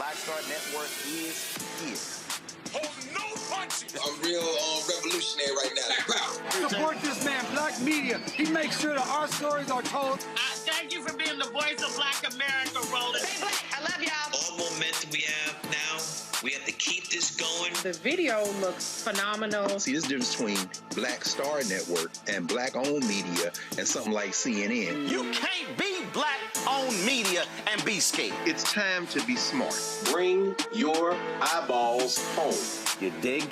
Black Star Network is here. Hold no punches. I'm real revolutionary right now. Support this man, Black Media. He makes sure that our stories are told. Thank you for being the voice of Black America, Roland. Stay black. I love y'all. All momentum we have now, we have to keep this going. The video looks phenomenal. See, this difference between Black Star Network and black-owned media and something like CNN. You can't be black-owned media and be scared. It's time to be smart. Bring your eyeballs home. You dig?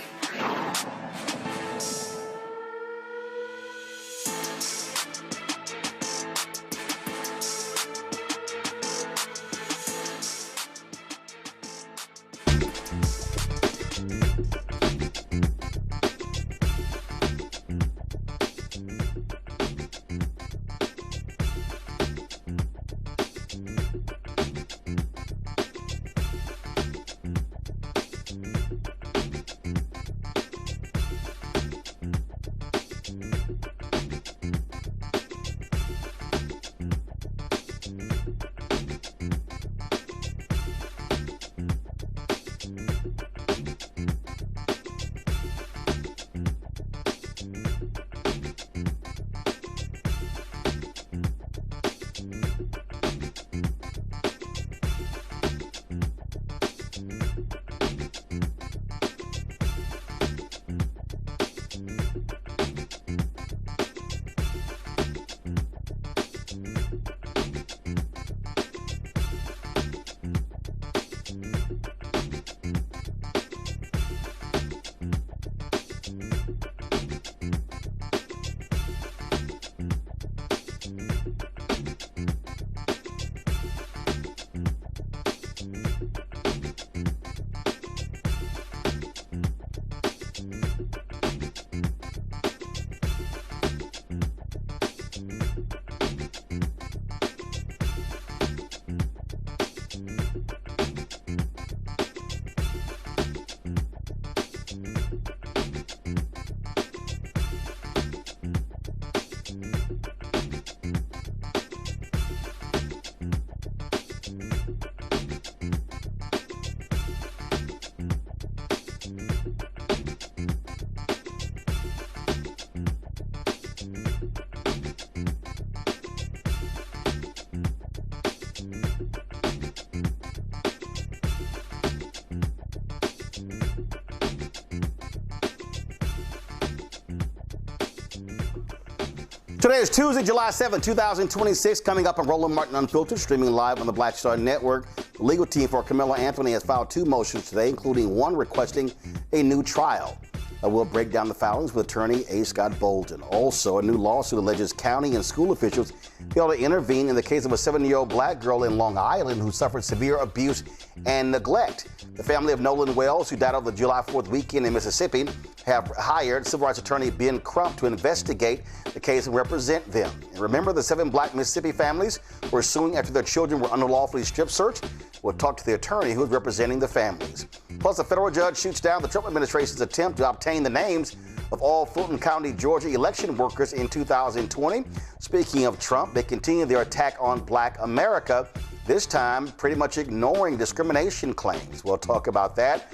Today is Tuesday, July 7, 2026. Coming up on Roland Martin Unfiltered, streaming live on the Black Star Network. The legal team for Karmelo Anthony has filed 2 motions today, including one requesting a new trial. We'll break down the filings with attorney A. Scott Bolden. Also, a new lawsuit alleges county and school officials failed to intervene in the case of a 7-year-old black girl in Long Island who suffered severe abuse and neglect. The family of Nolan Wells, who died over the July 4th weekend in Mississippi, have hired civil rights attorney Ben Crump to investigate the case and represent them. And remember, the 7 black Mississippi families were suing after their children were unlawfully strip searched? We'll talk to the attorney who is representing the families. Plus, a federal judge shoots down the Trump administration's attempt to obtain the names of all Fulton County, Georgia election workers in 2020. Speaking of Trump, they continue their attack on Black America, this time pretty much ignoring discrimination claims. We'll talk about that.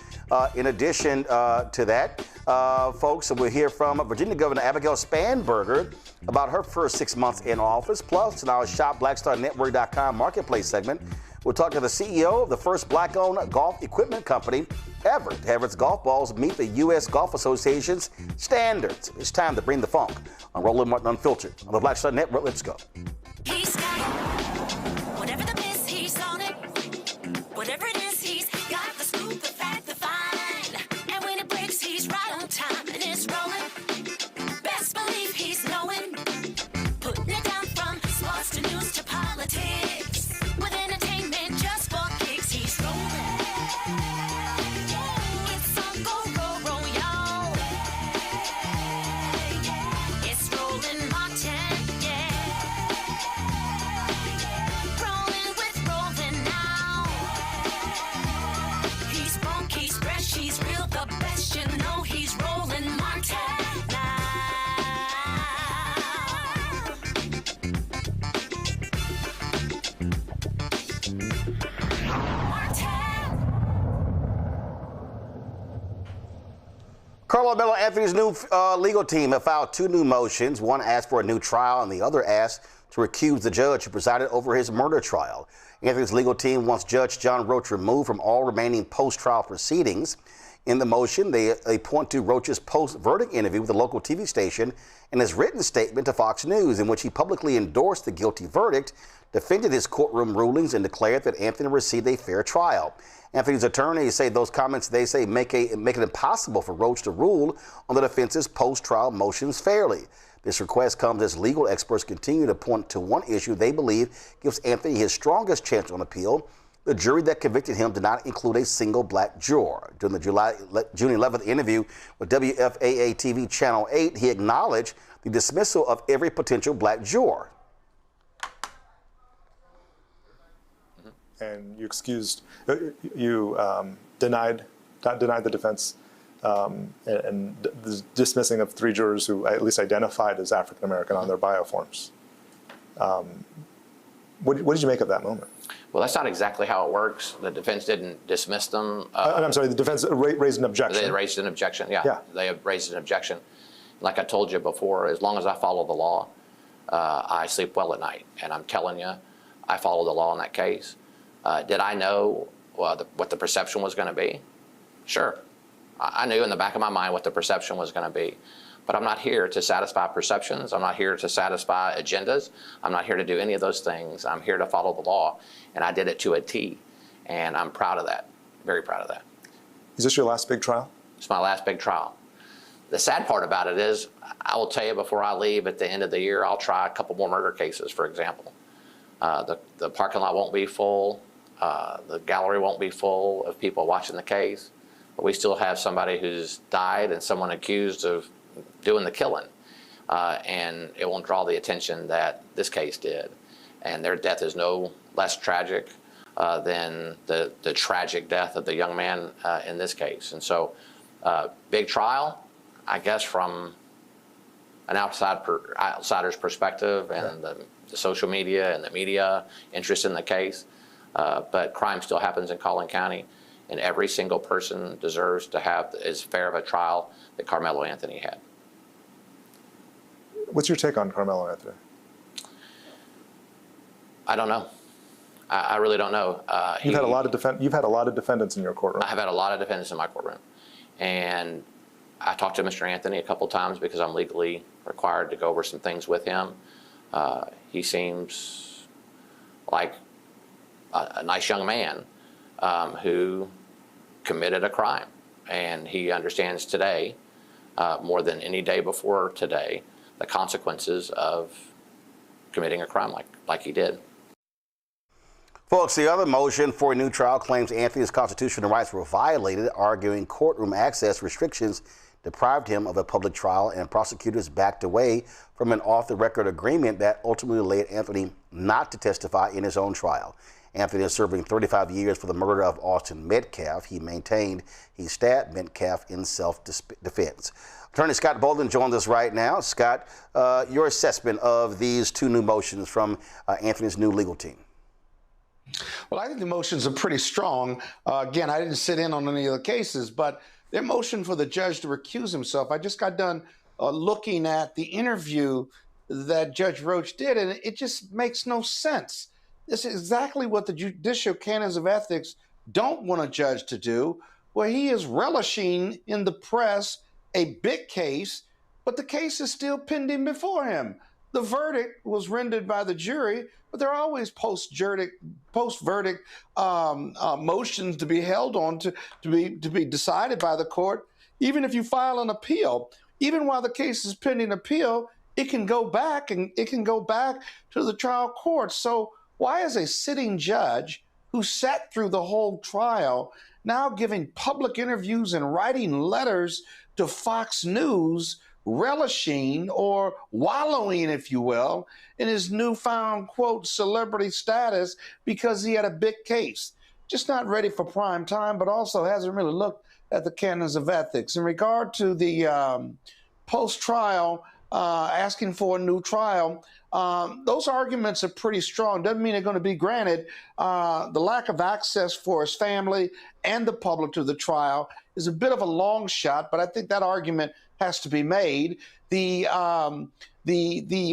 In addition to that, folks, we'll hear from Virginia Governor Abigail Spanberger about her first 6 months in office. Plus, in our ShopBlackStarNetwork.com marketplace segment, we'll talk to the CEO of the first black-owned golf equipment company ever to have its golf balls meet the U.S. Golf Association's standards. It's time to bring the funk on Roland Martin Unfiltered on the Black Star Network. Let's go. He's got it. Whatever the biz, he's on it. Whatever it is, he's got the scoop, the fact, the fine. And when it breaks, he's right on time and it's rolling. Best believe he's knowing. Putting it down from sports to news to politics. With entertainment just for kicks, he's rolling. It's on go, roll, y'all. It's Roland Martin, yeah. Karmelo Anthony's new legal team have filed two new motions. One asked for a new trial and the other asked to recuse the judge who presided over his murder trial. Anthony's legal team wants Judge John Roach removed from all remaining post-trial proceedings. In the motion, they point to Roach's post-verdict interview with a local TV station and his written statement to Fox News in which he publicly endorsed the guilty verdict, defended his courtroom rulings, and declared that Anthony received a fair trial. Anthony's attorneys say those comments, they say, make it impossible for Roach to rule on the defense's post-trial motions fairly. This request comes as legal experts continue to point to one issue they believe gives Anthony his strongest chance on appeal. The jury that convicted him did not include a single black juror. During the June 11th interview with WFAA TV Channel 8, he acknowledged the dismissal of every potential black juror. And you excused, you denied the defense and the dismissing of three jurors who at least identified as African American on their bioforms. What did you make of that moment? Well, that's not exactly how it works. The defense didn't dismiss them. I'm sorry, the defense raised an objection. They raised an objection, yeah. They have raised an objection. Like I told you before, as long as I follow the law, I sleep well at night. And I'm telling you, I follow the law in that case. Did I know what the perception was going to be? Sure. I knew in the back of my mind what the perception was going to be. But I'm not here to satisfy perceptions. I'm not here to satisfy agendas. I'm not here to do any of those things. I'm here to follow the law. And I did it to a T. And I'm proud of that, very proud of that. Is this your last big trial? It's my last big trial. The sad part about it is, I will tell you before I leave at the end of the year, I'll try a couple more murder cases, for example. The parking lot won't be full. The gallery won't be full of people watching the case. But we still have somebody who's died and someone accused of doing the killing. And it won't draw the attention that this case did. And their death is no less tragic than the tragic death of the young man in this case. And so, big trial, I guess, from an outsider's perspective and the social media and the media interest in the case. But crime still happens in Collin County, and every single person deserves to have as fair of a trial that Karmelo Anthony had. What's your take on Karmelo Anthony? I don't know. I really don't know. You've had a lot of defendants in your courtroom. I have had a lot of defendants in my courtroom, and I talked to Mr. Anthony a couple times because I'm legally required to go over some things with him. He seems like a nice young man who committed a crime, and he understands today, more than any day before today, the consequences of committing a crime like he did. Folks, the other motion for a new trial claims Anthony's constitutional rights were violated, arguing courtroom access restrictions deprived him of a public trial, and prosecutors backed away from an off-the-record agreement that ultimately led Anthony not to testify in his own trial. Anthony is serving 35 years for the murder of Austin Metcalf. He maintained he stabbed Metcalf in self-defense. Attorney Scott Bolden joins us right now. Scott, your assessment of these two new motions from Anthony's new legal team. Well, I think the motions are pretty strong. Again, I didn't sit in on any of the cases, but their motion for the judge to recuse himself, I just got done looking at the interview that Judge Roach did, and it just makes no sense. This is exactly what the judicial canons of ethics don't want a judge to do, where he is relishing in the press a big case, but the case is still pending before him. The verdict was rendered by the jury, but there are always post-verdict motions to be held on to be decided by the court. Even if you file an appeal, even while the case is pending appeal, it can go back to the trial court. So why is a sitting judge who sat through the whole trial now giving public interviews and writing letters to Fox News, relishing or wallowing, if you will, in his newfound, quote, celebrity status because he had a big case? Just not ready for prime time, but also hasn't really looked at the canons of ethics. In regard to the post-trial asking for a new trial. Those arguments are pretty strong. Doesn't mean they're going to be granted. The lack of access for his family and the public to the trial is a bit of a long shot, but I think that argument has to be made. The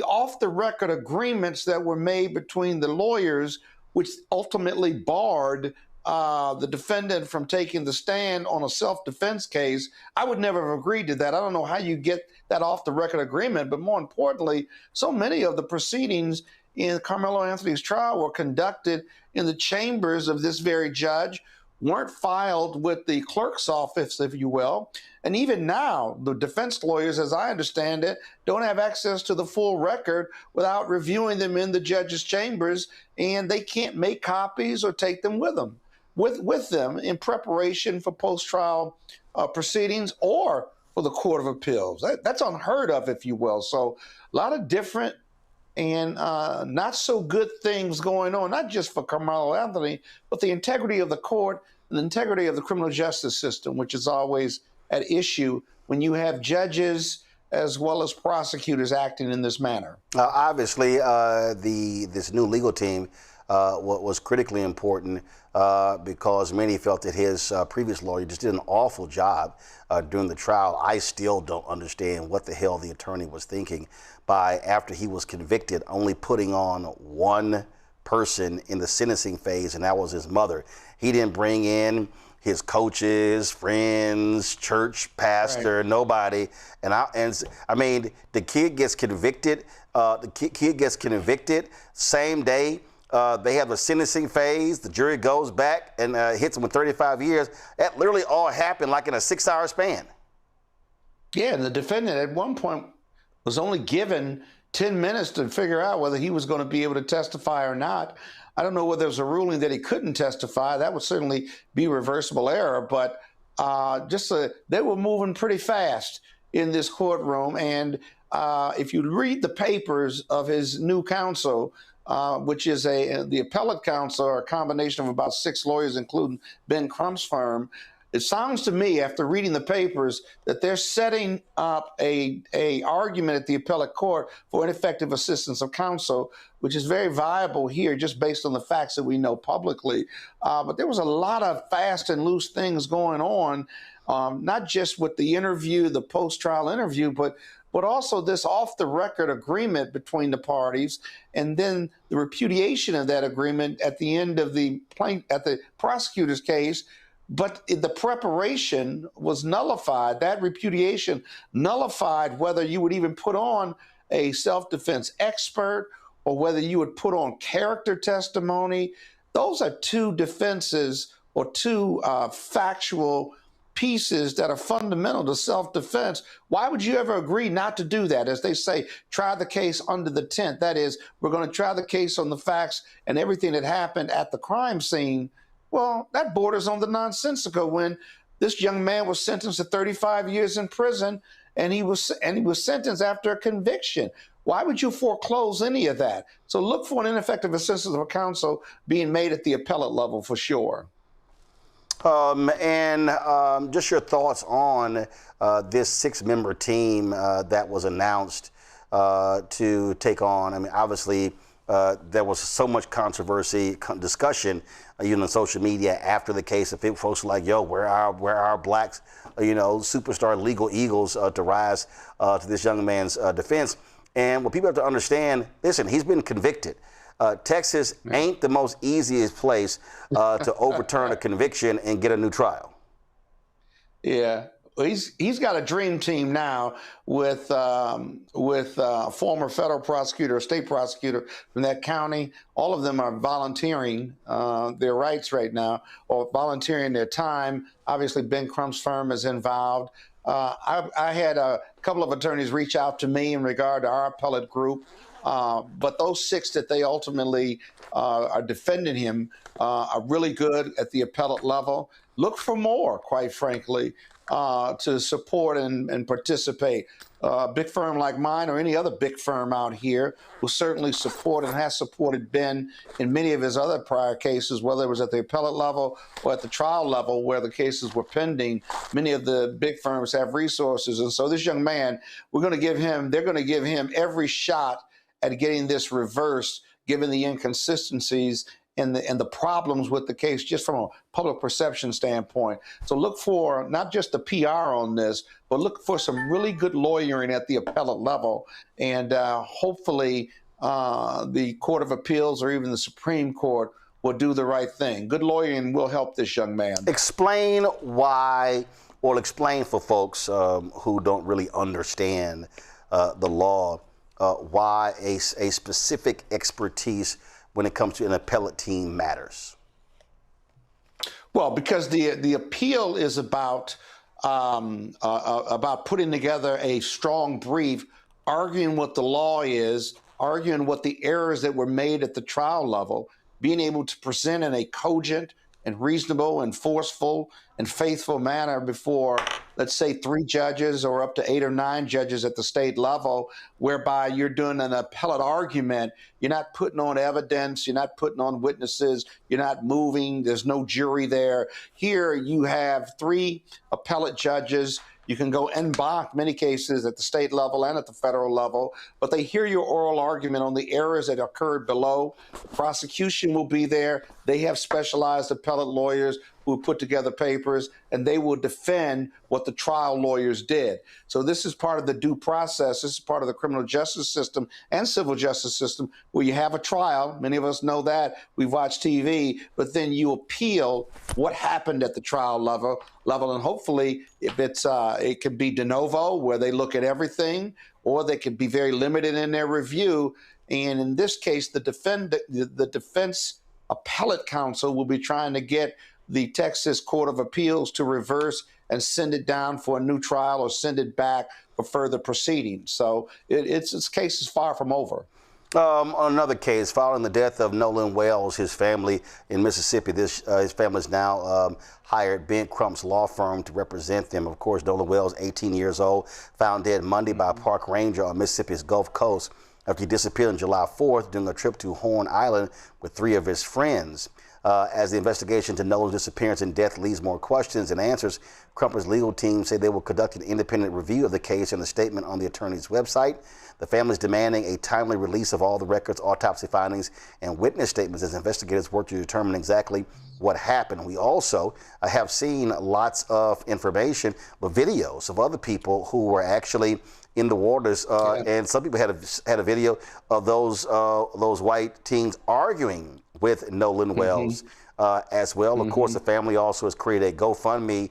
off-the-record agreements that were made between the lawyers, which ultimately barred the defendant from taking the stand on a self-defense case, I would never have agreed to that. I don't know how you get that off-the-record agreement, but more importantly, so many of the proceedings in Karmelo Anthony's trial were conducted in the chambers of this very judge, weren't filed with the clerk's office, if you will. And even now, the defense lawyers, as I understand it, don't have access to the full record without reviewing them in the judge's chambers, and they can't make copies or take them with them in preparation for post-trial proceedings or for the Court of Appeals. That's unheard of, if you will. So a lot of different and not so good things going on, not just for Karmelo Anthony, but the integrity of the court and the integrity of the criminal justice system, which is always at issue when you have judges as well as prosecutors acting in this manner. Obviously, this new legal team was critically important because many felt that his previous lawyer just did an awful job during the trial. I still don't understand what the hell the attorney was thinking by, after he was convicted, only putting on one person in the sentencing phase, and that was his mother. He didn't bring in his coaches, friends, church pastor, right. Nobody. And I mean, the kid gets convicted. Same day. They have a sentencing phase. The jury goes back and hits him with 35 years. That literally all happened like in a 6-hour span. Yeah, and the defendant at one point was only given 10 minutes to figure out whether he was going to be able to testify or not. I don't know whether there was a ruling that he couldn't testify. That would certainly be reversible error, but they were moving pretty fast in this courtroom. And if you read the papers of his new counsel, which is the appellate counsel, or a combination of about 6 lawyers, including Ben Crump's firm, it sounds to me, after reading the papers, that they're setting up a argument at the appellate court for ineffective assistance of counsel, which is very viable here just based on the facts that we know publicly. But there was a lot of fast and loose things going on, not just with the interview, the post-trial interview, but also this off-the-record agreement between the parties, and then the repudiation of that agreement at the end of the prosecutor's case. But the preparation was nullified. That repudiation nullified whether you would even put on a self-defense expert or whether you would put on character testimony. Those are 2 defenses or 2 factual pieces that are fundamental to self-defense. Why would you ever agree not to do that? As they say, try the case under the tent. That is, we're going to try the case on the facts and everything that happened at the crime scene. Well, that borders on the nonsensical when this young man was sentenced to 35 years in prison, and he was sentenced after a conviction. Why would you foreclose any of that? So look for an ineffective assistance of counsel being made at the appellate level for sure. Just your thoughts on this 6-member team that was announced to take on. I mean, obviously, there was so much controversy, discussion, even on social media after the case. If folks were like, "Yo, where are our blacks, superstar legal eagles to rise to this young man's defense?" And what people have to understand, listen, he's been convicted. Texas ain't the most easiest place to overturn a conviction and get a new trial. Yeah. He's got a dream team now with a former federal prosecutor, a state prosecutor from that county. All of them are volunteering their rights right now, or volunteering their time. Obviously, Ben Crump's firm is involved. I had a couple of attorneys reach out to me in regard to our appellate group, but those 6 that they ultimately are defending him are really good at the appellate level. look for more, quite frankly, to support and participate. A big firm like mine or any other big firm out here will certainly support and has supported Ben in many of his other prior cases, whether it was at the appellate level or at the trial level where the cases were pending. Many of the big firms have resources. And so this young man, they're going to give him every shot at getting this reversed, given the inconsistencies and the problems with the case just from a public perception standpoint. So look for not just the PR on this, but look for some really good lawyering at the appellate level. And hopefully the Court of Appeals or even the Supreme Court will do the right thing. Good lawyering will help this young man. Explain why, or explain for folks who don't really understand the law, why a specific expertise when it comes to an appellate team matters. Well, because the appeal is about putting together a strong brief, arguing what the law is, arguing what the errors that were made at the trial level, being able to present in a cogent and reasonable and forceful and faithful manner before, let's say, 3 judges or up to 8 or 9 judges at the state level, whereby you're doing an appellate argument. You're not putting on evidence. You're not putting on witnesses. You're not moving. There's no jury there. Here you have 3 appellate judges. You can go en banc, many cases, at the state level and at the federal level, but they hear your oral argument on the errors that occurred below. The prosecution will be there. They have specialized appellate lawyers who put together papers, and they will defend what the trial lawyers did. So this is part of the due process. This is part of the criminal justice system and civil justice system where you have a trial. Many of us know that. We've watched TV, but then you appeal what happened at the trial level, and hopefully if it can be de novo where they look at everything, or they can be very limited in their review. And in this case, the defense appellate counsel will be trying to get the Texas Court of Appeals to reverse and send it down for a new trial or send it back for further proceedings. So its case is far from over. On another case, following the death of Nolan Wells, his family in Mississippi, his family has now hired Ben Crump's law firm to represent them. Of course, Nolan Wells, 18 years old, found dead Monday by a park ranger on Mississippi's Gulf Coast after he disappeared on July 4th during a trip to Horn Island with 3 of his friends. As the investigation to Nolan's disappearance and death leaves more questions and answers, Crump's legal team say they will conduct an independent review of the case in a statement on the attorney's website. The family is demanding a timely release of all the records, autopsy findings, and witness statements as investigators work to determine exactly what happened. We also have seen lots of information, but videos of other people who were actually in the waters, and some people had a video of those white teens arguing with Nolan Wells as well. Of course, the family also has created a GoFundMe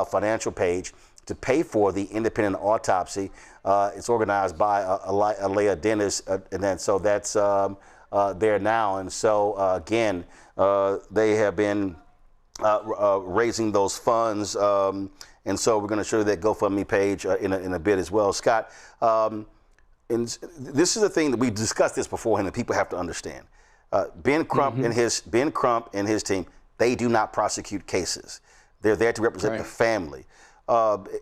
financial page to pay for the independent autopsy. It's organized by Alea Dennis, and then so that's there now. And so again, they have been raising those funds. And so we're going to show you that GoFundMe page in a bit as well. Scott, and this is the thing that we discussed this beforehand, and people have to understand. Ben Crump and his team, they do not prosecute cases. They're there to represent the family.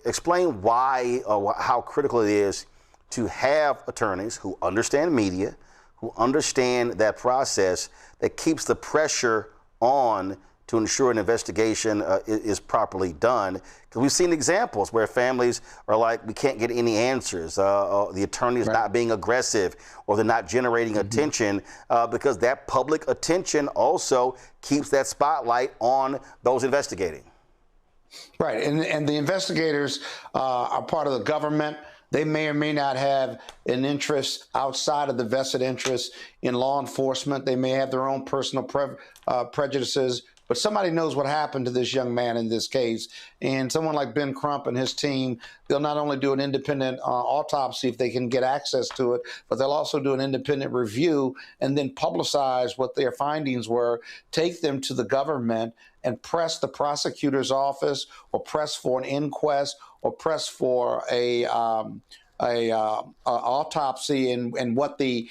Explain why or how critical it is to have attorneys who understand media, who understand that process, that keeps the pressure on to ensure an investigation is properly done. Because we've seen examples where families are like, we can't get any answers. The attorney is not being aggressive, or they're not generating attention, because that public attention also keeps that spotlight on those investigating. Right, and the investigators are part of the government. They may or may not have an interest outside of the vested interest in law enforcement. They may have their own personal prejudices, but somebody knows what happened to this young man in this case. And someone like Ben Crump and his team, they'll not only do an independent autopsy if they can get access to it, but they'll also do an independent review and then publicize what their findings were, take them to the government and press the prosecutor's office, or press for an inquest, or press for a autopsy and what the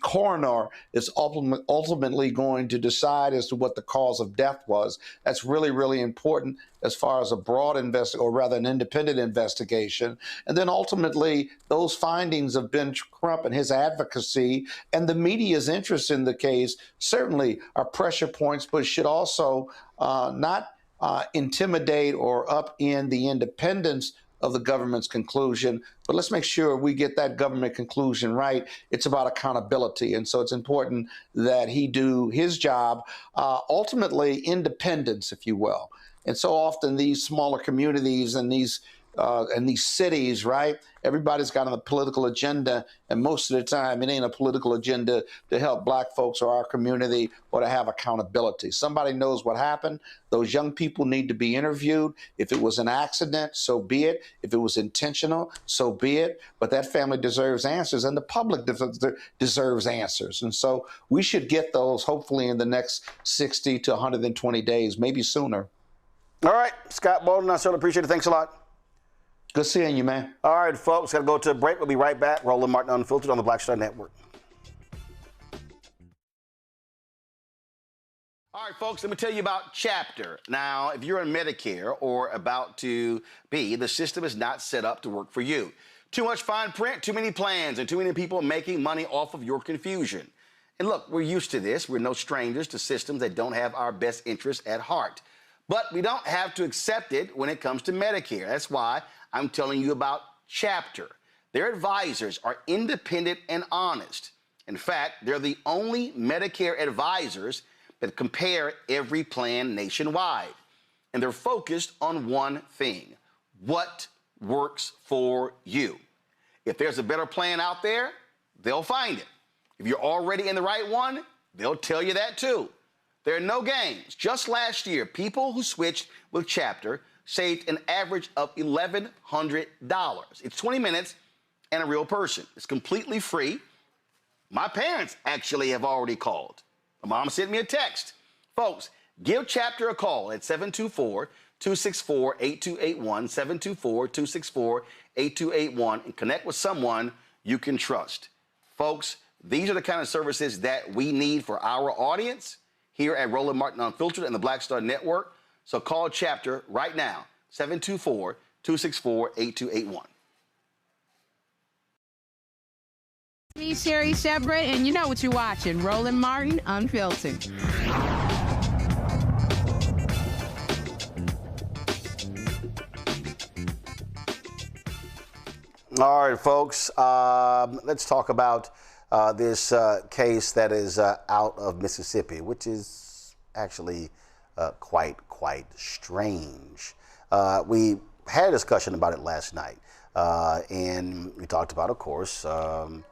coroner is ultimately going to decide as to what the cause of death was. That's really, really important as far as a broad or rather an independent investigation. And then ultimately those findings of Ben Crump and his advocacy and the media's interest in the case certainly are pressure points, but should also not intimidate or upend the independence of the government's conclusion. But let's make sure we get that government conclusion right. It's about accountability. And so it's important that he do his job, ultimately independence, if you will. And so often these smaller communities and these cities, right? Everybody's got a political agenda, and most of the time it ain't a political agenda to help Black folks or our community or to have accountability. Somebody knows what happened. Those young people need to be interviewed. If it was an accident, so be it. If it was intentional, so be it. But that family deserves answers, and the public deserves answers. And so we should get those hopefully in the next 60 to 120 days, maybe sooner. All right, Scott Bolden, I certainly appreciate it. Thanks a lot. Good seeing you, man. All right, folks, got to go to a break. We'll be right back. Roland Martin Unfiltered on the Black Star Network. All right, folks, let me tell you about Chapter. Now, if you're on Medicare or about to be, the system is not set up to work for you. Too much fine print, too many plans, and too many people making money off of your confusion. And look, we're used to this. We're no strangers to systems that don't have our best interests at heart. But we don't have to accept it when it comes to Medicare. That's why I'm telling you about Chapter. Their advisors are independent and honest. In fact, they're the only Medicare advisors that compare every plan nationwide. And they're focused on one thing: what works for you. If there's a better plan out there, they'll find it. If you're already in the right one, they'll tell you that too. There are no games. Just last year, people who switched with Chapter saved an average of $1,100. It's 20 minutes and a real person. It's completely free. My parents actually have already called. My mom sent me a text. Folks, give Chapter a call at 724-264-8281, 724-264-8281, and connect with someone you can trust. Folks, these are the kind of services that we need for our audience here at Roland Martin Unfiltered and the Black Star Network. So call Chapter right now, 724-264-8281. Me, Sherry Shepard, and you know what you're watching, Roland Martin Unfiltered. All right, folks, let's talk about this case that is out of Mississippi, which is actually quite strange. We had a discussion about it last night, and we talked about, of course, well,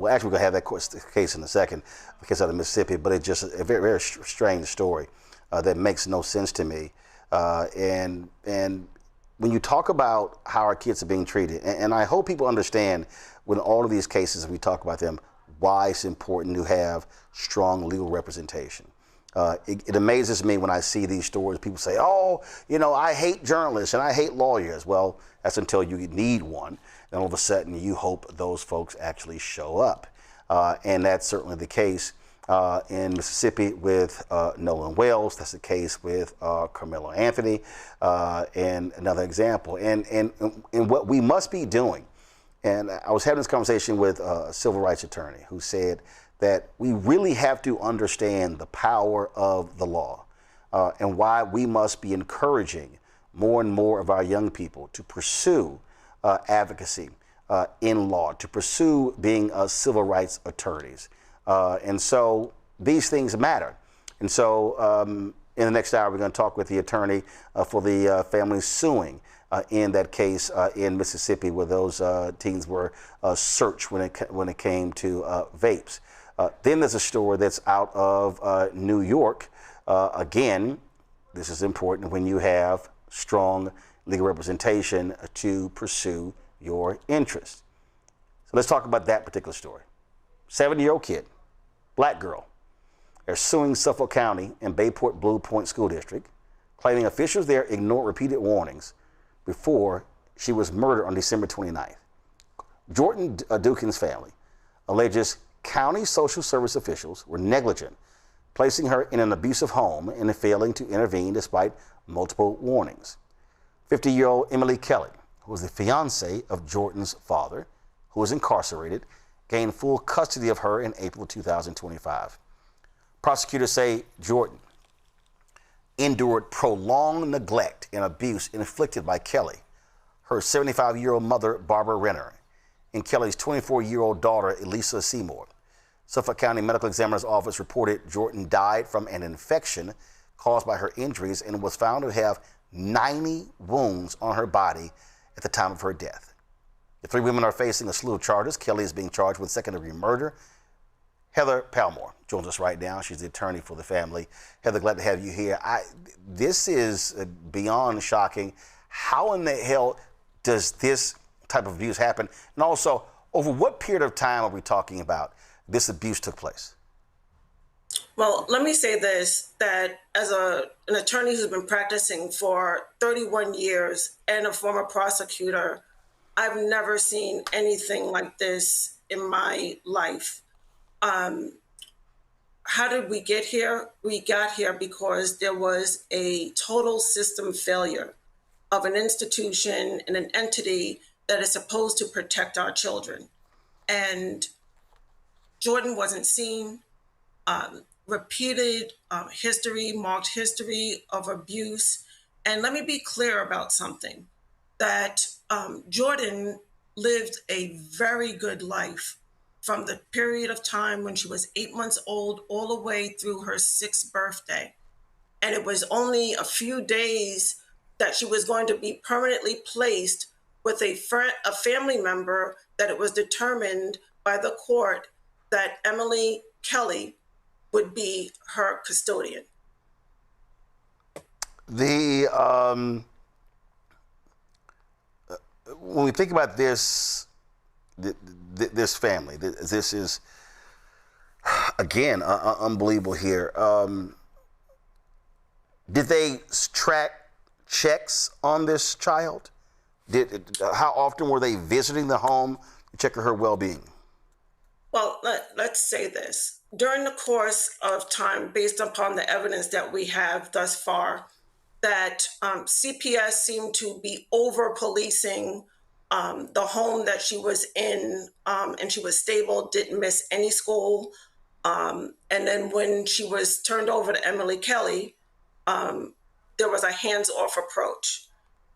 actually, we're going to have that case in a second, the case out of Mississippi, but it's just a very, very strange story that makes no sense to me. And when you talk about how our kids are being treated, and I hope people understand when all of these cases, we talk about them, why it's important to have strong legal representation. It amazes me when I see these stories. People say, oh, you know, I hate journalists and I hate lawyers. Well, that's until you need one. And all of a sudden you hope those folks actually show up. And that's certainly the case in Mississippi with Nolan Wells. That's the case with Karmelo Anthony, and another example. And what we must be doing, and I was having this conversation with a civil rights attorney who said that we really have to understand the power of the law and why we must be encouraging more and more of our young people to pursue advocacy in law, to pursue being civil rights attorneys. And so these things matter. And so in the next hour, we're going to talk with the attorney for the family suing in that case in Mississippi, where those teens were searched when it came to vapes. Then there's a story that's out of New York. Again, this is important when you have strong legal representation to pursue your interests. So let's talk about that particular story. 7-year-old kid, black girl. They're suing Fulton County and Bayport Blue Point School District, claiming officials there ignored repeated warnings before she was murdered on December 29th. Jordan Dukin's family alleges county social service officials were negligent, placing her in an abusive home and failing to intervene despite multiple warnings. 50-year-old Emily Kelly, who was the fiance of Jordan's father, who was incarcerated, gained full custody of her in April 2025. Prosecutors say Jordan endured prolonged neglect and abuse inflicted by Kelly, her 75-year-old mother, Barbara Renner, and Kelly's 24-year-old daughter, Elisa Seymour. Suffolk County Medical Examiner's Office reported Jordan died from an infection caused by her injuries and was found to have 90 wounds on her body at the time of her death. The three women are facing a slew of charges. Kelly is being charged with second-degree murder. Heather Palmore joins us right now. She's the attorney for the family. Heather, glad to have you here. This is beyond shocking. How in the hell does this type of abuse happen? And also, over what period of time are we talking about this abuse took place? Well, let me say this, that as an attorney who's been practicing for 31 years and a former prosecutor, I've never seen anything like this in my life. How did we get here? We got here because there was a total system failure of an institution and an entity that is supposed to protect our children. And Jordan wasn't seen. Repeated marked history of abuse. And let me be clear about something, that Jordan lived a very good life from the period of time when she was 8 months old all the way through her 6th birthday. And it was only a few days that she was going to be permanently placed with a family member that it was determined by the court that Emily Kelly would be her custodian. When we think about this family, this is, again, unbelievable here. Did they track checks on this child? How often were they visiting the home to check her well-being? Well, let's say this. During the course of time, based upon the evidence that we have thus far, that CPS seemed to be over-policing the home that she was in, and she was stable, didn't miss any school. And then when she was turned over to Emily Kelly, there was a hands-off approach.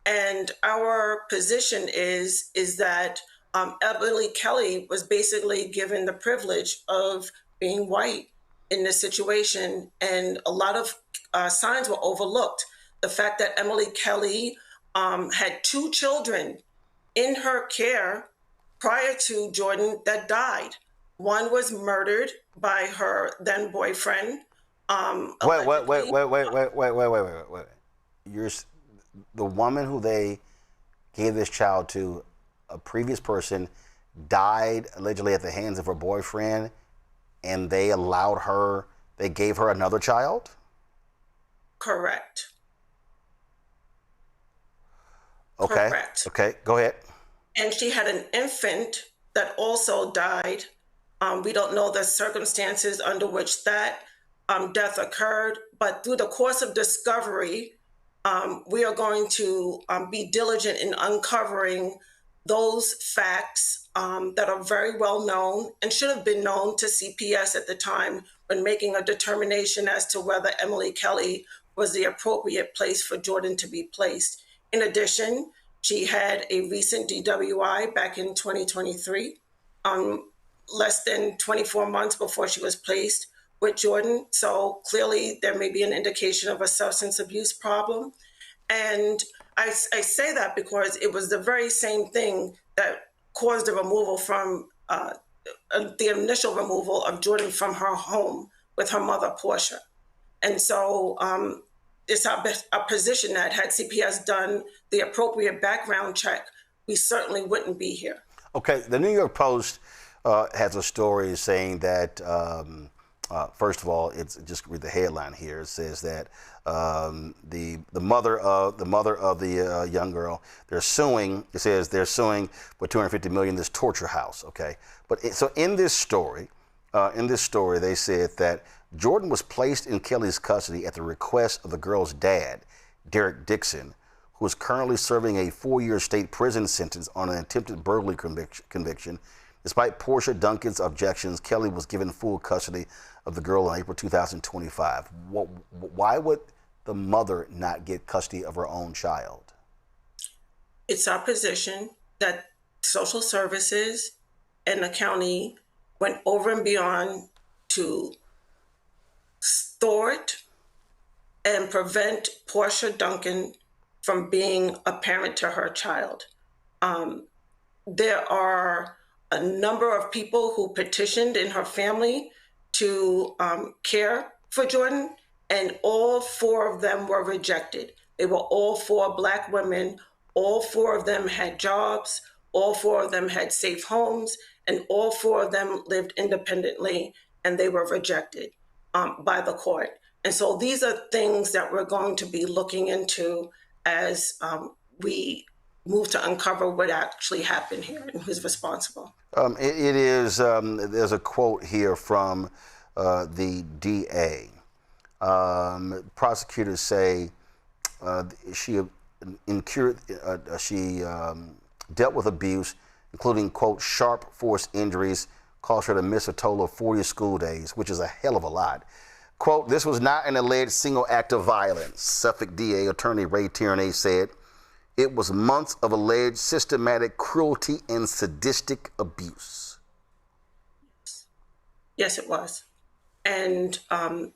And our position is that Emily Kelly was basically given the privilege of being white in this situation, and a lot of signs were overlooked. The fact that Emily Kelly had 2 children in her care prior to Jordan that died. One was murdered by her then boyfriend. Wait. The woman who they gave this child to, a previous person, died allegedly at the hands of her boyfriend, and they gave her another child? Correct. Okay. Correct. Okay, go ahead. And she had an infant that also died. We don't know the circumstances under which that death occurred, but through the course of discovery, we are going to be diligent in uncovering those facts that are very well known and should have been known to CPS at the time when making a determination as to whether Emily Kelly was the appropriate place for Jordan to be placed. In addition, she had a recent DWI back in 2023, less than 24 months before she was placed with Jordan. So clearly there may be an indication of a substance abuse problem. And I say that because it was the very same thing that caused the removal from the initial removal of Jordan from her home with her mother, Portia. And so it's our position that had CPS done the appropriate background check, we certainly wouldn't be here. Okay, the New York Post has a story saying that First of all, it's just read the headline here. It says that the mother of the young girl, they're suing. It says they're suing for $250 million. This torture house. Okay, but so in this story, they said that Jordan was placed in Kelly's custody at the request of the girl's dad, Derek Dixon, who is currently serving a 4-year state prison sentence on an attempted burglary conviction. Despite Portia Duncan's objections, Kelly was given full custody of the girl in April 2025. Why would the mother not get custody of her own child? It's our position that social services and the county went over and beyond to thwart and prevent Portia Duncan from being a parent to her child. There are a number of people who petitioned in her family to care for Jordan, and all 4 of them were rejected. They were all 4 Black women. All 4 of them had jobs. All 4 of them had safe homes, and all 4 of them lived independently, and they were rejected by the court. And so these are things that we're going to be looking into as we move to uncover what actually happened here and who's responsible. It is, there's a quote here from the DA. Prosecutors say she dealt with abuse, including, quote, sharp force injuries, caused her to miss a total of 40 school days, which is a hell of a lot. Quote, this was not an alleged single act of violence. Suffolk DA Attorney Ray Tierney said it was months of alleged systematic cruelty and sadistic abuse. Yes, it was. And that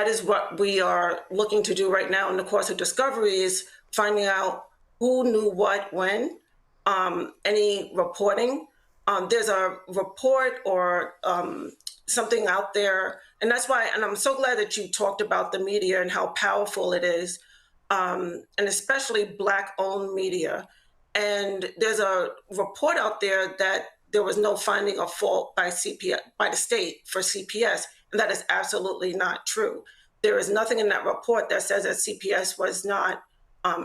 is what we are looking to do right now in the course of discovery, is finding out who knew what when, any reporting. There's a report or something out there, and that's why, and I'm so glad that you talked about the media and how powerful it is, and especially Black-owned media. And there's a report out there that there was no finding of fault by the state for CPS, and that is absolutely not true. There is nothing in that report that says that CPS was not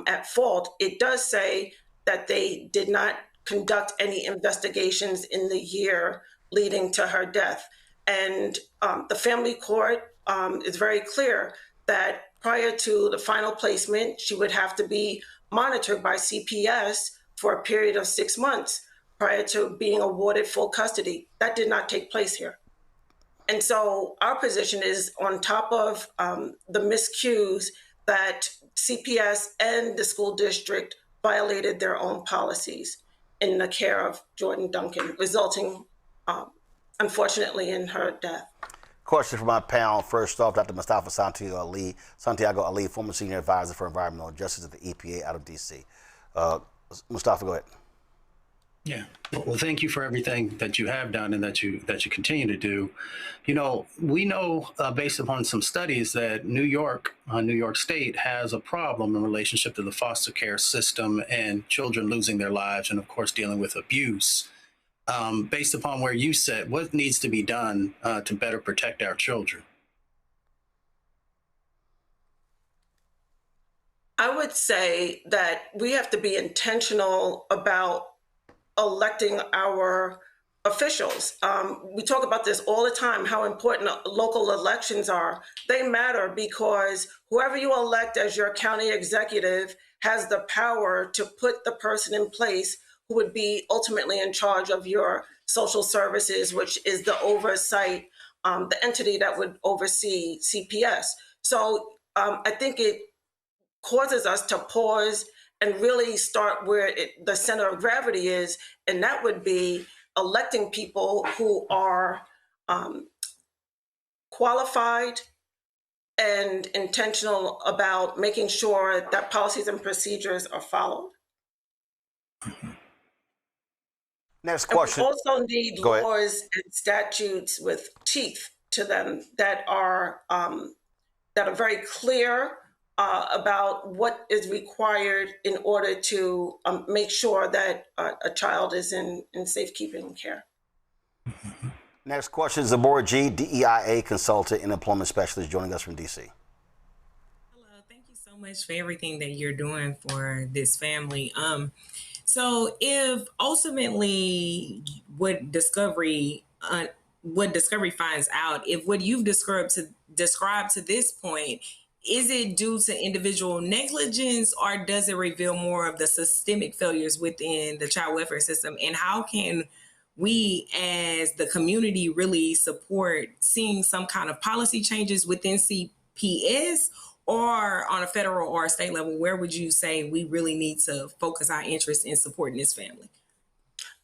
at fault. It does say that they did not conduct any investigations in the year leading to her death. And the family court is very clear that prior to the final placement, she would have to be monitored by CPS for a period of 6 months prior to being awarded full custody. That did not take place here. And so our position is, on top of the miscues, that CPS and the school district violated their own policies in the care of Jordan Duncan, resulting, unfortunately, in her death. Question for my panel. First off, Dr. Mustafa Santiago Ali, former senior advisor for environmental justice at the EPA out of D.C. Mustafa, go ahead. Yeah. Well, thank you for everything that you have done and that you continue to do. You know, we know based upon some studies that New York State has a problem in relationship to the foster care system and children losing their lives, and of course dealing with abuse. Based upon where you sit, what needs to be done to better protect our children? I would say that we have to be intentional about electing our officials. We talk about this all the time, how important local elections are. They matter because whoever you elect as your county executive has the power to put the person in place who would be ultimately in charge of your social services, which is the oversight, the entity that would oversee CPS. So I think it causes us to pause and really start where the center of gravity is, and that would be electing people who are qualified and intentional about making sure that policies and procedures are followed. Next question. And we also need laws and statutes with teeth to them that are very clear about what is required in order to make sure that a child is in safekeeping care. Next question is Deborah G., DEIA consultant and employment specialist, joining us from D.C. Hello, thank you so much for everything that you're doing for this family. So if ultimately what discovery finds out, if what you've described to this point, is it due to individual negligence, or does it reveal more of the systemic failures within the child welfare system? And how can we as the community really support seeing some kind of policy changes within CPS, or on a federal or a state level? Where would you say we really need to focus our interest in supporting this family?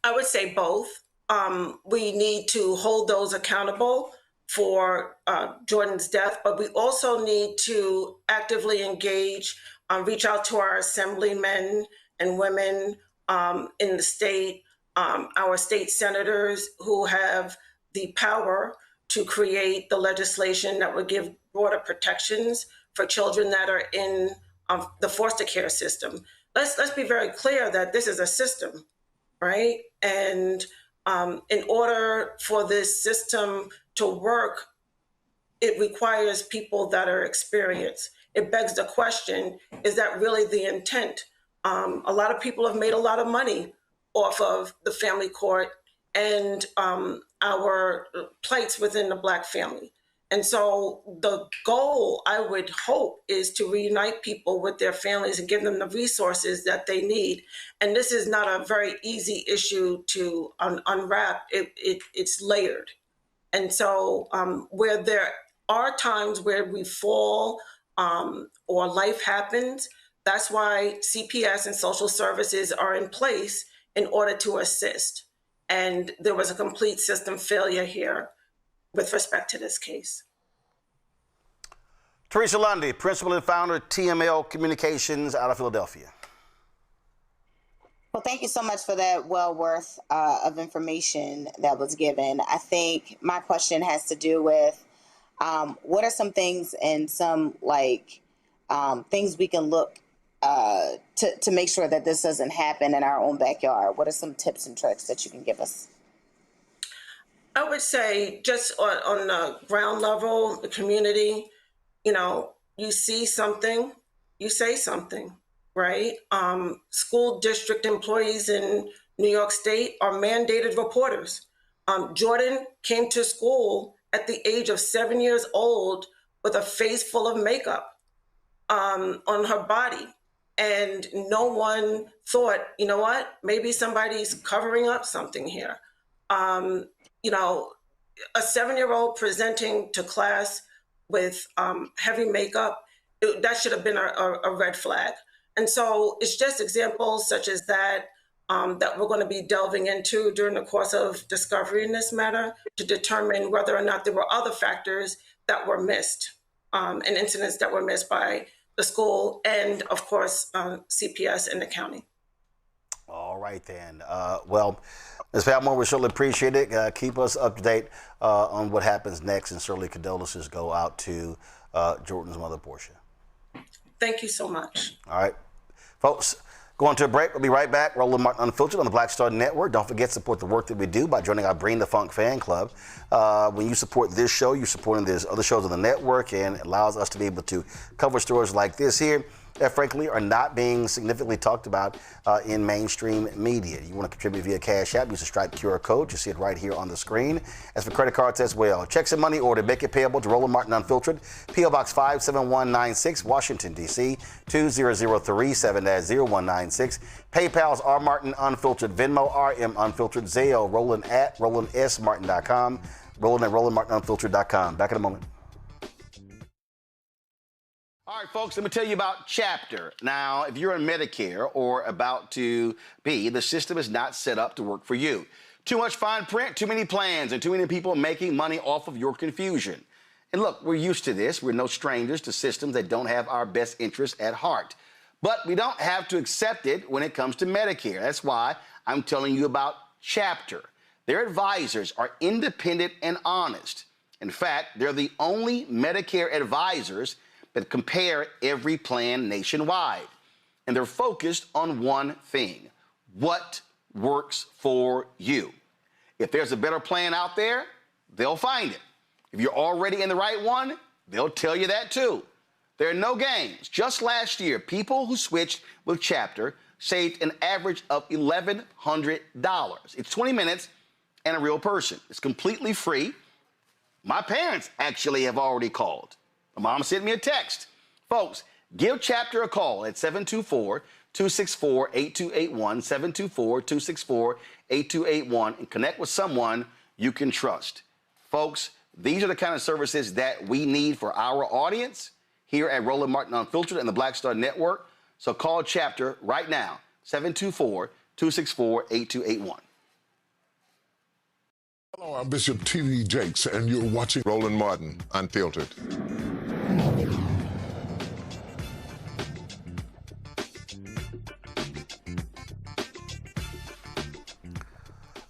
I would say both. We need to hold those accountable for Jordan's death, but we also need to actively engage, reach out to our assemblymen and women in the state, our state senators who have the power to create the legislation that would give broader protections for children that are in the foster care system. Let's be very clear that this is a system, right? And in order for this system to work, it requires people that are experienced. It begs the question, is that really the intent? A lot of people have made a lot of money off of the family court and our plights within the Black family. And so the goal, I would hope, is to reunite people with their families and give them the resources that they need. And this is not a very easy issue to unwrap. It's layered. And so where there are times where we fall or life happens, that's why CPS and social services are in place in order to assist. And there was a complete system failure here with respect to this case. Teresa Lundy, principal and founder of TML Communications out of Philadelphia. Well, thank you so much for that well worth of information that was given. I think my question has to do with what are some things and some things we can look to make sure that this doesn't happen in our own backyard? What are some tips and tricks that you can give us? I would say just on the ground level, the community, you see something, you say something, right? School district employees in New York State are mandated reporters. Jordan came to school at the age of 7 years old with a face full of makeup on her body. And no one thought, you know what, maybe somebody's covering up something here. A 7-year-old presenting to class with heavy makeup, that should have been a red flag. And so it's just examples such as that that we're going to be delving into during the course of discovery in this matter to determine whether or not there were other factors that were missed and incidents that were missed by the school and, of course, CPS and the county. All right, then. Well, Ms. Palmore, we certainly appreciate it. Keep us up to date on what happens next, and certainly condolences go out to Jordan's mother, Portia. Thank you so much. All right. Folks, going to a break. We'll be right back. Roland Martin Unfiltered on the Black Star Network. Don't forget to support the work that we do by joining our Bring the Funk fan club. When you support this show, you're supporting these other shows on the network, and it allows us to be able to cover stories like this here that frankly are not being significantly talked about in mainstream media. You want to contribute via Cash App, use the Stripe QR code. You see it right here on the screen. As for credit cards as well, checks and money order, make it payable to Roland Martin Unfiltered, P.O. Box 57196, Washington, D.C. 20037-0196. PayPal's R Martin Unfiltered, Venmo RM Unfiltered, Zelle Roland at RolandSMartin.com, Roland at RolandMartinUnfiltered.com. Back in a moment. All right, folks, let me tell you about Chapter. Now, if you're on Medicare or about to be, the system is not set up to work for you. Too much fine print, too many plans, and too many people making money off of your confusion. And look, we're used to this. We're no strangers to systems that don't have our best interests at heart. But we don't have to accept it when it comes to Medicare. That's why I'm telling you about Chapter. Their advisors are independent and honest. In fact, they're the only Medicare advisors that compare every plan nationwide. And they're focused on one thing: what works for you. If there's a better plan out there, they'll find it. If you're already in the right one, they'll tell you that too. There are no games. Just last year, people who switched with Chapter saved an average of $1,100. It's 20 minutes and a real person. It's completely free. My parents actually have already called. My mom sent me a text. Folks, give Chapter a call at 724-264-8281, 724-264-8281, and connect with someone you can trust. Folks, these are the kind of services that we need for our audience here at Roland Martin Unfiltered and the Black Star Network. So call Chapter right now, 724-264-8281. Hello, I'm Bishop T.D. Jakes, and you're watching Roland Martin Unfiltered.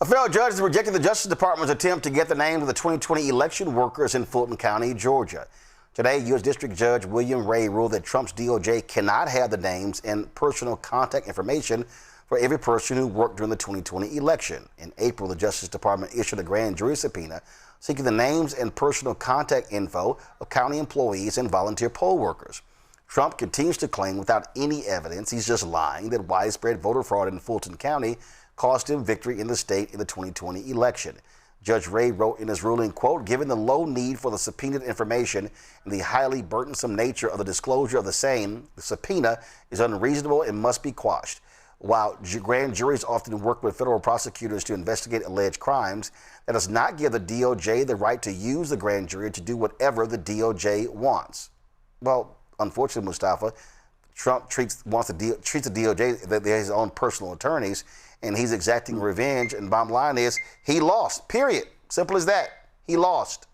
A federal judge has rejected the Justice Department's attempt to get the names of the 2020 election workers in Fulton County, Georgia. Today, U.S. District Judge William Ray ruled that Trump's DOJ cannot have the names and personal contact information for every person who worked during the 2020 election. In April, the Justice Department issued a grand jury subpoena seeking the names and personal contact info of county employees and volunteer poll workers. Trump continues to claim without any evidence, he's just lying, that widespread voter fraud in Fulton County cost him victory in the state in the 2020 election. Judge Ray wrote in his ruling, quote, given the low need for the subpoenaed information and the highly burdensome nature of the disclosure of the same, the subpoena is unreasonable and must be quashed. While grand juries often work with federal prosecutors to investigate alleged crimes, that does not give the DOJ the right to use the grand jury to do whatever the DOJ wants. Well, unfortunately, Mustafa, Trump treats the DOJ, they're his own personal attorneys, and he's exacting revenge. And bottom line is, he lost, period. Simple as that. He lost.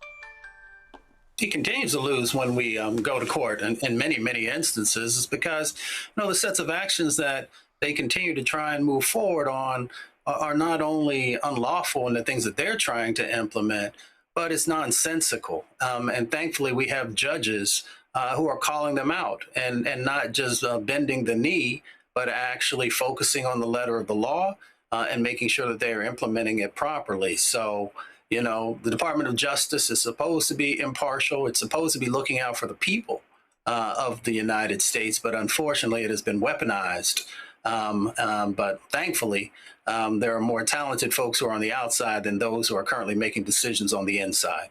He continues to lose when we go to court, and in many, many instances, is because, the sets of actions that they continue to try and move forward on are not only unlawful in the things that they're trying to implement, but it's nonsensical. And thankfully, we have judges who are calling them out and not just bending the knee, but actually focusing on the letter of the law and making sure that they are implementing it properly. So, the Department of Justice is supposed to be impartial. It's supposed to be looking out for the people of the United States, but unfortunately it has been weaponized. But thankfully, there are more talented folks who are on the outside than those who are currently making decisions on the inside.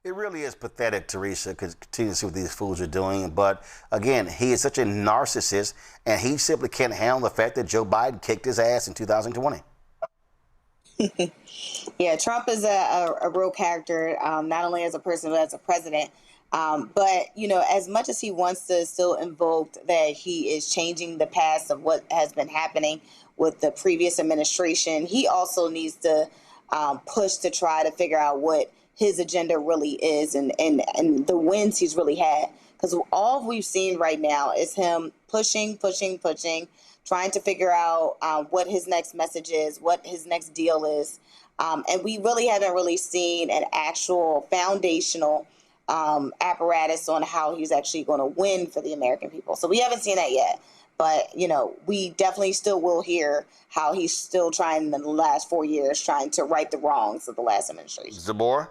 It really is pathetic, Teresa, because continue to see what these fools are doing. But again, he is such a narcissist, and he simply can't handle the fact that Joe Biden kicked his ass in 2020. Yeah, Trump is a real character, not only as a person, but as a president. But, as much as he wants to still invoke that he is changing the past of what has been happening with the previous administration, he also needs to push to try to figure out what his agenda really is and the wins he's really had. Because all we've seen right now is him pushing, trying to figure out what his next message is, what his next deal is. And we really haven't really seen an actual foundational apparatus on how he's actually going to win for the American people. So we haven't seen that yet. But, we definitely still will hear how he's still trying in the last 4 years, trying to right the wrongs of the last administration. Zabor?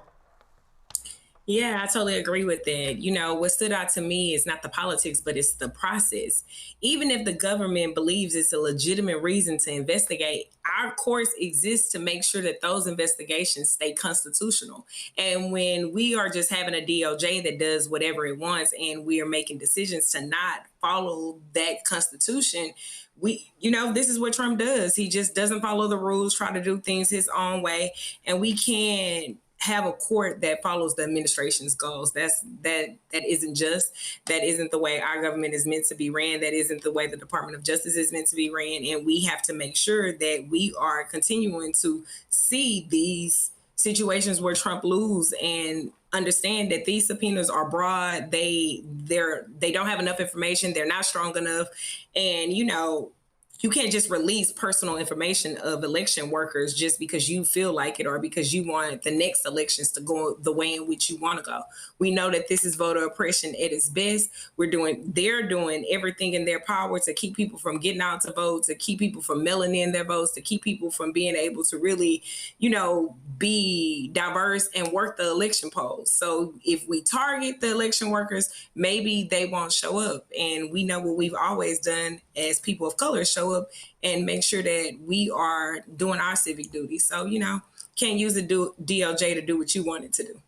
Yeah, I totally agree with that. What stood out to me is not the politics, but it's the process. Even if the government believes it's a legitimate reason to investigate, our courts exist to make sure that those investigations stay constitutional. And when we are just having a DOJ that does whatever it wants and we are making decisions to not follow that constitution, this is what Trump does. He just doesn't follow the rules, try to do things his own way. And we can't have a court that follows the administration's goals. That isn't just. That isn't the way our government is meant to be ran. That isn't the way the Department of Justice is meant to be ran. And we have to make sure that we are continuing to see these situations where Trump lose and understand that these subpoenas are broad. They don't have enough information. They're not strong enough. And, you can't just release personal information of election workers just because you feel like it or because you want the next elections to go the way in which you want to go. We know that this is voter oppression at its best. They're doing everything in their power to keep people from getting out to vote, to keep people from mailing in their votes, to keep people from being able to really, be diverse and work the election polls. So if we target the election workers, maybe they won't show up. And we know what we've always done as people of color, show up and make sure that we are doing our civic duty. So, can't use the DOJ to do what you want it to do.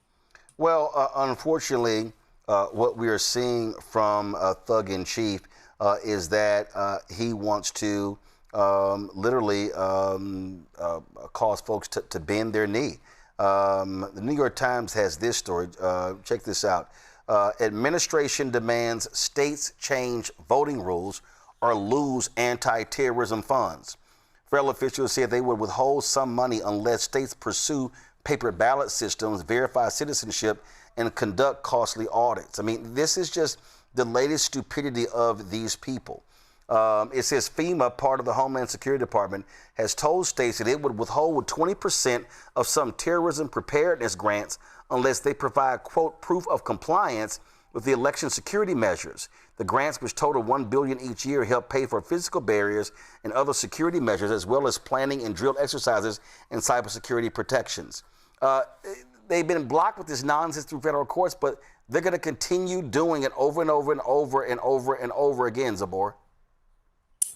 Well, unfortunately, what we are seeing from Thug in Chief is that he wants to literally cause folks to bend their knee. The New York Times has this story. Check this out. Administration demands states change voting rules or lose anti-terrorism funds. Federal officials said they would withhold some money unless states pursue paper ballot systems, verify citizenship, and conduct costly audits. I mean, this is just the latest stupidity of these people. It says FEMA, part of the Homeland Security Department, has told states that it would withhold 20% of some terrorism preparedness grants unless they provide, quote, proof of compliance with the election security measures. The grants, which total $1 billion each year, help pay for physical barriers and other security measures, as well as planning and drill exercises and cybersecurity protections. They've been blocked with this nonsense through federal courts, but they're going to continue doing it over and over and over and over and over again, Zabor.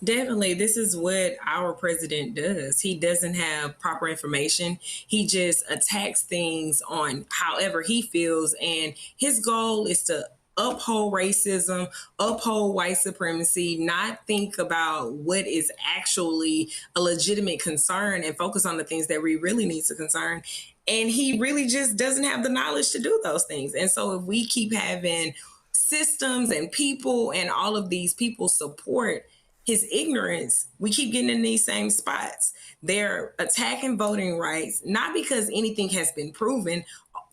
Definitely. This is what our president does. He doesn't have proper information. He just attacks things on however he feels. And his goal is to uphold racism, uphold white supremacy, not think about what is actually a legitimate concern and focus on the things that we really need to concern. And he really just doesn't have the knowledge to do those things. And so if we keep having systems and people and all of these people support his ignorance, we keep getting in these same spots. They're attacking voting rights, not because anything has been proven.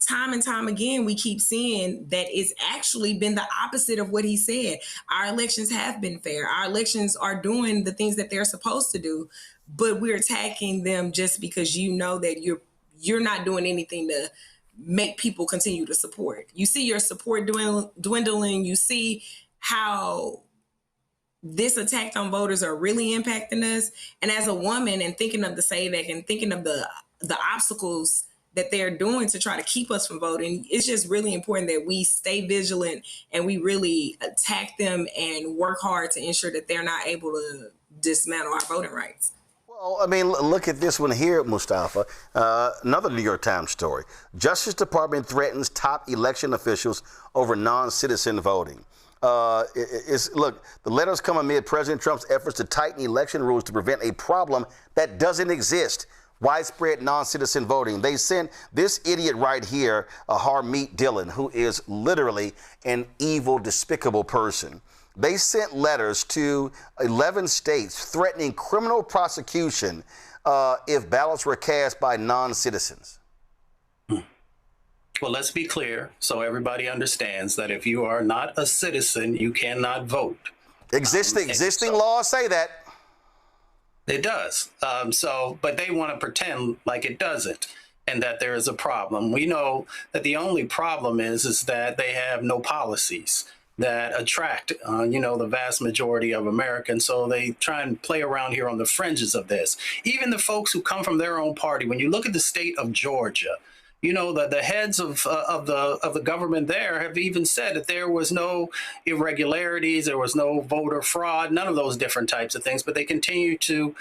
Time and time again, we keep seeing that it's actually been the opposite of what he said. Our elections have been fair. Our elections are doing the things that they're supposed to do, but we're attacking them just because you know that you're not doing anything to make people continue to support. You see your support dwindling. You see how this attack on voters are really impacting us. And as a woman and thinking of the SAVAC and thinking of the obstacles that they're doing to try to keep us from voting, it's just really important that we stay vigilant and we really attack them and work hard to ensure that they're not able to dismantle our voting rights. Well, I mean, look at this one here, Mustafa. Another New York Times story. Justice Department threatens top election officials over non-citizen voting. Look, the letters come amid President Trump's efforts to tighten election rules to prevent a problem that doesn't exist. Widespread non-citizen voting. They sent this idiot right here, Harmeet Dillon, who is literally an evil, despicable person. They sent letters to 11 states threatening criminal prosecution if ballots were cast by non-citizens. Well, let's be clear so everybody understands that if you are not a citizen, you cannot vote. Existing laws say that. It does. But they want to pretend like it doesn't and that there is a problem. We know that the only problem is that they have no policies that attract, the vast majority of Americans. So they try and play around here on the fringes of this. Even the folks who come from their own party, when you look at the state of Georgia, the heads of the government there have even said that there was no irregularities, there was no voter fraud, none of those different types of things. But they continue to,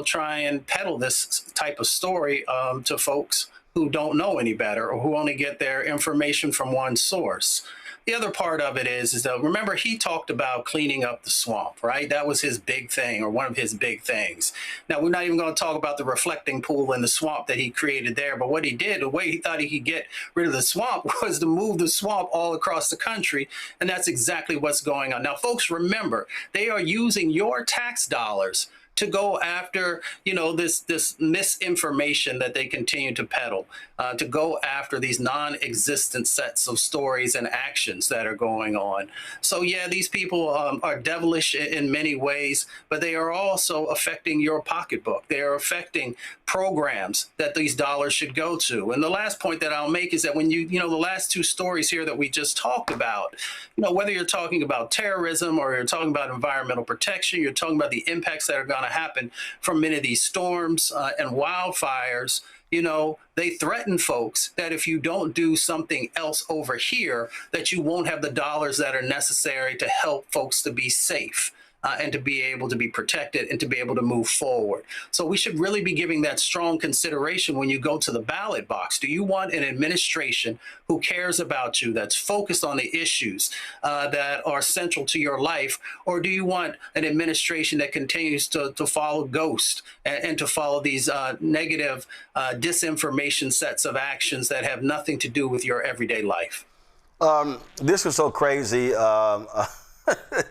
try and peddle this type of story to folks who don't know any better or who only get their information from one source. The other part of it is that, remember, he talked about cleaning up the swamp, right? That was his big thing, or one of his big things. Now, we're not even going to talk about the reflecting pool in the swamp that he created there. But what he did, the way he thought he could get rid of the swamp was to move the swamp all across the country. And that's exactly what's going on. Now, folks, remember, they are using your tax dollars to go after, this misinformation that they continue to peddle, to go after these non-existent sets of stories and actions that are going on. So yeah, these people are devilish in many ways, but they are also affecting your pocketbook. They are affecting programs that these dollars should go to. And the last point that I'll make is that when the last two stories here that we just talked about, whether you're talking about terrorism or you're talking about environmental protection, you're talking about the impacts that are going to happen from many of these storms and wildfires, they threaten folks that if you don't do something else over here, that you won't have the dollars that are necessary to help folks to be safe. And to be able to be protected and to be able to move forward. So we should really be giving that strong consideration when you go to the ballot box. Do you want an administration who cares about you, that's focused on the issues that are central to your life? Or do you want an administration that continues to follow ghosts and to follow these negative disinformation sets of actions that have nothing to do with your everyday life? This was so crazy.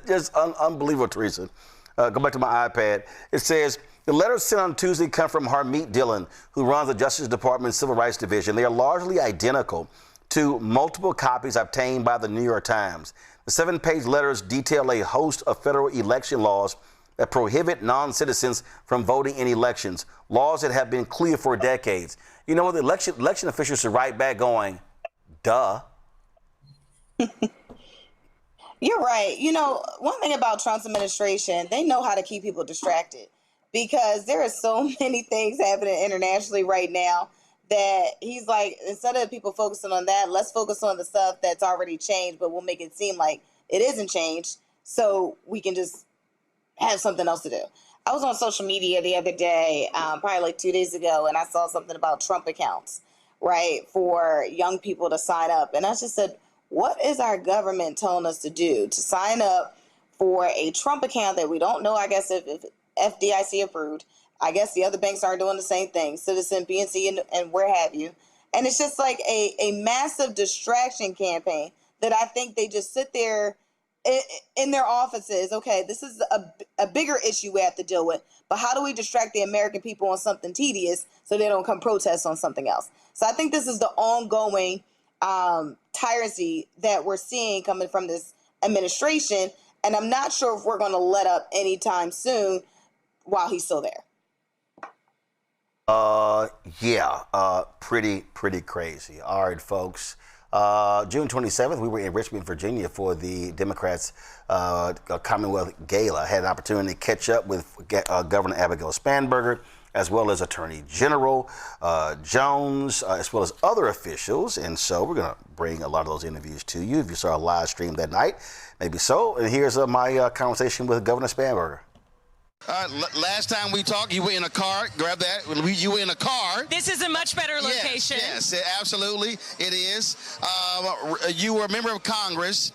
Just unbelievable, Teresa. Go back to my iPad. It says, the letters sent on Tuesday come from Harmeet Dillon, who runs the Justice Department's Civil Rights Division. They are largely identical to multiple copies obtained by the New York Times. The 7-page letters detail a host of federal election laws that prohibit non-citizens from voting in elections, laws that have been clear for decades. The election officials should write back going, duh. You're right. One thing about Trump's administration, they know how to keep people distracted because there are so many things happening internationally right now that he's like, instead of people focusing on that, let's focus on the stuff that's already changed, but we'll make it seem like it isn't changed so we can just have something else to do. I was on social media the other day, probably like 2 days ago, and I saw something about Trump accounts, right, for young people to sign up. And I just said, what is our government telling us to do to sign up for a Trump account that we don't know, I guess, if FDIC approved? I guess the other banks aren't doing the same thing, Citizen, PNC, and where have you. And it's just like a massive distraction campaign that I think they just sit there in their offices. Okay, this is a bigger issue we have to deal with, but how do we distract the American people on something tedious so they don't come protest on something else? So I think this is the ongoing tyranny that we're seeing coming from this administration, and I'm not sure if we're going to let up anytime soon while he's still there. Pretty crazy. All right, folks. June 27th, we were in Richmond, Virginia for the Democrats' Commonwealth Gala. I had an opportunity to catch up with Governor Abigail Spanberger, as well as Attorney General Jones, as well as other officials. And so we're going to bring a lot of those interviews to you. If you saw a live stream that night, maybe so. And here's my conversation with Governor Spanberger. Last time we talked, you were in a car. Grab that. You were in a car. This is a much better location. Yes, absolutely. It is. You were a member of Congress.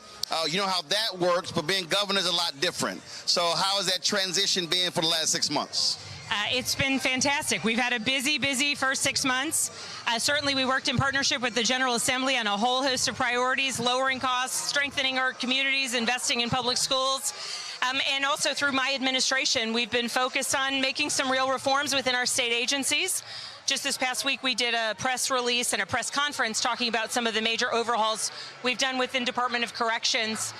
You know how that works, but being governor is a lot different. So how has that transition been for the last 6 months? It's been fantastic. We've had a busy first 6 months. Certainly, we worked in partnership with the General Assembly on a whole host of priorities, lowering costs, strengthening our communities, investing in public schools. And also through my administration, we've been focused on making some real reforms within our state agencies. Just this past week, we did a press release and a press conference talking about some of the major overhauls we've done within Department of Corrections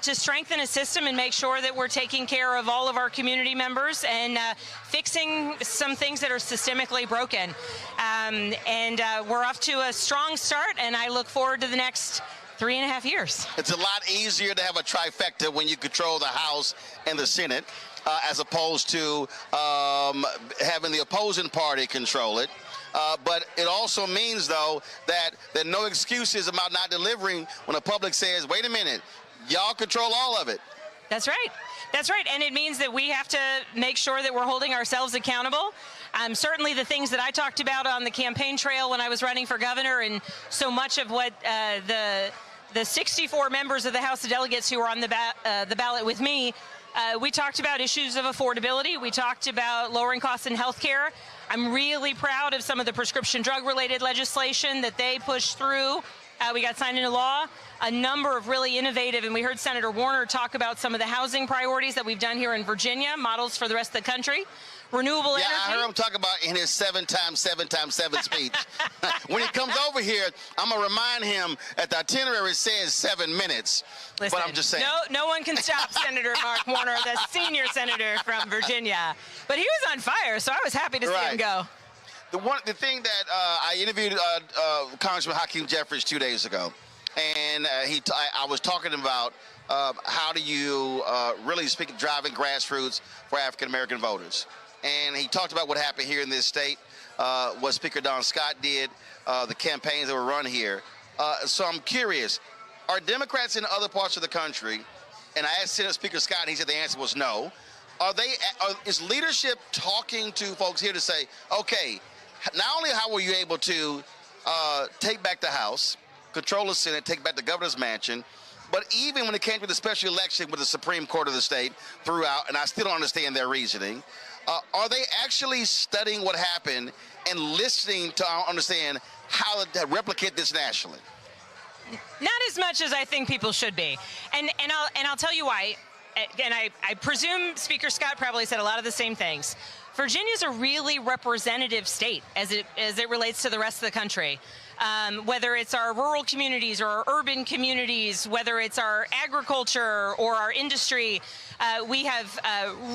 to strengthen a system and make sure that we're taking care of all of our community members and fixing some things that are systemically broken. We're off to a strong start, and I look forward to the next 3.5 years. It's a lot easier to have a trifecta when you control the House and the Senate, as opposed to having the opposing party control it. But it also means, though, that there are no excuses about not delivering when the public says, wait a minute, y'all control all of it. That's right. That's right. And it means that we have to make sure that we're holding ourselves accountable. Certainly the things that I talked about on the campaign trail when I was running for governor, and so much of what the 64 members of the House of Delegates who were on the ballot with me, we talked about issues of affordability. We talked about lowering costs in health care. I'm really proud of some of the prescription drug-related legislation that they pushed through We got signed into law. A number of really innovative, and we heard Senator Warner talk about some of the housing priorities that we've done here in Virginia, models for the rest of the country. Renewable energy. Yeah, I heard him talk about in his 7x7x7 speech. When he comes over here, I'm going to remind him that the itinerary says 7 minutes. Listen, but I'm just saying. No one can stop Senator Mark Warner, the senior senator from Virginia. But he was on fire, so I was happy to see him go. The thing that I interviewed Congressman Hakeem Jeffries 2 days ago, and I was talking about how do you really speak driving grassroots for African American voters. And he talked about what happened here in this state, what Speaker Don Scott did, the campaigns that were run here. So I'm curious, are Democrats in other parts of the country, and I asked Senate Speaker Scott, and he said the answer was no, is leadership talking to folks here to say, okay, not only how were you able to take back the House, control the Senate, take back the governor's mansion, but even when it came to the special election with the Supreme Court of the state throughout, and I still don't understand their reasoning, are they actually studying what happened and listening to understand how to replicate this nationally? Not as much as I think people should be. And I'll tell you why. And I presume Speaker Scott probably said a lot of the same things. Virginia's a really representative state as it relates to the rest of the country. Whether it's our rural communities or our urban communities, whether it's our agriculture or our industry, we have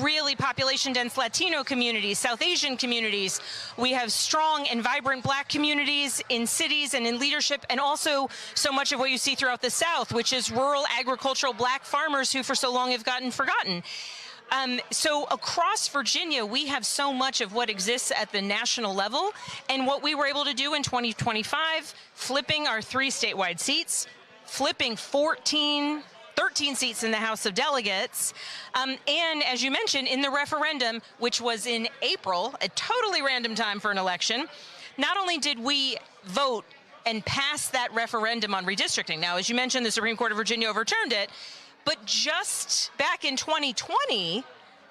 really population-dense Latino communities, South Asian communities. We have strong and vibrant Black communities in cities and in leadership, and also so much of what you see throughout the South, which is rural agricultural Black farmers who for so long have gotten forgotten. So across Virginia, we have so much of what exists at the national level, and what we were able to do in 2025, flipping our 3 statewide seats, flipping 13 seats in the House of Delegates, and as you mentioned, in the referendum, which was in April, a totally random time for an election, not only did we vote and pass that referendum on redistricting. Now, as you mentioned, the Supreme Court of Virginia overturned it, but just back in 2020,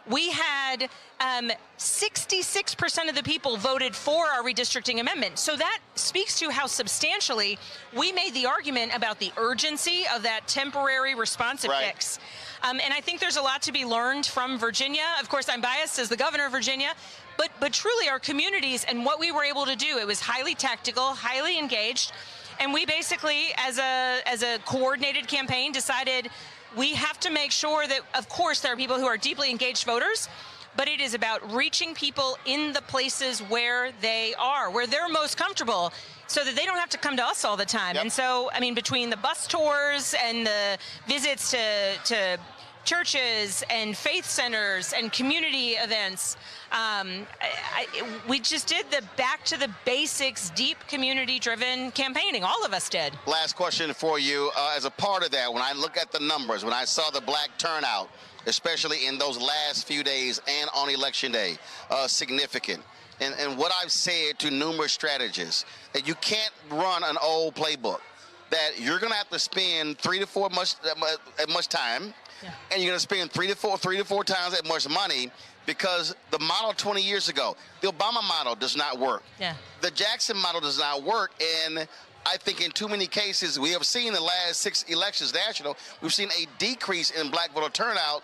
we had 66% of the people voted for our redistricting amendment. So that speaks to how substantially we made the argument about the urgency of that temporary responsive fix. And I think there's a lot to be learned from Virginia. Of course, I'm biased as the governor of Virginia, but truly our communities and what we were able to do, it was highly tactical, highly engaged. And we basically, as a coordinated campaign, decided we have to make sure that, of course, there are people who are deeply engaged voters, but it is about reaching people in the places where they are, where they're most comfortable, so that they don't have to come to us all the time. And so, I mean, between the bus tours and the visits to churches and faith centers and community events, we just did the back to the basics, deep community-driven campaigning. All of us did. Last question for you. As a part of that, when I look at the numbers, when I saw the Black turnout, especially in those last few days and on Election Day, significant. And what I've said to numerous strategists, that you can't run an old playbook, that you're going to have to spend 3 to 4 much time, and you're going to spend 3 to 4 times that much money, because the model 20 years ago, the Obama model does not work. The Jackson model does not work, and I think in too many cases, we have seen the last 6 elections national, we've seen a decrease in Black voter turnout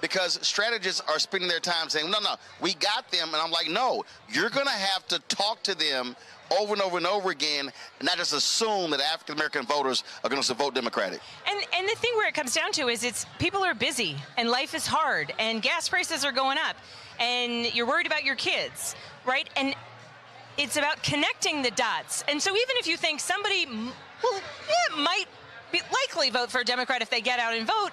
because strategists are spending their time saying, no, we got them. And I'm like, no, you're going to have to talk to them over and over and over again, and not just assume that African-American voters are going to vote Democratic. And the thing where it comes down to is people are busy, and life is hard, and gas prices are going up, and you're worried about your kids, right? And it's about connecting the dots. And so even if you think somebody might likely vote for a Democrat if they get out and vote,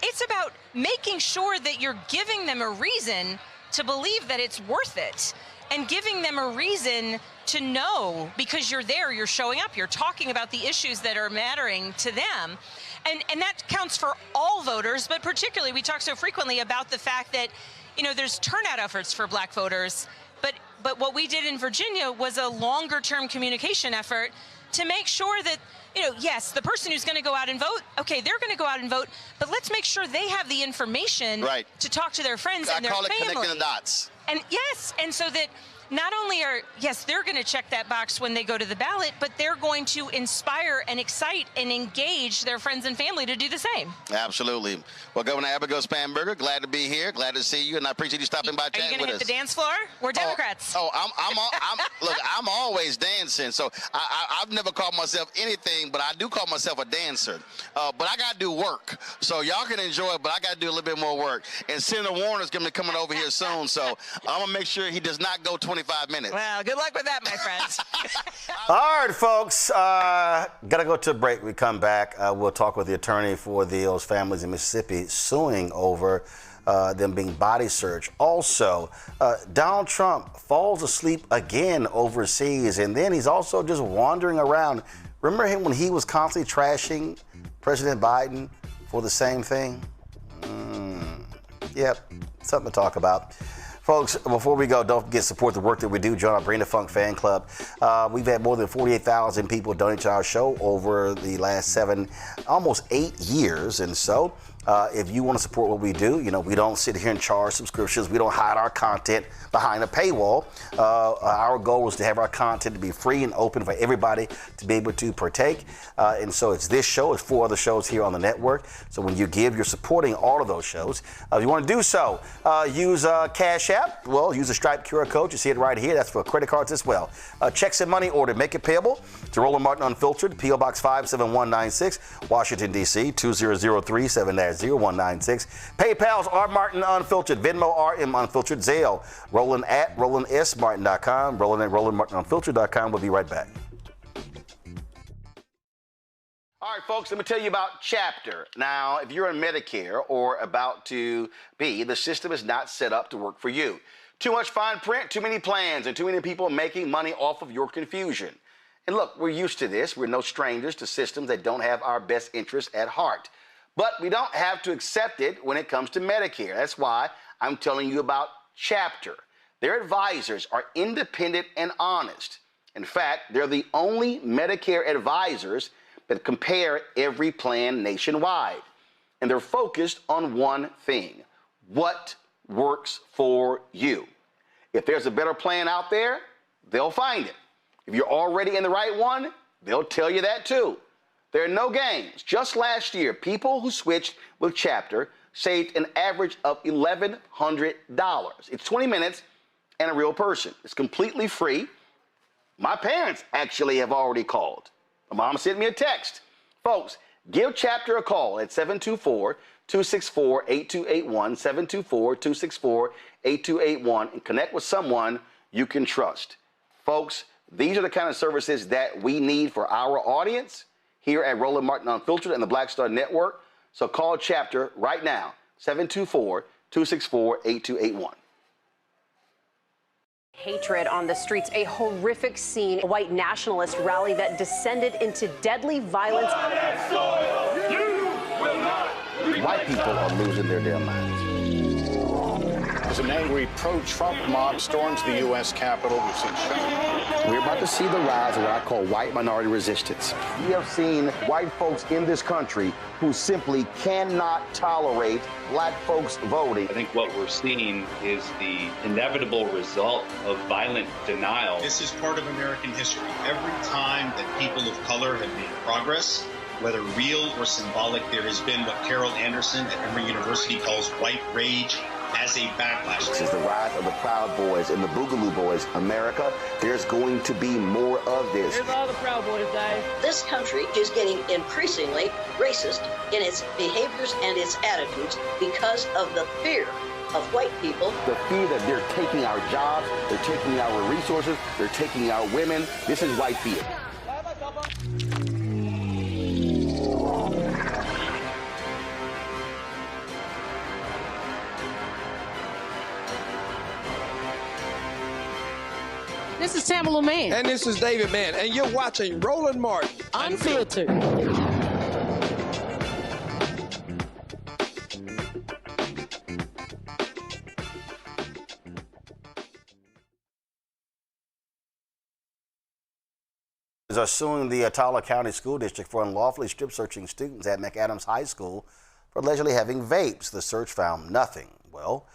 it's about making sure that you're giving them a reason to believe that it's worth it, and giving them a reason to know, because you're there, you're showing up, you're talking about the issues that are mattering to them. And that counts for all voters, but particularly we talk so frequently about the fact that, there's turnout efforts for Black voters, but what we did in Virginia was a longer term communication effort to make sure that, yes, the person who's going to go out and vote, okay, they're going to go out and vote, but let's make sure they have the information to talk to their friends and their family. I call it connecting the dots. And yes, and so that not only are, yes, they're going to check that box when they go to the ballot, but they're going to inspire and excite and engage their friends and family to do the same. Absolutely. Well, Governor Abigail Spanberger, glad to be here. Glad to see you, and I appreciate you stopping by chatting with us. Are you going to hit the dance floor? We're Democrats. Look, I'm always dancing, so I've never called myself anything, but I do call myself a dancer. But I got to do work, so y'all can enjoy it, but I got to do a little bit more work. And Senator Warner's going to be coming over here soon, so I'm going to make sure he does not go 25 minutes. Well, good luck with that, my friends. All right, folks, got to go to a break. We come back. We'll talk with the attorney for those families in Mississippi suing over them being body searched. Also, Donald Trump falls asleep again overseas, and then he's also just wandering around. Remember him when he was constantly trashing President Biden for the same thing? Yep, something to talk about. Folks, before we go, don't forget to support the work that we do. Join our Bring the Funk fan club. We've had more than 48,000 people donate to our show over the last almost 8 years. And so if you want to support what we do, we don't sit here and charge subscriptions. We don't hide our content behind a paywall. Our goal is to have our content to be free and open for everybody to be able to partake. And so it's this show, it's 4 other shows here on the network. So when you give, you're supporting all of those shows. If you want to do so, use Cash App. Well, use the Stripe QR code. You see it right here. That's for credit cards as well. Checks and money order. Make it payable to Roland Martin Unfiltered, P.O. Box 57196, Washington, D.C. 20037-0196. PayPal's R. Martin Unfiltered, Venmo RM Unfiltered, Zelle, Roland at RolandSMartin.com, Roland at RolandMartinUnfiltered.com. We'll be right back. All right, folks, let me tell you about Chapter. Now, if you're on Medicare or about to be, the system is not set up to work for you. Too much fine print, too many plans, and too many people making money off of your confusion. And look, we're used to this. We're no strangers to systems that don't have our best interests at heart. But we don't have to accept it when it comes to Medicare. That's why I'm telling you about Chapter. Their advisors are independent and honest. In fact, they're the only Medicare advisors that compare every plan nationwide. And they're focused on one thing: what works for you. If there's a better plan out there, they'll find it. If you're already in the right one, they'll tell you that too. There are no games. Just last year, people who switched with Chapter saved an average of $1,100. It's 20 minutes and a real person. It's completely free. My parents actually have already called. My mom sent me a text. Folks, give Chapter a call at 724-264-8281, 724-264-8281, and connect with someone you can trust. Folks, these are the kind of services that we need for our audience here at Roland Martin Unfiltered and the Black Star Network. So call Chapter right now, 724-264-8281. Hatred on the streets, a horrific scene, a white nationalist rally that descended into deadly violence. White people are losing their damn minds. As an angry pro-Trump mob storms the U.S. Capitol, we've seen We're about to see the rise of what I call white minority resistance. We have seen white folks in this country who simply cannot tolerate black folks voting. I think what we're seeing is the inevitable result of violent denial. This is part of American history. Every time that people of color have made progress, whether real or symbolic, there has been what Carol Anderson at Emory University calls white rage as a backlash. This is the rise of the Proud Boys and the Boogaloo Boys. America, there's going to be more of this. Here's all the Proud Boys, guys. This country is getting increasingly racist in its behaviors and its attitudes because of the fear of white people. The fear that they're taking our jobs, they're taking our resources, they're taking our women. This is white fear. This is Tamala Mann. And this is David Mann. And you're watching Roland Martin Unfiltered. Are suing the Attala County School District for unlawfully strip searching students at McAdams High School for allegedly having vapes. The search found nothing. Well,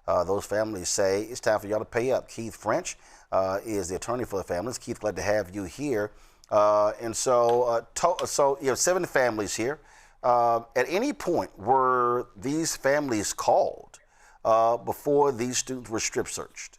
Those families say it's time for y'all to pay up. Keith French is the attorney for the families. Keith, glad to have you here. So you have 7 families here. At any point, were these families called before these students were strip searched?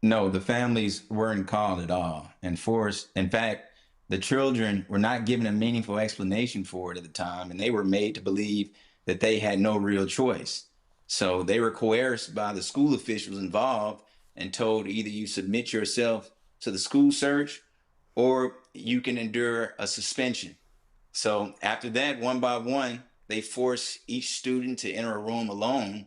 No, the families weren't called at all and forced. In fact, the children were not given a meaningful explanation for it at the time, and they were made to believe that they had no real choice. So they were coerced by the school officials involved and told either you submit yourself to the school search or you can endure a suspension. So after that, one by one, they forced each student to enter a room alone.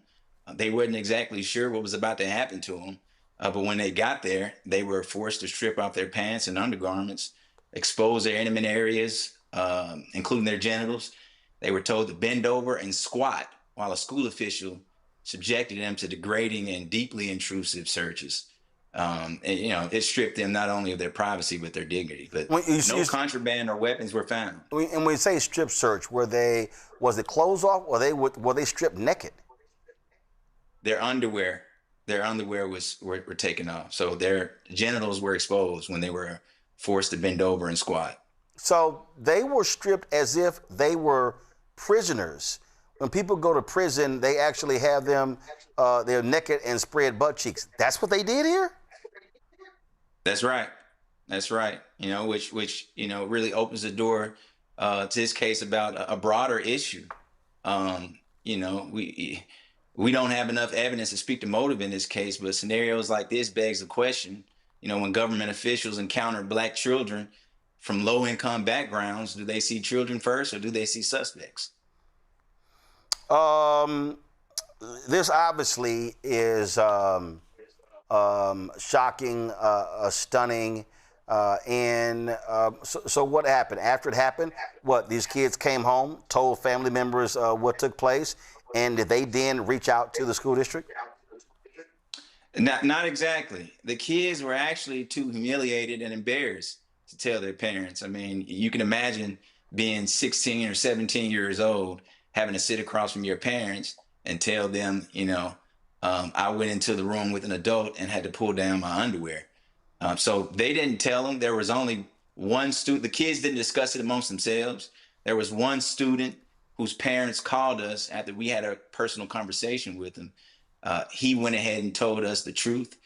They weren't exactly sure what was about to happen to them. But when they got there, they were forced to strip off their pants and undergarments, expose their intimate areas, including their genitals. They were told to bend over and squat while a school official subjected them to degrading and deeply intrusive searches. And, you know, it stripped them not only of their privacy, but their dignity. But no contraband or weapons were found. And when you say strip search, was it clothes off or were they stripped naked? Their underwear were taken off. So their genitals were exposed when they were forced to bend over and squat. So they were stripped as if they were prisoners. When people go to prison, they actually have them, they're naked and spread butt cheeks. That's what they did here? That's right. That's right. You know, which you know, really opens the door to this case about a broader issue. You know, we don't have enough evidence to speak to motive in this case, but scenarios like this begs the question, you know, when government officials encounter Black children from low-income backgrounds, do they see children first or do they see suspects? This obviously is shocking, stunning, so what happened? After it happened, these kids came home, told family members what took place, and did they then reach out to the school district? Not exactly. The kids were actually too humiliated and embarrassed to tell their parents. I mean, you can imagine being 16 or 17 years old, having to sit across from your parents and tell them, you know, I went into the room with an adult and had to pull down my underwear. So they didn't tell them. There was only one student. The kids didn't discuss it amongst themselves. There was one student whose parents called us after we had a personal conversation with him. He went ahead and told us the truth.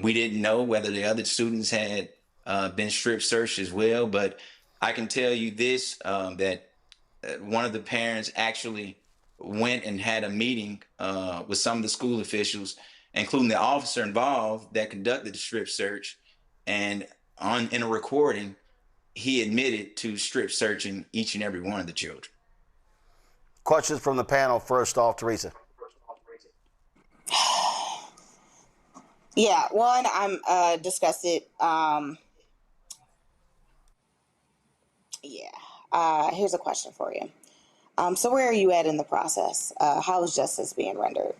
We didn't know whether the other students had been strip searched as well, but I can tell you this, that one of the parents actually went and had a meeting with some of the school officials, including the officer involved that conducted the strip search. And in a recording, he admitted to strip searching each and every one of the children. Questions from the panel. First off, Teresa. Yeah, one, I'm disgusted. Here's a question for you. So where are you at in the process? How is justice being rendered?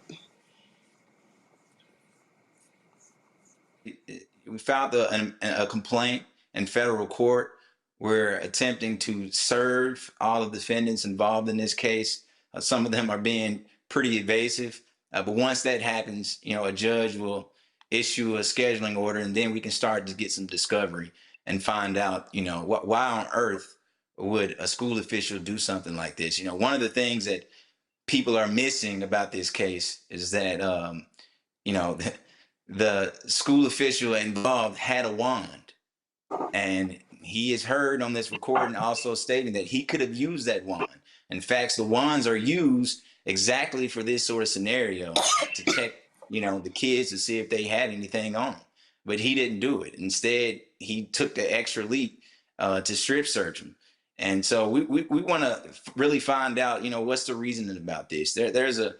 We filed a complaint in federal court. We're attempting to serve all of the defendants involved in this case. Some of them are being pretty evasive. But once that happens, you know, a judge will issue a scheduling order, and then we can start to get some discovery and find out, you know, why on earth would a school official do something like this? You know, one of the things that people are missing about this case is that, you know, the school official involved had a wand, and he is heard on this recording also stating that he could have used that wand. In fact, the wands are used exactly for this sort of scenario to check, you know, the kids to see if they had anything on them. But he didn't do it. Instead, he took the extra leap to strip search them. And so we want to really find out, you know, what's the reasoning about this. There's a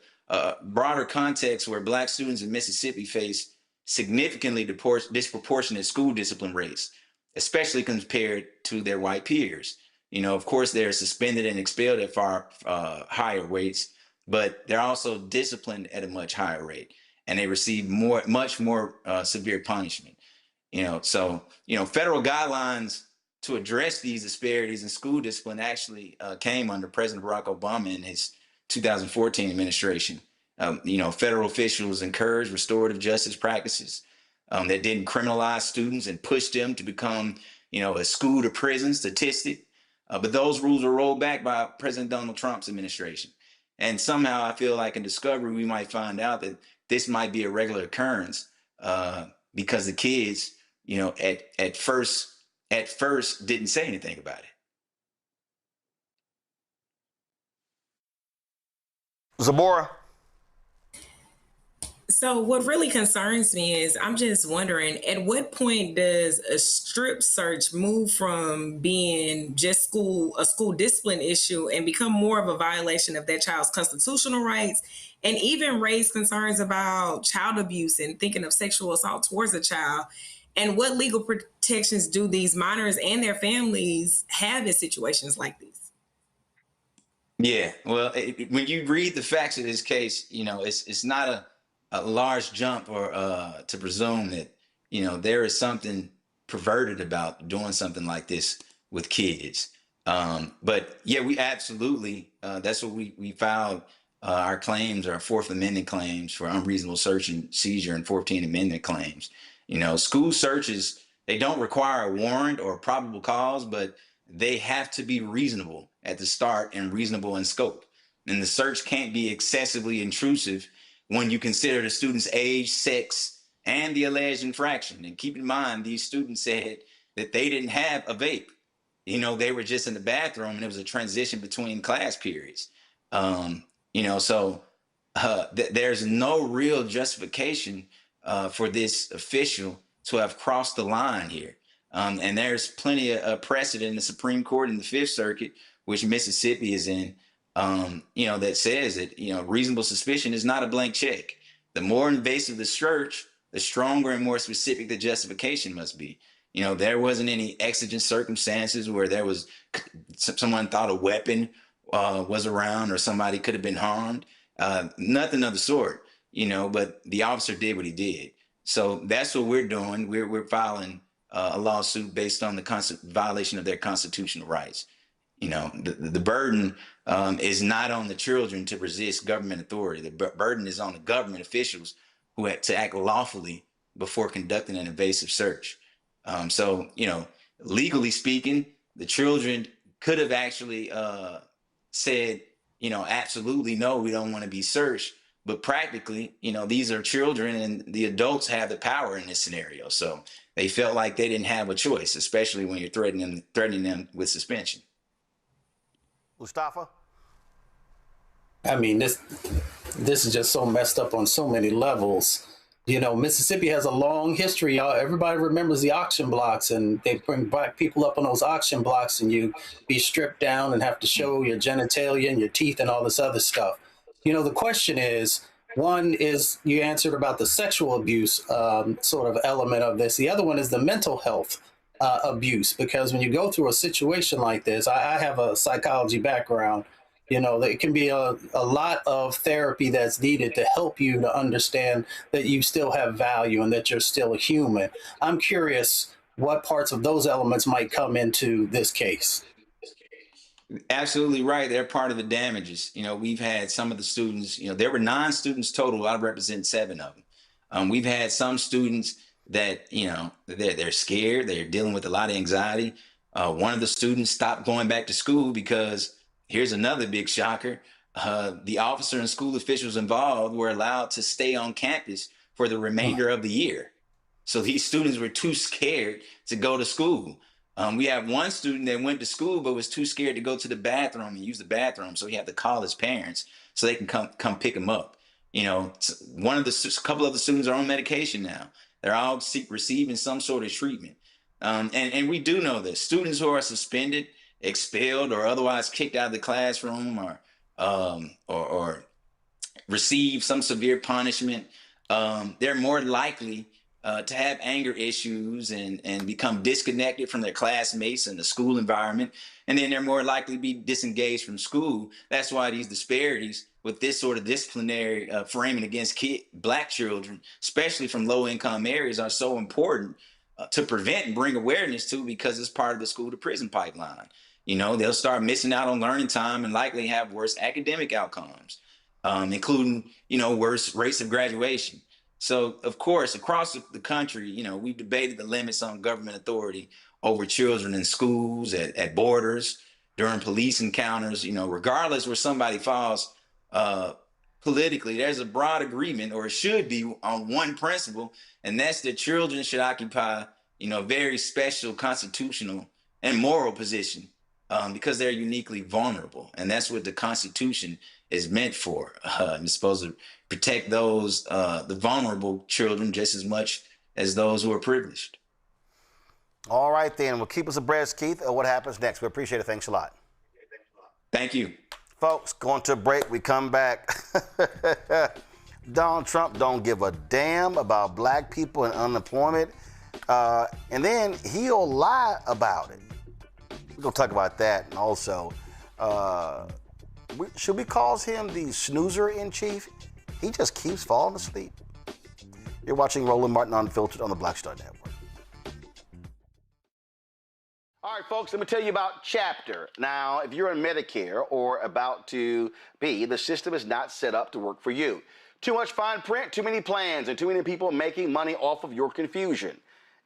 broader context where Black students in Mississippi face significantly disproportionate school discipline rates, especially compared to their white peers. You know, of course, they're suspended and expelled at far higher rates, but they're also disciplined at a much higher rate, and they receive much more severe punishment. You know, so, you know, federal guidelines to address these disparities in school discipline actually came under President Barack Obama in his 2014 administration. Federal officials encouraged restorative justice practices that didn't criminalize students and push them to become, a school to prison statistic. But those rules were rolled back by President Donald Trump's administration. And somehow I feel like in discovery, we might find out that this might be a regular occurrence because the kids, at first didn't say anything about it. Zabora. So what really concerns me is I'm just wondering, at what point does a strip search move from being just a school discipline issue and become more of a violation of that child's constitutional rights, and even raise concerns about child abuse and thinking of sexual assault towards a child? And what legal protections do these minors and their families have in situations like these? Yeah, well, when you read the facts of this case, it's not a large jump or to presume that, there is something perverted about doing something like this with kids. But yeah, we absolutely, that's what we filed our claims, our Fourth Amendment claims for unreasonable search and seizure and 14th Amendment claims. School searches, they don't require a warrant or a probable cause, but they have to be reasonable at the start and reasonable in scope. And the search can't be excessively intrusive when you consider the student's age, sex, and the alleged infraction. And keep in mind, these students said that they didn't have a vape. They were just in the bathroom and it was a transition between class periods. There's no real justification for this official to have crossed the line here. And there's plenty of precedent in the Supreme Court and the Fifth Circuit, which Mississippi is in, that says that, reasonable suspicion is not a blank check. The more invasive the search, the stronger and more specific the justification must be. There wasn't any exigent circumstances where there was someone thought a weapon was around or somebody could have been harmed. Nothing of the sort, but the officer did what he did. So that's what we're doing. We're filing a lawsuit based on the violation of their constitutional rights. The burden is not on the children to resist government authority. The burden is on the government officials who had to act lawfully before conducting an invasive search. Legally speaking, the children could have actually said, absolutely no, we don't want to be searched. But practically, these are children and the adults have the power in this scenario. So they felt like they didn't have a choice, especially when you're threatening them with suspension. Mustafa? I mean, this is just so messed up on so many levels. Mississippi has a long history, y'all. Everybody remembers the auction blocks, and they bring black people up on those auction blocks, and you be stripped down and have to show your genitalia and your teeth and all this other stuff. The question is, one is you answered about the sexual abuse sort of element of this. The other one is the mental health abuse, because when you go through a situation like this, I have a psychology background. There can be a lot of therapy that's needed to help you to understand that you still have value and that you're still a human. I'm curious what parts of those elements might come into this case. Absolutely right. They're part of the damages. We've had some of the students, there were 9 students total. I represent 7 of them. We've had some students that, they're scared. They're dealing with a lot of anxiety. One of the students stopped going back to school because here's another big shocker. The officer and school officials involved were allowed to stay on campus for the remainder of the year. So these students were too scared to go to school. We have one student that went to school but was too scared to go to the bathroom and use the bathroom, so he had to call his parents so they can come pick him up. Couple of the students are on medication now. They're all receiving some sort of treatment. And we do know this. Students who are suspended, expelled, or otherwise kicked out of the classroom or receive some severe punishment, they're more likely to have anger issues and become disconnected from their classmates and the school environment. And then they're more likely to be disengaged from school. That's why these disparities with this sort of disciplinary framing against Black children, especially from low-income areas, are so important to prevent and bring awareness to, because it's part of the school to prison pipeline. They'll start missing out on learning time and likely have worse academic outcomes. including, worse rates of graduation. So, of course, across the country, we've debated the limits on government authority over children in schools, at borders, during police encounters, regardless where somebody falls politically, there's a broad agreement, or it should be, on one principle, and that's that children should occupy, a very special constitutional and moral position because they're uniquely vulnerable. And that's what the Constitution is meant for. It's supposed to protect those, the vulnerable children, just as much as those who are privileged. All right, then. Well, keep us abreast, Keith, of what happens next. We appreciate it. Thanks a lot. Thank you. Folks, going to a break. We come back. Donald Trump don't give a damn about black people and unemployment. And then he'll lie about it. We're going to talk about that. And also, should we call him the snoozer in chief? He just keeps falling asleep. You're watching Roland Martin Unfiltered on the Black Star Network. All right, folks, let me tell you about Chapter. Now, if you're on Medicare or about to be, the system is not set up to work for you. Too much fine print, too many plans, and too many people making money off of your confusion.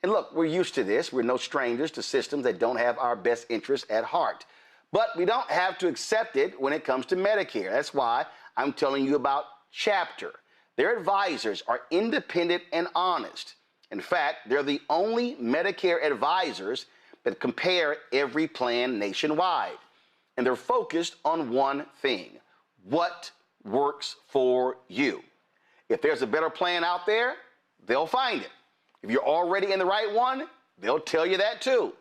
And look, we're used to this. We're no strangers to systems that don't have our best interests at heart. But we don't have to accept it when it comes to Medicare. That's why I'm telling you about Chapter. Their advisors are independent and honest. In fact, they're the only Medicare advisors that compare every plan nationwide. And they're focused on one thing: what works for you. If there's a better plan out there, they'll find it. If you're already in the right one, they'll tell you that too.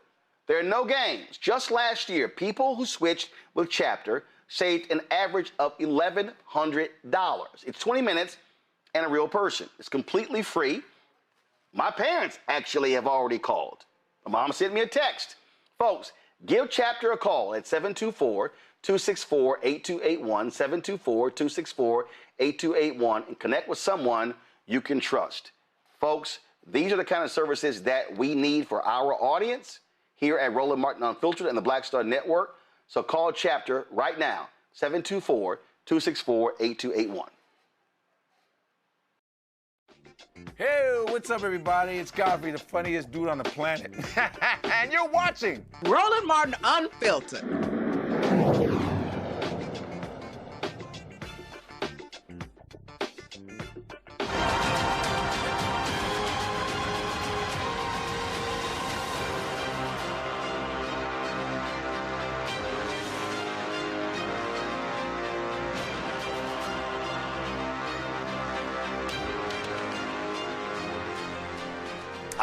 There are no games. Just last year, people who switched with Chapter saved an average of $1,100. It's 20 minutes and a real person. It's completely free. My parents actually have already called. My mom sent me a text. Folks, give Chapter a call at 724-264-8281, 724-264-8281, and connect with someone you can trust. Folks, these are the kind of services that we need for our audience here at Roland Martin Unfiltered and the Black Star Network. So call Chapter right now, 724-264-8281. Hey, what's up, everybody? It's Godfrey, the funniest dude on the planet. And you're watching Roland Martin Unfiltered.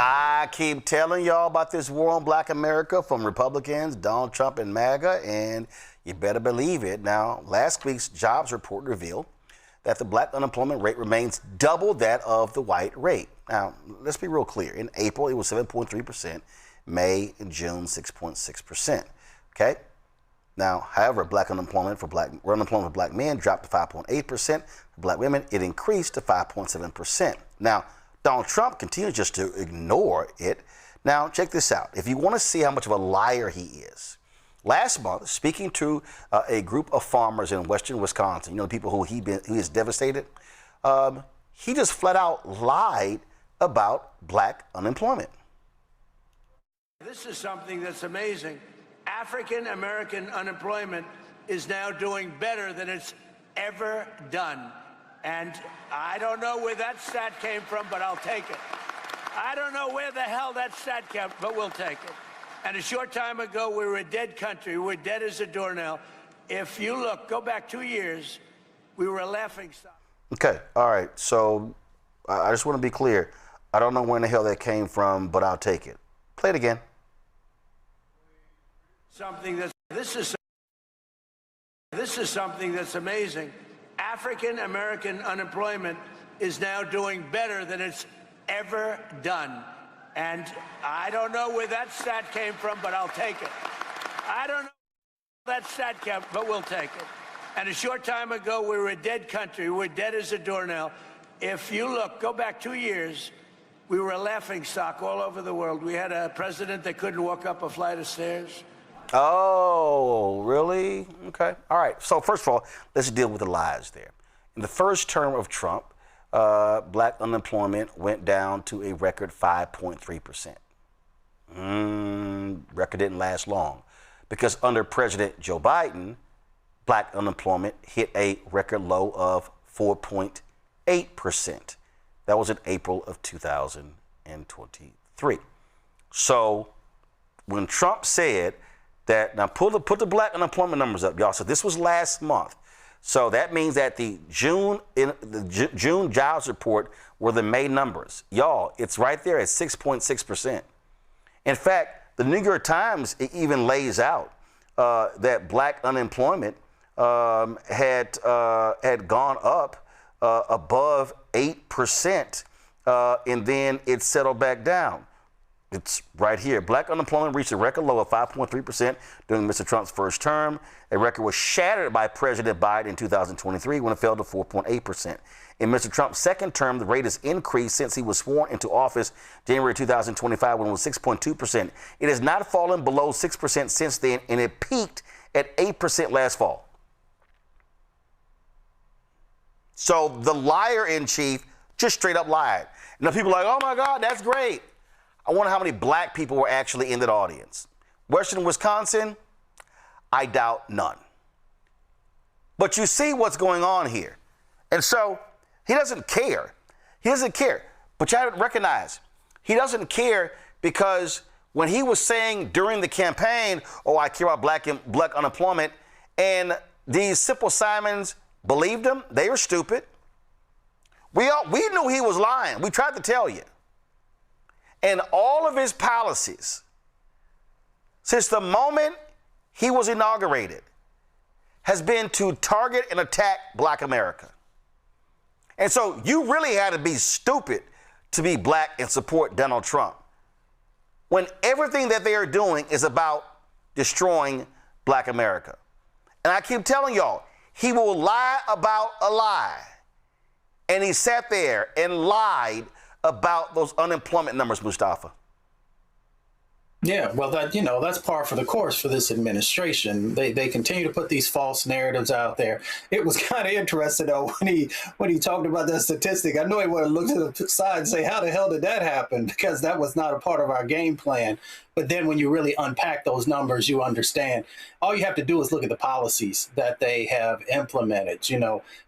I keep telling y'all about this war on black America from Republicans, Donald Trump and MAGA, and you better believe it. Now, last week's jobs report revealed that the black unemployment rate remains double that of the white rate. Now, let's be real clear. In April, it was 7.3%, May and June, 6.6%. Okay? Now, however, unemployment for black men dropped to 5.8%. For black women, it increased to 5.7%. Now, Donald Trump continues just to ignore it. Now, check this out. If you want to see how much of a liar he is, last month, speaking to a group of farmers in western Wisconsin, the people who he is devastated, he just flat out lied about black unemployment. This is something that's amazing. African American unemployment is now doing better than it's ever done. And I don't know where that stat came from, but I'll take it. I don't know where the hell that stat came, but we'll take it. And a short time ago, we were a dead country. We were dead as a doornail. If you look, go back 2 years, we were a laughingstock. Okay, all right. So I just want to be clear. I don't know where in the hell that came from, but I'll take it. Play it again. This is something that's amazing. African American unemployment is now doing better than it's ever done. And I don't know where that stat came from, but I'll take it. I don't know where that stat came, but we'll take it. And a short time ago, we were a dead country. We were dead as a doornail. If you look, go back 2 years, we were a laughingstock all over the world. We had a president that couldn't walk up a flight of stairs. Oh, really? Okay. All right. So first of all, let's deal with the lies there. in the first term of Trump, black unemployment went down to a record 5.3%. Record didn't last long, because under President Joe Biden, black unemployment hit a record low of 4.8%. That was in April of 2023. So when Trump said that, now put the black unemployment numbers up, y'all. So this was last month. So that means that the June jobs report were the May numbers. Y'all, it's right there at 6.6%. In fact, the New York Times even lays out that black unemployment had gone up above 8%, and then it settled back down. It's right here. Black unemployment reached a record low of 5.3% during Mr. Trump's first term. A record was shattered by President Biden in 2023 when it fell to 4.8%. In Mr. Trump's second term, the rate has increased since he was sworn into office January 2025 when it was 6.2%. It has not fallen below 6% since then, and it peaked at 8% last fall. So the liar in chief just straight up lied. Now people are like, oh my God, that's great. I wonder how many black people were actually in that audience. Western Wisconsin, I doubt none. But you see what's going on here. And so he doesn't care. He doesn't care. But you have to recognize, he doesn't care because when he was saying during the campaign, oh, I care about black unemployment, and these Simple Simons believed him, they were stupid. We knew he was lying. We tried to tell you. And all of his policies, since the moment he was inaugurated, has been to target and attack black America. And so you really had to be stupid to be black and support Donald Trump, when everything that they are doing is about destroying black America. And I keep telling y'all, he will lie about a lie. And he sat there and lied about those unemployment numbers, Mustafa. Yeah, well, that's par for the course for this administration. They continue to put these false narratives out there. It was kind of interesting, though, when he talked about that statistic. I know he would have looked to the side and say, how the hell did that happen? Because that was not a part of our game plan. But then when you really unpack those numbers, you understand. All you have to do is look at the policies that they have implemented.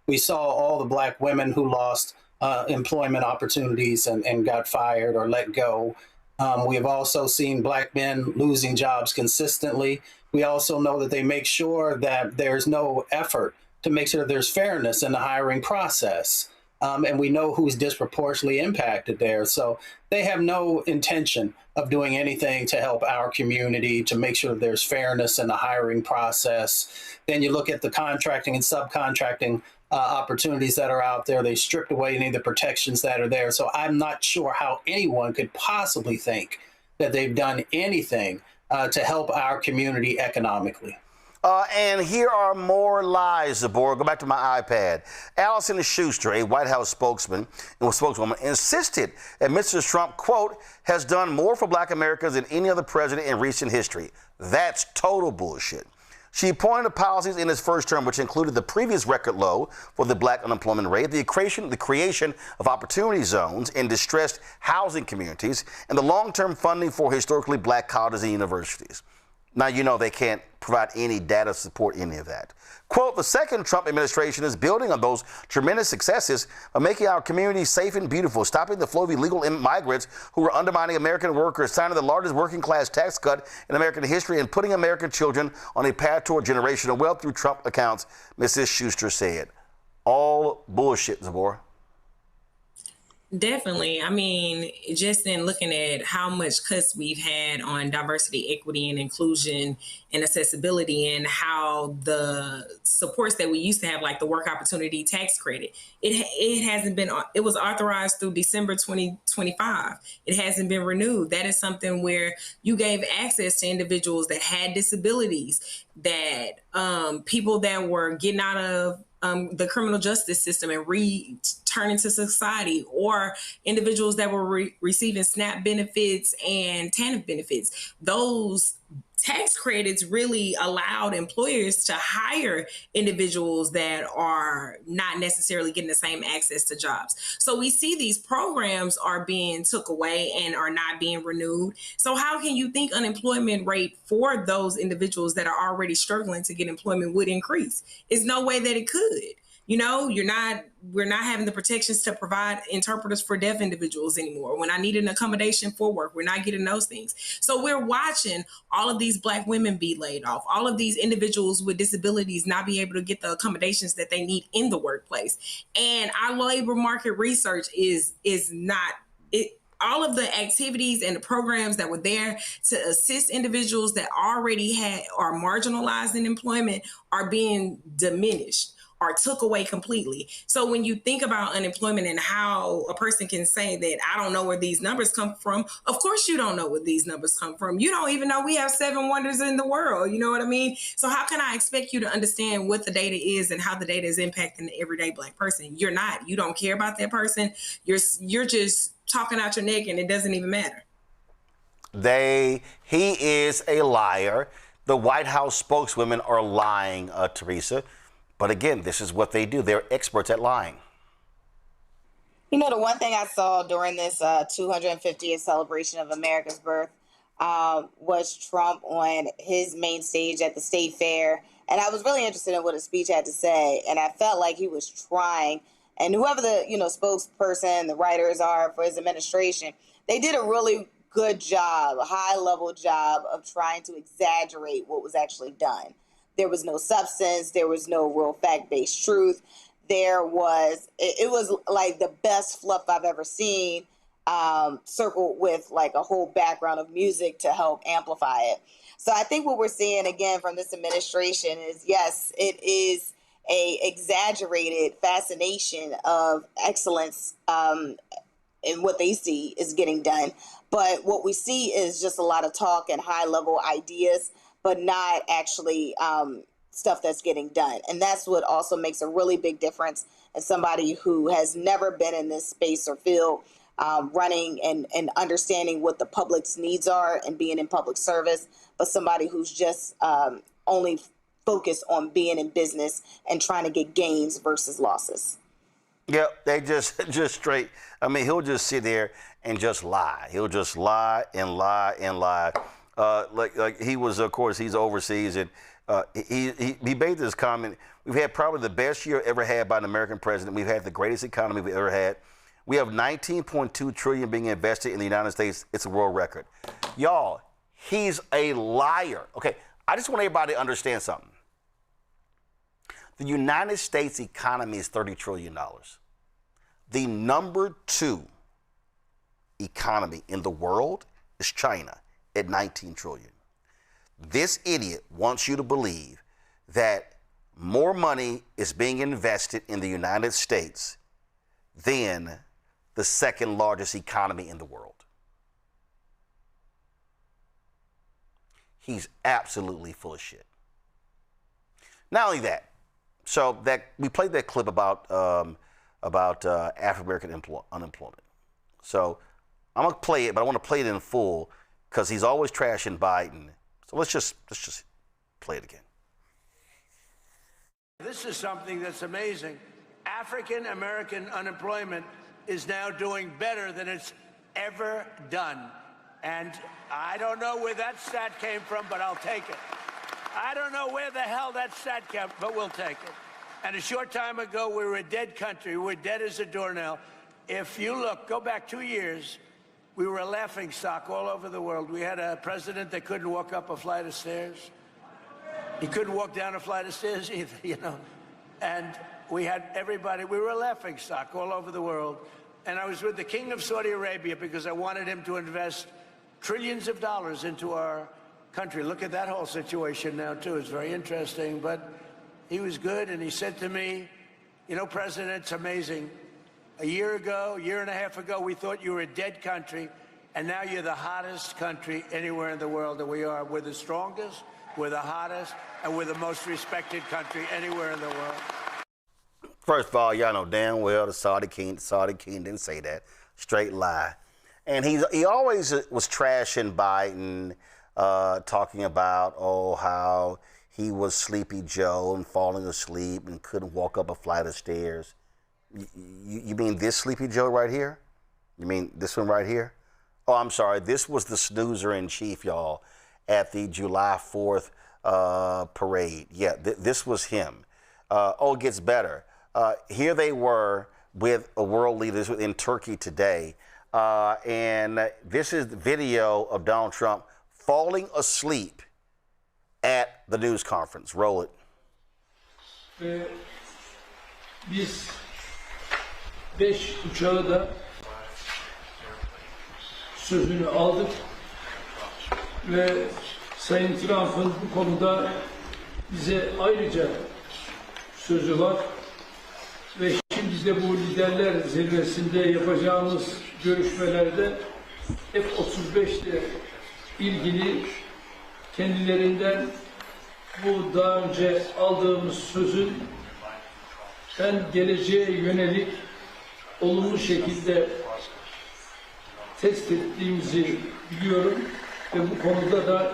We saw all the black women who lost employment opportunities and got fired or let go. We have also seen black men losing jobs consistently. We also know that they make sure that there's no effort to make sure that there's fairness in the hiring process. And we know who's disproportionately impacted there. So they have no intention of doing anything to help our community, to make sure that there's fairness in the hiring process. Then you look at the contracting and subcontracting opportunities that are out there. They stripped away any of the protections that are there. So I'm not sure how anyone could possibly think that they've done anything to help our community economically. And here are more lies, Zabor. Go back to my iPad. Allison Schuster, a White House spokeswoman, insisted that Mr. Trump, quote, has done more for black Americans than any other president in recent history. That's total bullshit. She pointed to policies in his first term, which included the previous record low for the black unemployment rate, the creation of opportunity zones in distressed housing communities, and the long-term funding for historically black colleges and universities. Now, you know they can't provide any data to support any of that. Quote, the second Trump administration is building on those tremendous successes of making our communities safe and beautiful, stopping the flow of illegal migrants who are undermining American workers, signing the largest working class tax cut in American history, and putting American children on a path toward generational wealth through Trump accounts, Mrs. Schuster said. All bullshit, Zabor. Definitely. I mean, just in looking at how much cuts we've had on diversity, equity, and inclusion and accessibility, and how the supports that we used to have, like the work opportunity tax credit, it hasn't been, it was authorized through December 2025. It hasn't been renewed. That is something where you gave access to individuals that had disabilities, that people that were getting out of the criminal justice system and returning to society, or individuals that were receiving SNAP benefits and TANF benefits. Those tax credits really allowed employers to hire individuals that are not necessarily getting the same access to jobs. So we see these programs are being took away and are not being renewed. So how can you think unemployment rate for those individuals that are already struggling to get employment would increase? There's no way that it could. You know, we're not having the protections to provide interpreters for deaf individuals anymore. When I need an accommodation for work, we're not getting those things. So we're watching all of these Black women be laid off, all of these individuals with disabilities not be able to get the accommodations that they need in the workplace. And our labor market research is not it. All of the activities and the programs that were there to assist individuals that already are marginalized in employment are being diminished or took away completely. So when you think about unemployment and how a person can say that I don't know where these numbers come from, of course you don't know where these numbers come from. You don't even know we have 7 wonders in the world. You know what I mean? So how can I expect you to understand what the data is and how the data is impacting the everyday Black person? You're not. You don't care about that person. You're just talking out your neck and it doesn't even matter. He is a liar. The White House spokeswomen are lying, Teresa. But again, this is what they do. They're experts at lying. You know, the one thing I saw during this 250th celebration of America's birth was Trump on his main stage at the State Fair. And I was really interested in what his speech had to say. And I felt like he was trying. And whoever the, spokesperson, the writers are for his administration, they did a really good job, a high-level job of trying to exaggerate what was actually done. There was no substance. There was no real fact-based truth. It was like the best fluff I've ever seen, circled with like a whole background of music to help amplify it. So I think what we're seeing again from this administration is, yes, it is a exaggerated fascination of excellence in what they see is getting done. But what we see is just a lot of talk and high-level ideas, but not actually stuff that's getting done. And that's what also makes a really big difference in somebody who has never been in this space or field, running and understanding what the public's needs are and being in public service, but somebody who's just only focused on being in business and trying to get gains versus losses. Yeah, they just straight. I mean, he'll just sit there and just lie. He'll just lie and lie and lie. Like he was, of course, he's overseas, and he made this comment. We've had probably the best year ever had by an American president. We've had the greatest economy we've ever had. We have $19.2 trillion being invested in the United States. It's a world record. Y'all, he's a liar. Okay, I just want everybody to understand something. The United States economy is $30 trillion. The number 2 economy in the world is China at $19 trillion. This idiot wants you to believe that more money is being invested in the United States than the 2nd largest economy in the world. He's absolutely full of shit. Not only that, so that we played that clip about African American unemployment. So I'm gonna play it, but I want to play it in full because he's always trashing Biden. So let's just play it again. This is something that's amazing. African American unemployment is now doing better than it's ever done. And I don't know where that stat came from, but I'll take it. I don't know where the hell that stat came from, but we'll take it. And a short time ago, we were a dead country. We were dead as a doornail. If you look, go back 2 years, we were a laughingstock all over the world. We had a president that couldn't walk up a flight of stairs. He couldn't walk down a flight of stairs either, And we had everybody, we were a laughingstock all over the world. And I was with the King of Saudi Arabia because I wanted him to invest trillions of dollars into our country. Look at that whole situation now, too. It's very interesting. But he was good, and he said to me, President, it's amazing. A year and a half ago, we thought you were a dead country, and now you're the hottest country anywhere in the world that we are. We're the strongest, we're the hottest, and we're the most respected country anywhere in the world. First of all, y'all know damn well the Saudi king didn't say that. Straight lie. And he always was trashing Biden, talking about, how he was Sleepy Joe and falling asleep and couldn't walk up a flight of stairs. You mean this Sleepy Joe right here? You mean this one right here? Oh, I'm sorry. This was the snoozer in chief, y'all, at the July 4th parade. Yeah, this was him. It gets better. Here they were with world leaders in Turkey today. And this is the video of Donald Trump falling asleep at the news conference. Roll it. Biz 5 uçağı da sözünü aldık ve Sayın Trump'ın bu konuda bize ayrıca sözü var ve şimdi de bu liderler zirvesinde yapacağımız görüşmelerde F-35 ile ilgili kendilerinden bu daha önce aldığımız sözün geleceğe yönelik olumlu şekilde test ettiğimizi biliyorum ve bu konuda da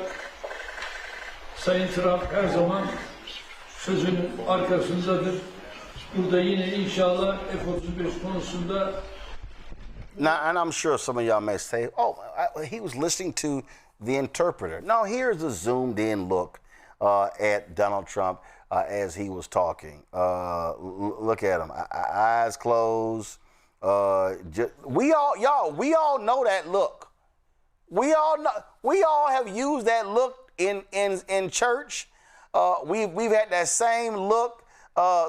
Sayın Trump her zaman sözünün arkasındadır. Burada yine inşallah F-35 konusunda. Now, and I'm sure some of y'all may say, he was listening to the interpreter. No, here's a zoomed in look at Donald Trump as he was talking. Look at him, eyes closed. We all know that look. We all have used that look in church. We've had that same look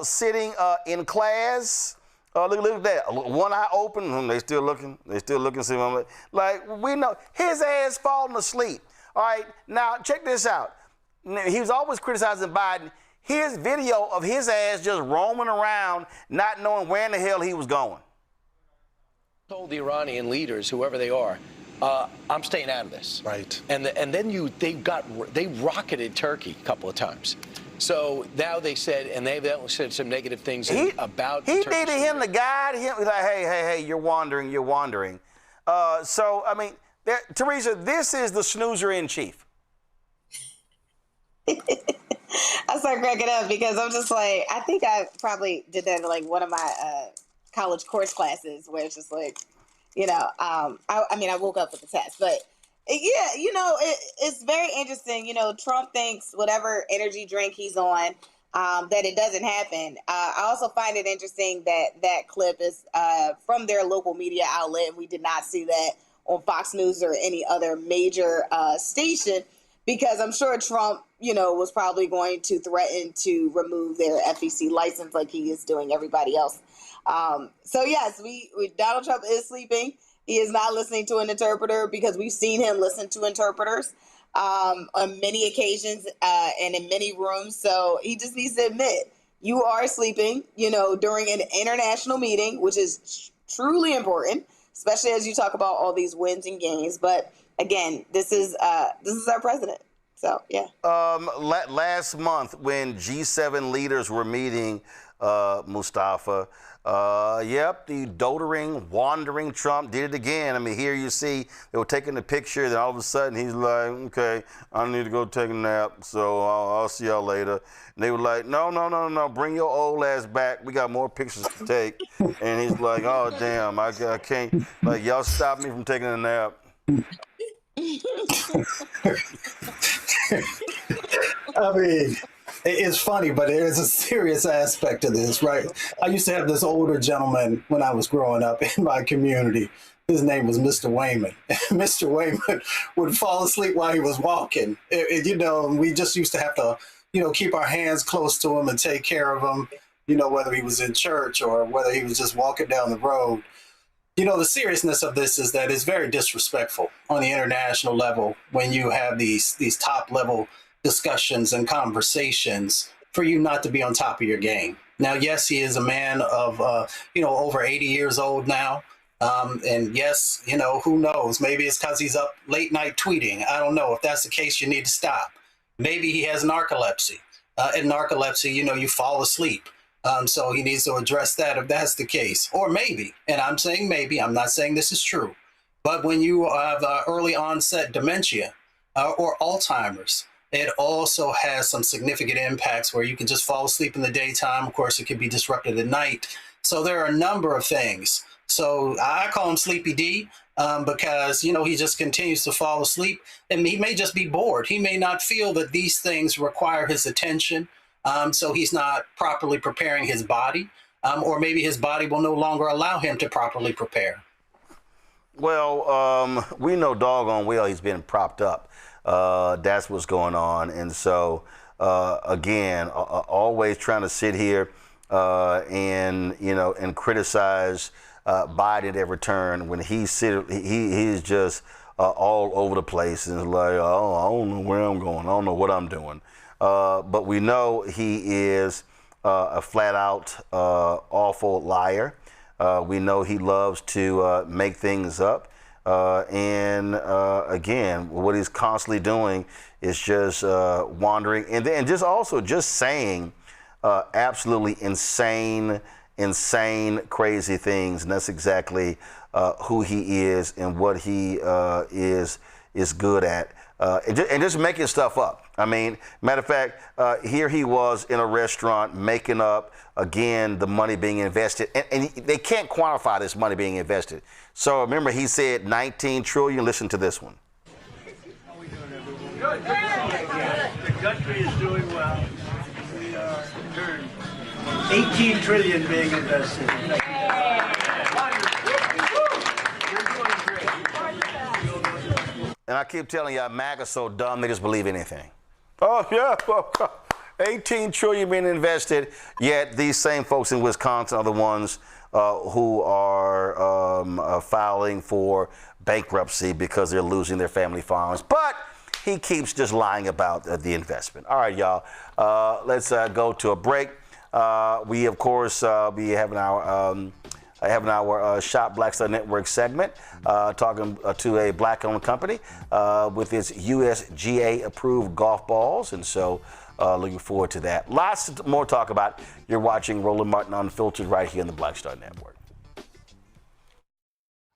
sitting in class. Look at that. One eye open, they still looking. See what I'm like, we know his ass falling asleep. All right, now check this out. He was always criticizing Biden. Here's video of his ass just roaming around, not knowing where in the hell he was going. Told the Iranian leaders, whoever they are, I'm staying out of this. Right. And then they rocketed Turkey a couple of times. So now they said, and they've said some negative things about. He needed him to guide him. He's like, hey, you're wandering. So I mean, Teresa, this is the snoozer in chief. I start cracking up because I'm just like, I think I probably did that in like one of my college course classes where it's just like, I woke up with the test, but yeah, it's very interesting. Trump thinks whatever energy drink he's on, that it doesn't happen. I also find it interesting that clip is from their local media outlet. We did not see that on Fox News or any other major station, because I'm sure Trump, was probably going to threaten to remove their FEC license like he is doing everybody else. So yes, Donald Trump is sleeping. He is not listening to an interpreter because we've seen him listen to interpreters on many occasions and in many rooms. So he just needs to admit, you are sleeping, during an international meeting, which is truly important, especially as you talk about all these wins and gains. But again, this is our president. So, yeah. Last month when G7 leaders were meeting, Mustafa, the doddering, wandering Trump did it again. I mean, here you see they were taking the picture, then all of a sudden he's like, okay, I need to go take a nap, so I'll see y'all later. And they were like, no, bring your old ass back. We got more pictures to take. And he's like, oh, damn, I can't. Like, y'all stop me from taking a nap. I mean, it's funny, but there's a serious aspect to this, right? I used to have this older gentleman when I was growing up in my community. His name was Mr. Wayman. Mr. Wayman would fall asleep while he was walking. We just used to have to, keep our hands close to him and take care of him, whether he was in church or whether he was just walking down the road. The seriousness of this is that it's very disrespectful on the international level when you have these top level discussions and conversations for you not to be on top of your game. Now, yes, he is a man of, over 80 years old now. And yes, who knows? Maybe it's because he's up late night tweeting. I don't know. If that's the case, you need to stop. Maybe he has narcolepsy. In narcolepsy, you fall asleep. So he needs to address that if that's the case. Or maybe, and I'm saying maybe, I'm not saying this is true, but when you have early onset dementia or Alzheimer's, it also has some significant impacts where you can just fall asleep in the daytime. Of course, it can be disrupted at night. So there are a number of things. So I call him Sleepy D because, you know, he just continues to fall asleep, and he may just be bored. He may not feel that these things require his attention. So he's not properly preparing his body, or maybe his body will no longer allow him to properly prepare. Well, we know doggone well he's been propped up. That's what's going on. And so, again, always trying to sit here and criticize Biden at every turn when he's just all over the place and is like, oh, I don't know where I'm going. I don't know what I'm doing. But we know he is a flat-out awful liar. We know he loves to make things up. Again, what he's constantly doing is just wandering and then just saying absolutely insane, crazy things. And that's exactly who he is and what he is good at. And just making stuff up. I mean, matter of fact, here he was in a restaurant making up, again, the money being invested. And they can't quantify this money being invested. So remember, he said 19 trillion. Listen to this one. Good. The country is doing well. We are turned 18 trillion being invested. And I keep telling you, MAGA's so dumb, they just believe anything. Oh, yeah, 18 trillion being invested, yet these same folks in Wisconsin are the ones who are filing for bankruptcy because they're losing their family farms. But he keeps just lying about the investment. All right, y'all, let's go to a break. We, of course, be having our Shop Black Star Network segment, talking to a black-owned company with its USGA-approved golf balls. And so looking forward to that. Lots more talk about. You're watching Roland Martin Unfiltered right here on the Black Star Network.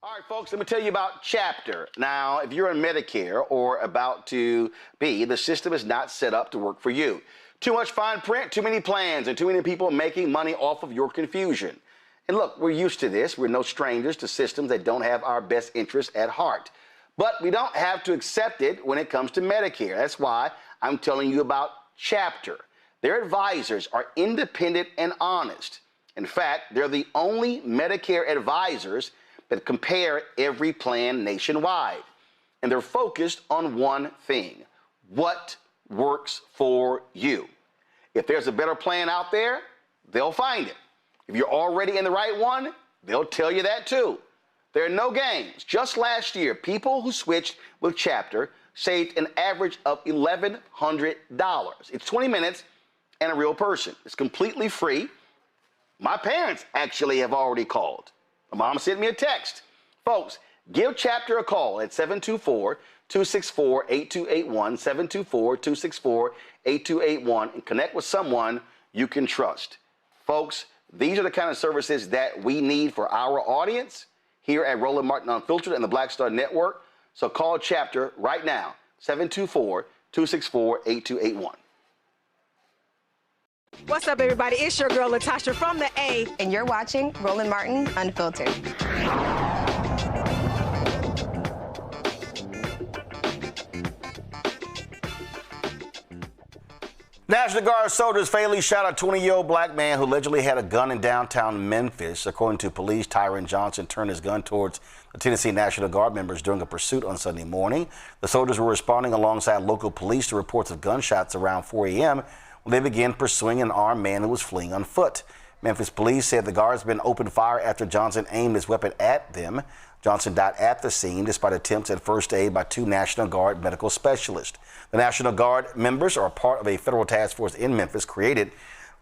All right, folks, let me tell you about Chapter. Now, if you're on Medicare or about to be, the system is not set up to work for you. Too much fine print, too many plans, and too many people making money off of your confusion. And look, we're used to this. We're no strangers to systems that don't have our best interests at heart. But we don't have to accept it when it comes to Medicare. That's why I'm telling you about Chapter. Their advisors are independent and honest. In fact, they're the only Medicare advisors that compare every plan nationwide. And they're focused on one thing: what works for you. If there's a better plan out there, they'll find it. If you're already in the right one, they'll tell you that too. There are no games. Just last year, people who switched with Chapter saved an average of $1,100. It's 20 minutes and a real person. It's completely free. My parents actually have already called. My mom sent me a text. Folks, give Chapter a call at 724-264-8281, 724-264-8281, and connect with someone you can trust. Folks, these are the kind of services that we need for our audience here at Roland Martin Unfiltered and the Black Star Network. So call Chapter right now, 724-264-8281. What's up, everybody? It's your girl, Latasha from the A. And you're watching Roland Martin Unfiltered. National Guard soldiers fatally shot a 20-year-old black man who allegedly had a gun in downtown Memphis. According to police, Tyron Johnson turned his gun towards the Tennessee National Guard members during a pursuit on Sunday morning. The soldiers were responding alongside local police to reports of gunshots around 4 a.m. when they began pursuing an armed man who was fleeing on foot. Memphis police said the guardsmen opened fire after Johnson aimed his weapon at them. Johnson died at the scene despite attempts at first aid by 2 National Guard medical specialists. The National Guard members are part of a federal task force in Memphis created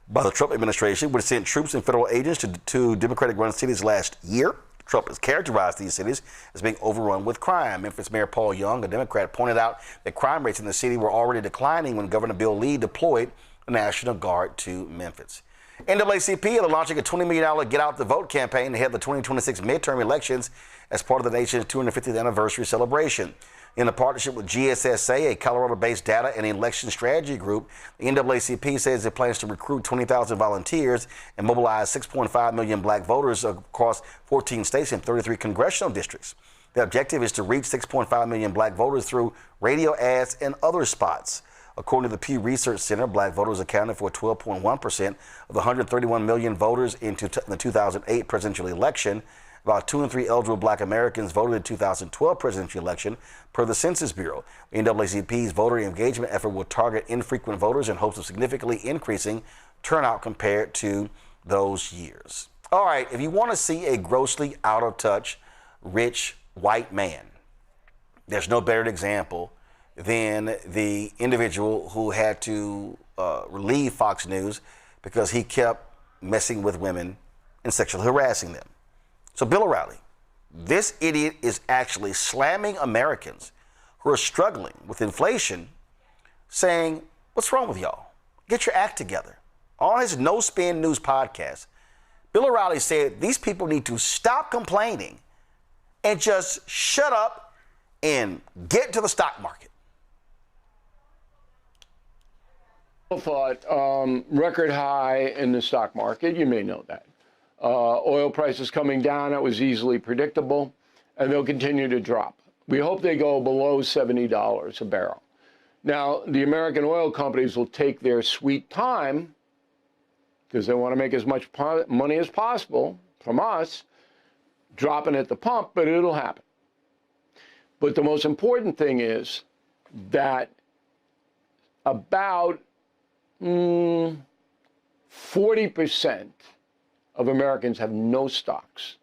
by the Trump administration, which sent troops and federal agents to 2 Democratic-run cities last year. Trump has characterized these cities as being overrun with crime. Memphis Mayor Paul Young, a Democrat, pointed out that crime rates in the city were already declining when Governor Bill Lee deployed the National Guard to Memphis. NAACP are launching a $20 million Get Out the Vote campaign ahead of the 2026 midterm elections as part of the nation's 250th anniversary celebration. In a partnership with GSSA, a Colorado-based data and election strategy group, the NAACP says it plans to recruit 20,000 volunteers and mobilize 6.5 million black voters across 14 states and 33 congressional districts. The objective is to reach 6.5 million black voters through radio ads and other spots. According to the Pew Research Center, black voters accounted for 12.1% of the 131 million voters in the 2008 presidential election. About 2 in 3 eligible black Americans voted in the 2012 presidential election, per the Census Bureau. The NAACP's voter engagement effort will target infrequent voters in hopes of significantly increasing turnout compared to those years. All right, if you want to see a grossly out of touch, rich white man, there's no better example than the individual who had to leave Fox News because he kept messing with women and sexually harassing them. So Bill O'Reilly, this idiot is actually slamming Americans who are struggling with inflation, saying, what's wrong with y'all? Get your act together. On his No Spin News podcast, Bill O'Reilly said these people need to stop complaining and just shut up and get to the stock market. Thought record high in the stock market. You may know that. Oil prices coming down, that was easily predictable, and they'll continue to drop. We hope they go below $70 a barrel. Now, the American oil companies will take their sweet time because they want to make as much money as possible from us, dropping at the pump, but it'll happen. But the most important thing is that about 40% of Americans have no stocks,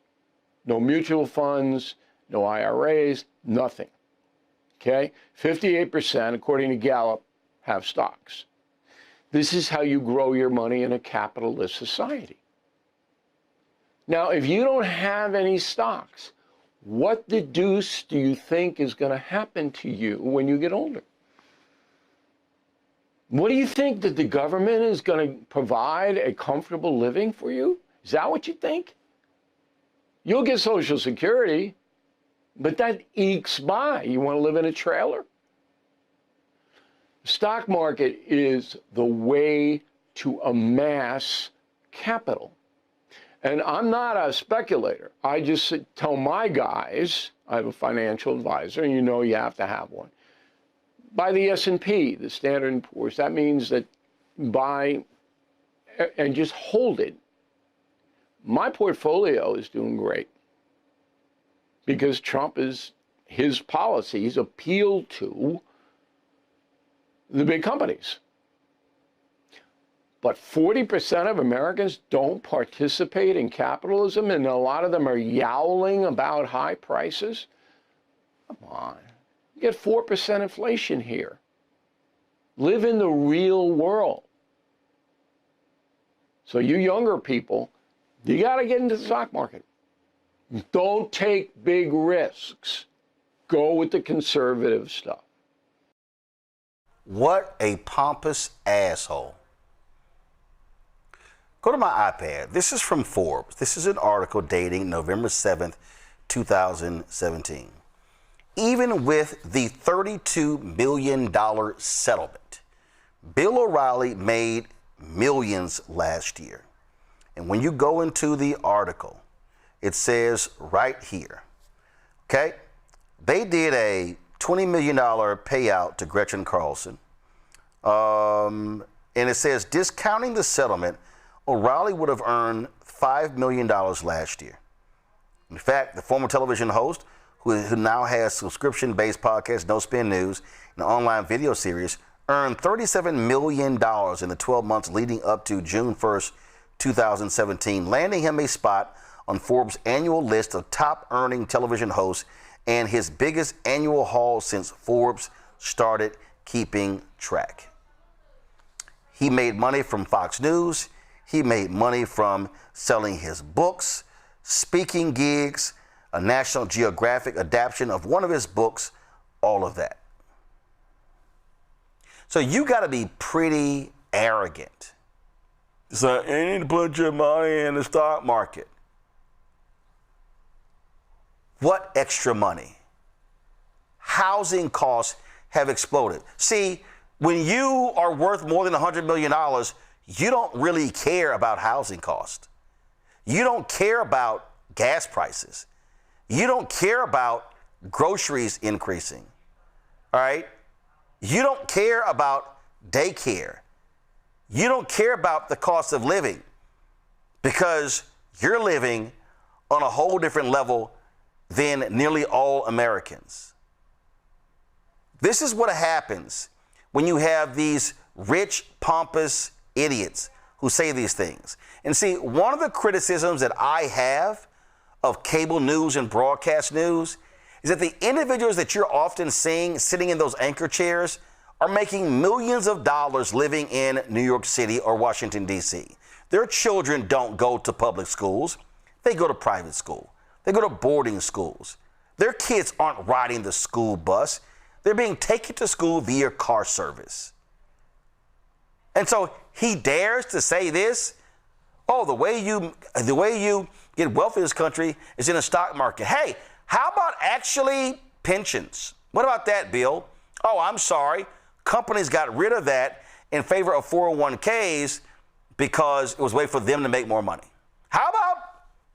no mutual funds, no IRAs, nothing. Okay? 58%, according to Gallup, have stocks. This is how you grow your money in a capitalist society. Now, if you don't have any stocks, what the deuce do you think is going to happen to you when you get older? What do you think, that the government is going to provide a comfortable living for you? Is that what you think? You'll get Social Security, but that ekes by. You want to live in a trailer? The stock market is the way to amass capital. And I'm not a speculator. I just tell my guys, I have a financial advisor, and you know you have to have one. Buy the S&P, the Standard & Poor's. That means that buy and just hold it. My portfolio is doing great because Trump is, his policies appeal to the big companies. But 40% of Americans don't participate in capitalism, and a lot of them are yowling about high prices. Come on. You get 4% inflation here. Live in the real world. So you younger people, you got to get into the stock market. Don't take big risks. Go with the conservative stuff. What a pompous asshole. Go to my iPad. This is from Forbes. This is an article dating November 7th, 2017. Even with the $32 million settlement, Bill O'Reilly made millions last year. And when you go into the article, it says right here, okay, they did a $20 million payout to Gretchen Carlson. And it says, discounting the settlement, O'Reilly would have earned $5 million last year. In fact, the former television host, who now has subscription-based podcast No Spin News and an online video series, earned $37 million in the 12 months leading up to June 1st, 2017, landing him a spot on Forbes' annual list of top-earning television hosts and his biggest annual haul since Forbes started keeping track. He made money from Fox News. He made money from selling his books, speaking gigs, a National Geographic adaptation of one of his books, all of that. So you got to be pretty arrogant So you need to put your money in the stock market. What extra money? Housing costs have exploded. See, when you are worth more than $100 million, you don't really care about housing costs. You don't care about gas prices. You don't care about groceries increasing. All right? You don't care about daycare. You don't care about the cost of living because you're living on a whole different level than nearly all Americans. This is what happens when you have these rich, pompous idiots who say these things. And see, one of the criticisms that I have of cable news and broadcast news is that the individuals that you're often seeing sitting in those anchor chairs are making millions of dollars living in New York City or Washington, D.C. Their children don't go to public schools. They go to private school. They go to boarding schools. Their kids aren't riding the school bus. They're being taken to school via car service. And so he dares to say this. Oh, the way you get wealth in this country is in the stock market. Hey, how about actually pensions? What about that, Bill? Oh, I'm sorry. Companies got rid of that in favor of 401ks because it was a way for them to make more money. How about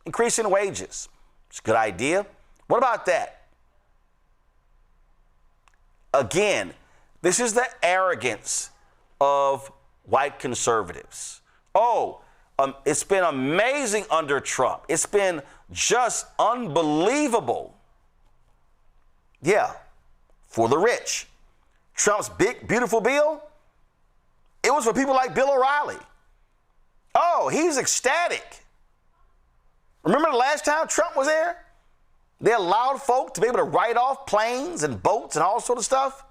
increasing wages? It's a good idea. What about that? Again, this is the arrogance of white conservatives. Oh, it's been amazing under Trump. It's been just unbelievable. Yeah, for the rich. Trump's big, beautiful bill, it was for people like Bill O'Reilly. Oh, he's ecstatic. Remember the last time Trump was there? They allowed folk to be able to write off planes and boats and all sort of stuff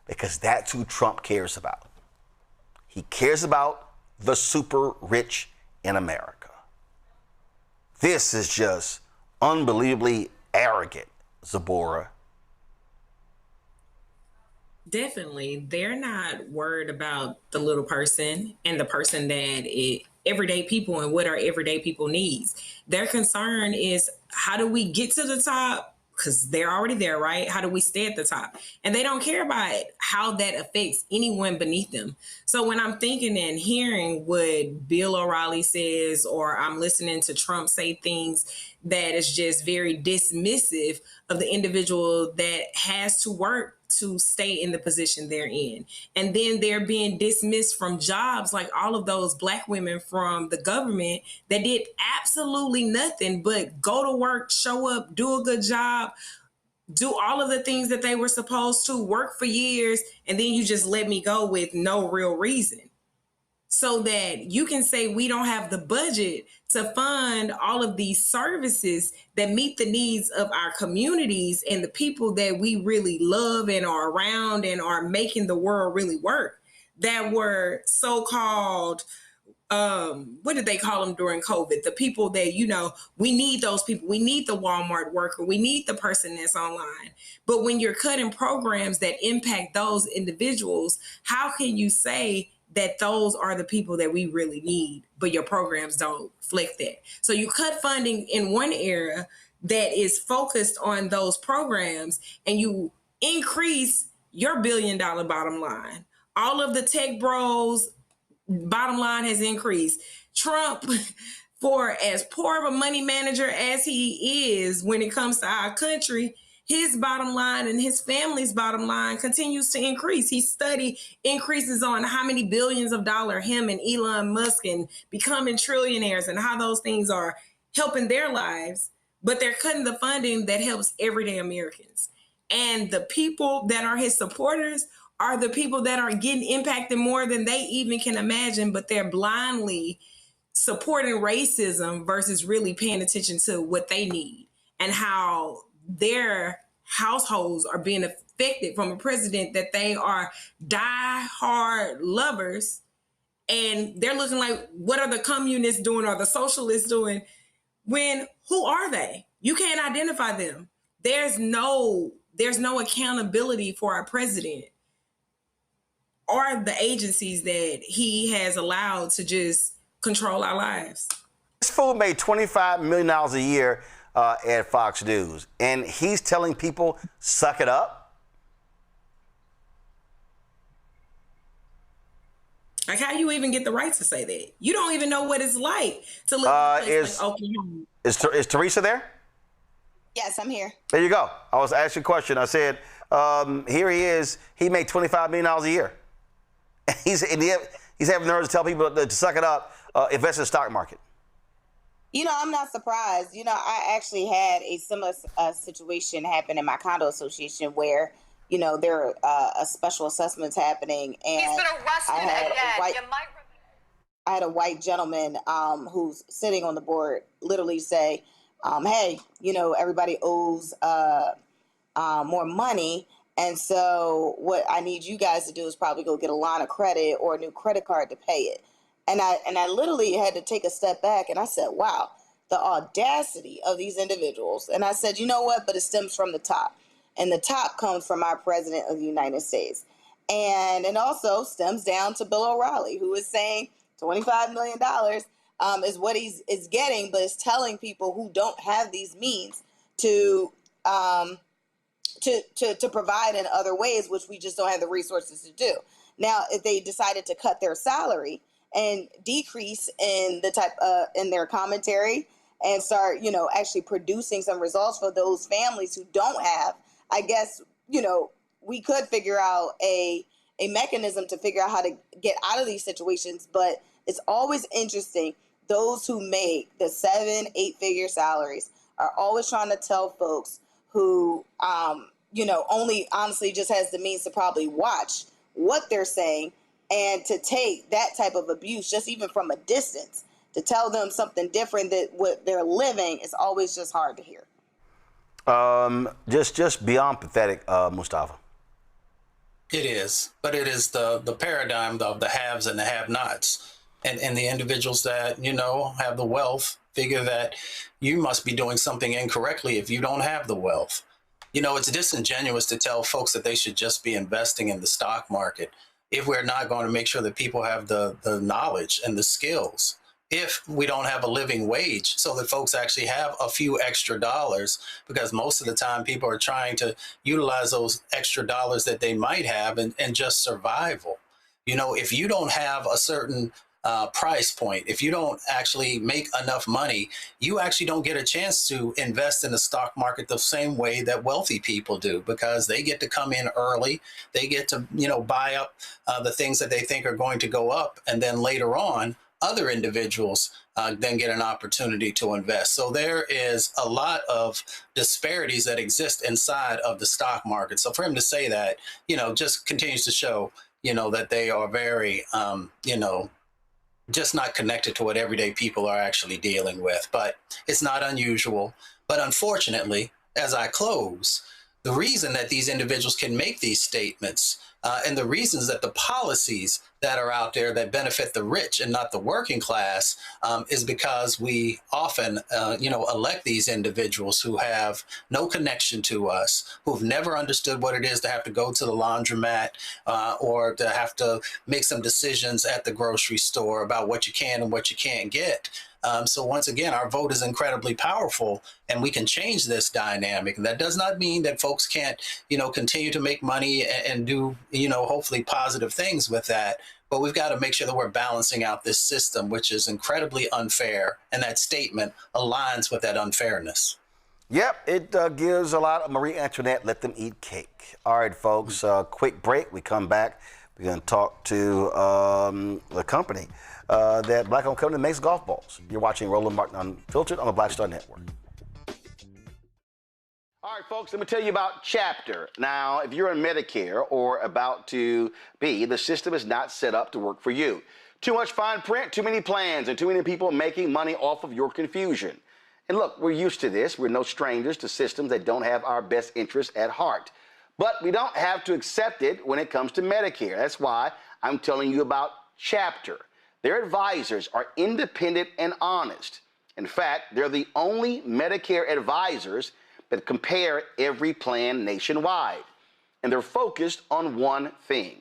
because that's who Trump cares about. He cares about the super rich in America. This is just unbelievably arrogant, Zabora. Definitely. They're not worried about the little person and the person that everyday people and what our everyday people needs. Their concern is, how do we get to the top? Because they're already there, right? How do we stay at the top? And they don't care about how that affects anyone beneath them. So when I'm thinking and hearing what Bill O'Reilly says, or I'm listening to Trump say things that is just very dismissive of the individual that has to work to stay in the position they're in. And then they're being dismissed from jobs, like all of those Black women from the government that did absolutely nothing but go to work, show up, do a good job, do all of the things that they were supposed to, work for years, and then you just let me go with no real reason. So that you can say we don't have the budget to fund all of these services that meet the needs of our communities and the people that we really love and are around and are making the world really work, that were so-called, what did they call them during COVID? The people that, we need those people. We need the Walmart worker. We need the person that's online. But when you're cutting programs that impact those individuals, how can you say that those are the people that we really need, but your programs don't reflect that? So you cut funding in one area that is focused on those programs, and you increase your $1 billion bottom line. All of the tech bros' bottom line has increased. Trump, for as poor of a money manager as he is when it comes to our country, his bottom line and his family's bottom line continues to increase. He studied increases on how many billions of dollars him and Elon Musk and becoming trillionaires and how those things are helping their lives, but they're cutting the funding that helps everyday Americans. And the people that are his supporters are the people that are getting impacted more than they even can imagine, but they're blindly supporting racism versus really paying attention to what they need and how their households are being affected from a president that they are die-hard lovers, and they're looking like, what are the communists doing or the socialists doing? When who are they? You can't identify them. There's no accountability for our president are the agencies that he has allowed to just control our lives. This fool made $25 million a year at Fox News, and he's telling people, suck it up? Like, how you even get the right to say that? You don't even know what it's like to live in a place like Oklahoma. Is Teresa there? Yes, I'm here. There you go. I was asking a question. I said, here he is. He made $25 million a year. He's having nerves to tell people to suck it up, invest in the stock market. You know, I'm not surprised. You know, I actually had a similar situation happen in my condo association where, you know, there are special assessments happening, and he's been arrested again. I had a white gentleman who's sitting on the board literally say, hey, you know, everybody owes more money, and so what I need you guys to do is probably go get a line of credit or a new credit card to pay it. And I literally had to take a step back, and I said, wow, the audacity of these individuals. And I said, you know what, but it stems from the top. And the top comes from our president of the United States. And it also stems down to Bill O'Reilly, who is saying $25 million is what he's getting, but is telling people who don't have these means to provide in other ways, which we just don't have the resources to do. Now, if they decided to cut their salary and decrease in the type in their commentary and start, you know, actually producing some results for those families who don't have, I guess, you know, we could figure out a mechanism to figure out how to get out of these situations. But it's always interesting. Those who make the 7-8-figure salaries are always trying to tell folks who, you know, only honestly just has the means to probably watch what they're saying, and to take that type of abuse, just even from a distance, to tell them something different that what they're living is always just hard to hear. Just beyond pathetic, Mustafa. It is, but it is the paradigm of the haves and the have-nots, and the individuals that, you know, have the wealth figure that you must be doing something incorrectly if you don't have the wealth. You know, it's disingenuous to tell folks that they should just be investing in the stock market if we're not going to make sure that people have the knowledge and the skills. If we don't have a living wage so that folks actually have a few extra dollars, because most of the time people are trying to utilize those extra dollars that they might have and just survival. You know, if you don't have a certain price point, if you don't actually make enough money, you actually don't get a chance to invest in the stock market the same way that wealthy people do, because they get to come in early. They get to, you know, buy up the things that they think are going to go up. And then later on, other individuals then get an opportunity to invest. So there is a lot of disparities that exist inside of the stock market. So for him to say that, you know, just continues to show, you know, that they are very, you know, just not connected to what everyday people are actually dealing with. But it's not unusual. But unfortunately, as I close, the reason that these individuals can make these statements and the reasons that the policies that are out there that benefit the rich and not the working class is because we often, you know, elect these individuals who have no connection to us, who've never understood what it is to have to go to the laundromat or to have to make some decisions at the grocery store about what you can and what you can't get. So once again, our vote is incredibly powerful, and we can change this dynamic. And that does not mean that folks can't, you know, continue to make money and do, you know, hopefully positive things with that. But we've got to make sure that we're balancing out this system, which is incredibly unfair. And that statement aligns with that unfairness. Yep, it gives a lot of Marie Antoinette, let them eat cake. All right, folks, quick break. We come back. We're going to talk to the company that black-owned company that makes golf balls. You're watching Roland Martin Unfiltered on the Black Star Network. All right, folks, let me tell you about Chapter. Now, if you're on Medicare or about to be, the system is not set up to work for you. Too much fine print, too many plans, and too many people making money off of your confusion. And look, we're used to this. We're no strangers to systems that don't have our best interests at heart. But we don't have to accept it when it comes to Medicare. That's why I'm telling you about Chapter. Their advisors are independent and honest. In fact, they're the only Medicare advisors that compare every plan nationwide. And they're focused on one thing: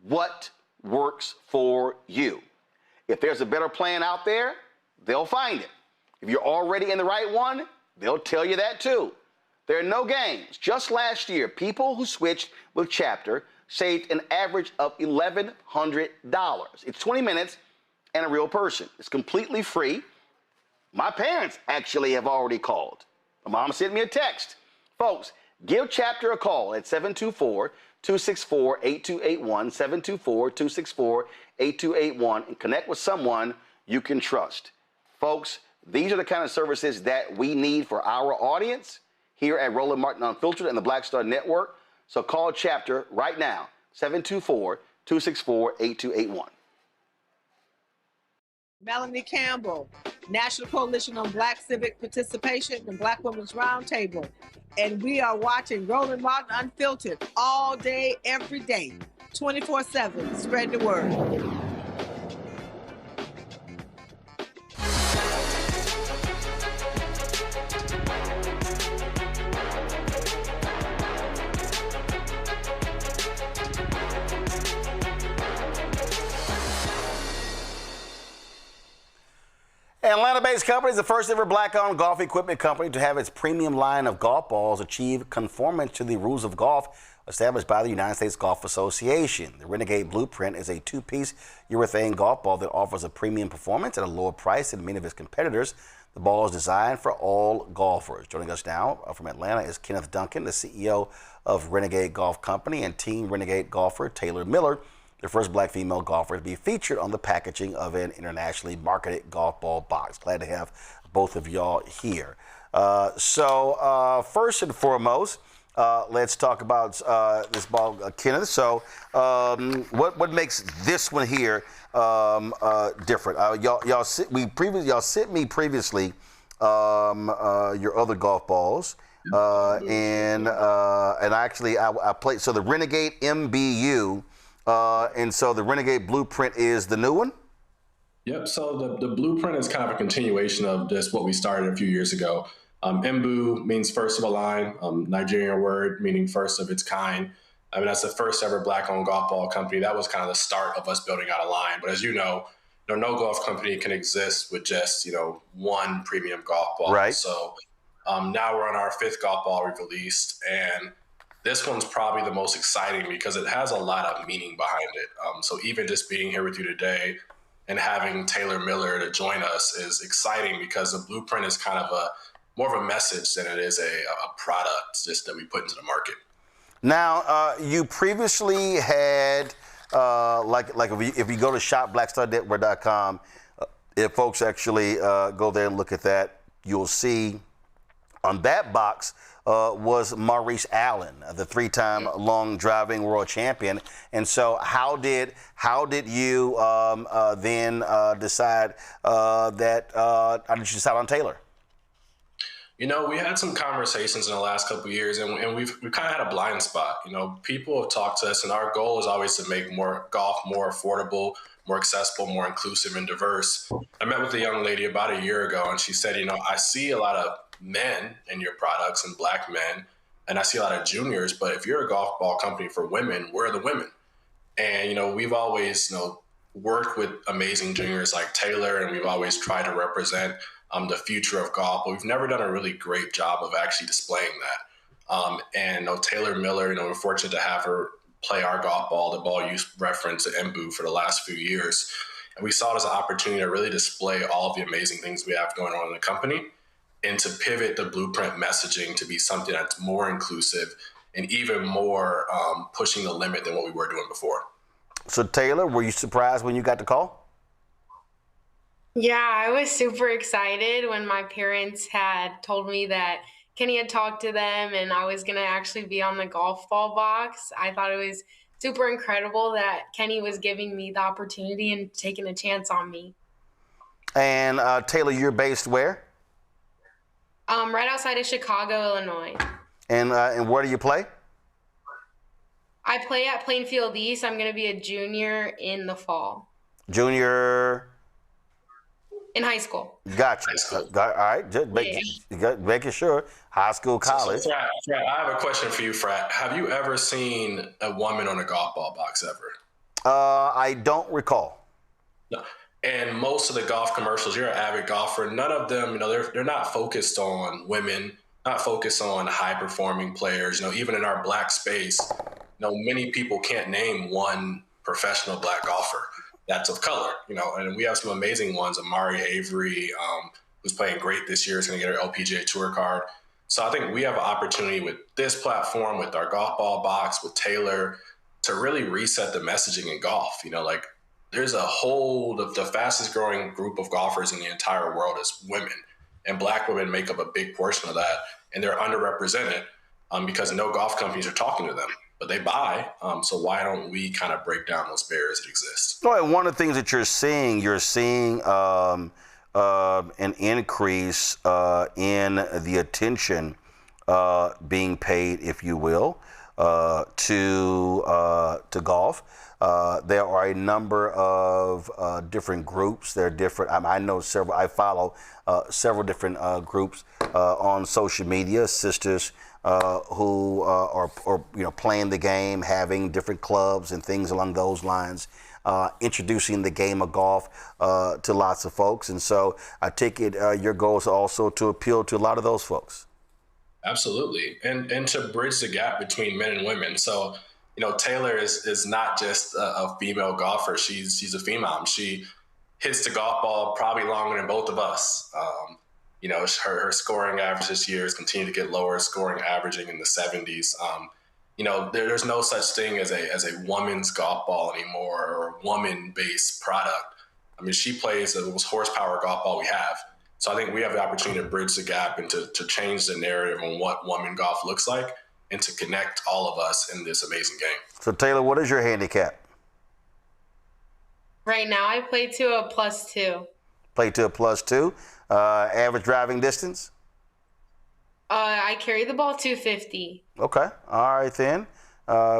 what works for you. If there's a better plan out there, they'll find it. If you're already in the right one, they'll tell you that too. There are no games. Just last year, people who switched with Chapter saved an average of $1,100. It's 20 minutes and a real person. It's completely free. My parents actually have already called. My mom sent me a text. Folks, give Chapter a call at 724-264-8281, 724-264-8281, and connect with someone you can trust. Folks, these are the kind of services that we need for our audience here at Roland Martin Unfiltered and the Black Star Network. So call Chapter right now, 724-264-8281. Melanie Campbell, National Coalition on Black Civic Participation and Black Women's Roundtable. And we are watching Roland Martin Unfiltered all day, every day, 24/7. Spread the word. Atlanta-based company is the first ever black-owned golf equipment company to have its premium line of golf balls achieve conformance to the rules of golf established by the United States Golf Association. The Renegade Blueprint is a two-piece urethane golf ball that offers a premium performance at a lower price than many of its competitors. The ball is designed for all golfers. Joining us now from Atlanta is Kenneth Duncan, the CEO of Renegade Golf Company, and Team Renegade golfer Taylor Miller, the first black female golfer to be featured on the packaging of an internationally marketed golf ball box. Glad to have both of y'all here. First and foremost, let's talk about this ball, Kenneth. So what makes this one here different? Y'all sent me previously your other golf balls. And actually I played, so the Renegade MBU, and so the Renegade Blueprint is the new one? Yep, so the Blueprint is kind of a continuation of just what we started a few years ago. Mbu means first of a line, Nigerian word meaning first of its kind. I mean, that's the first ever black-owned golf ball company. That was kind of the start of us building out a line. But as you know, no golf company can exist with just, one premium golf ball. Right. So now we're on our fifth golf ball we've released, and this one's probably the most exciting because it has a lot of meaning behind it. So even just being here with you today and having Taylor Miller to join us is exciting because the Blueprint is kind of more of a message than it is a product just that we put into the market. Now, you previously had, if you go to shopblackstarnetwork.com, if folks actually go there and look at that, you'll see on that box was Maurice Allen, the three-time long driving world champion. And so how did you then decide how did you decide on Taylor? We had some conversations in the last couple of years, and we've kind of had a blind spot. People have talked to us, and our goal is always to make golf more affordable, more accessible, more inclusive, and diverse. I met with a young lady about a year ago, and she said, I see a lot of men in your products and black men, and I see a lot of juniors, but if you're a golf ball company for women, where are the women? And, we've always, worked with amazing juniors like Taylor, and we've always tried to represent the future of golf, but we've never done a really great job of actually displaying that. And Taylor Miller, we're fortunate to have her play our golf ball, the ball you referenced at Mbu for the last few years. And we saw it as an opportunity to really display all of the amazing things we have going on in the company and to pivot the Blueprint messaging to be something that's more inclusive and even more pushing the limit than what we were doing before. So Taylor, were you surprised when you got the call? Yeah, I was super excited when my parents had told me that Kenny had talked to them and I was going to actually be on the golf ball box. I thought it was super incredible that Kenny was giving me the opportunity and taking a chance on me. And Taylor, you're based where? Right outside of Chicago, Illinois. And where do you play? I play at Plainfield East. I'm going to be a junior in the fall. Junior? In high school. Gotcha. All right. Just making sure. High school, college. So Frat, I have a question for you, Frat. Have you ever seen a woman on a golf ball box ever? I don't recall. No. And most of the golf commercials, you're an avid golfer, none of them, they're not focused on women, not focused on high performing players. Even in our black space, many people can't name one professional black golfer that's of color, and we have some amazing ones. Amari Avery, who's playing great this year, is going to get her LPGA Tour card. So I think we have an opportunity with this platform, with our golf ball box, with Taylor, to really reset the messaging in golf. There's the fastest growing group of golfers in the entire world is women, and black women make up a big portion of that, and they're underrepresented because no golf companies are talking to them, but they buy. So why don't we kind of break down those barriers that exist? Well, and one of the things that you're seeing an increase in the attention being paid, if you will, to golf. There are a number of different groups. There are different. I know several. I follow several different groups on social media. Sisters who are playing the game, having different clubs and things along those lines. Introducing the game of golf to lots of folks, and so I take it your goal is also to appeal to a lot of those folks. Absolutely, and to bridge the gap between men and women. So. Taylor is not just a female golfer. She's a female. She hits the golf ball probably longer than both of us. Her scoring average this year has continued to get lower, scoring averaging in the 70s. There's no such thing as a woman's golf ball anymore, or a woman-based product. She plays the most horsepower golf ball we have. So I think we have the opportunity to bridge the gap and to change the narrative on what women golf looks like, and to connect all of us in this amazing game. So Taylor, what is your handicap? Right now I play to a +2. Play to a +2. Average driving distance? I carry the ball 250. Okay, all right then.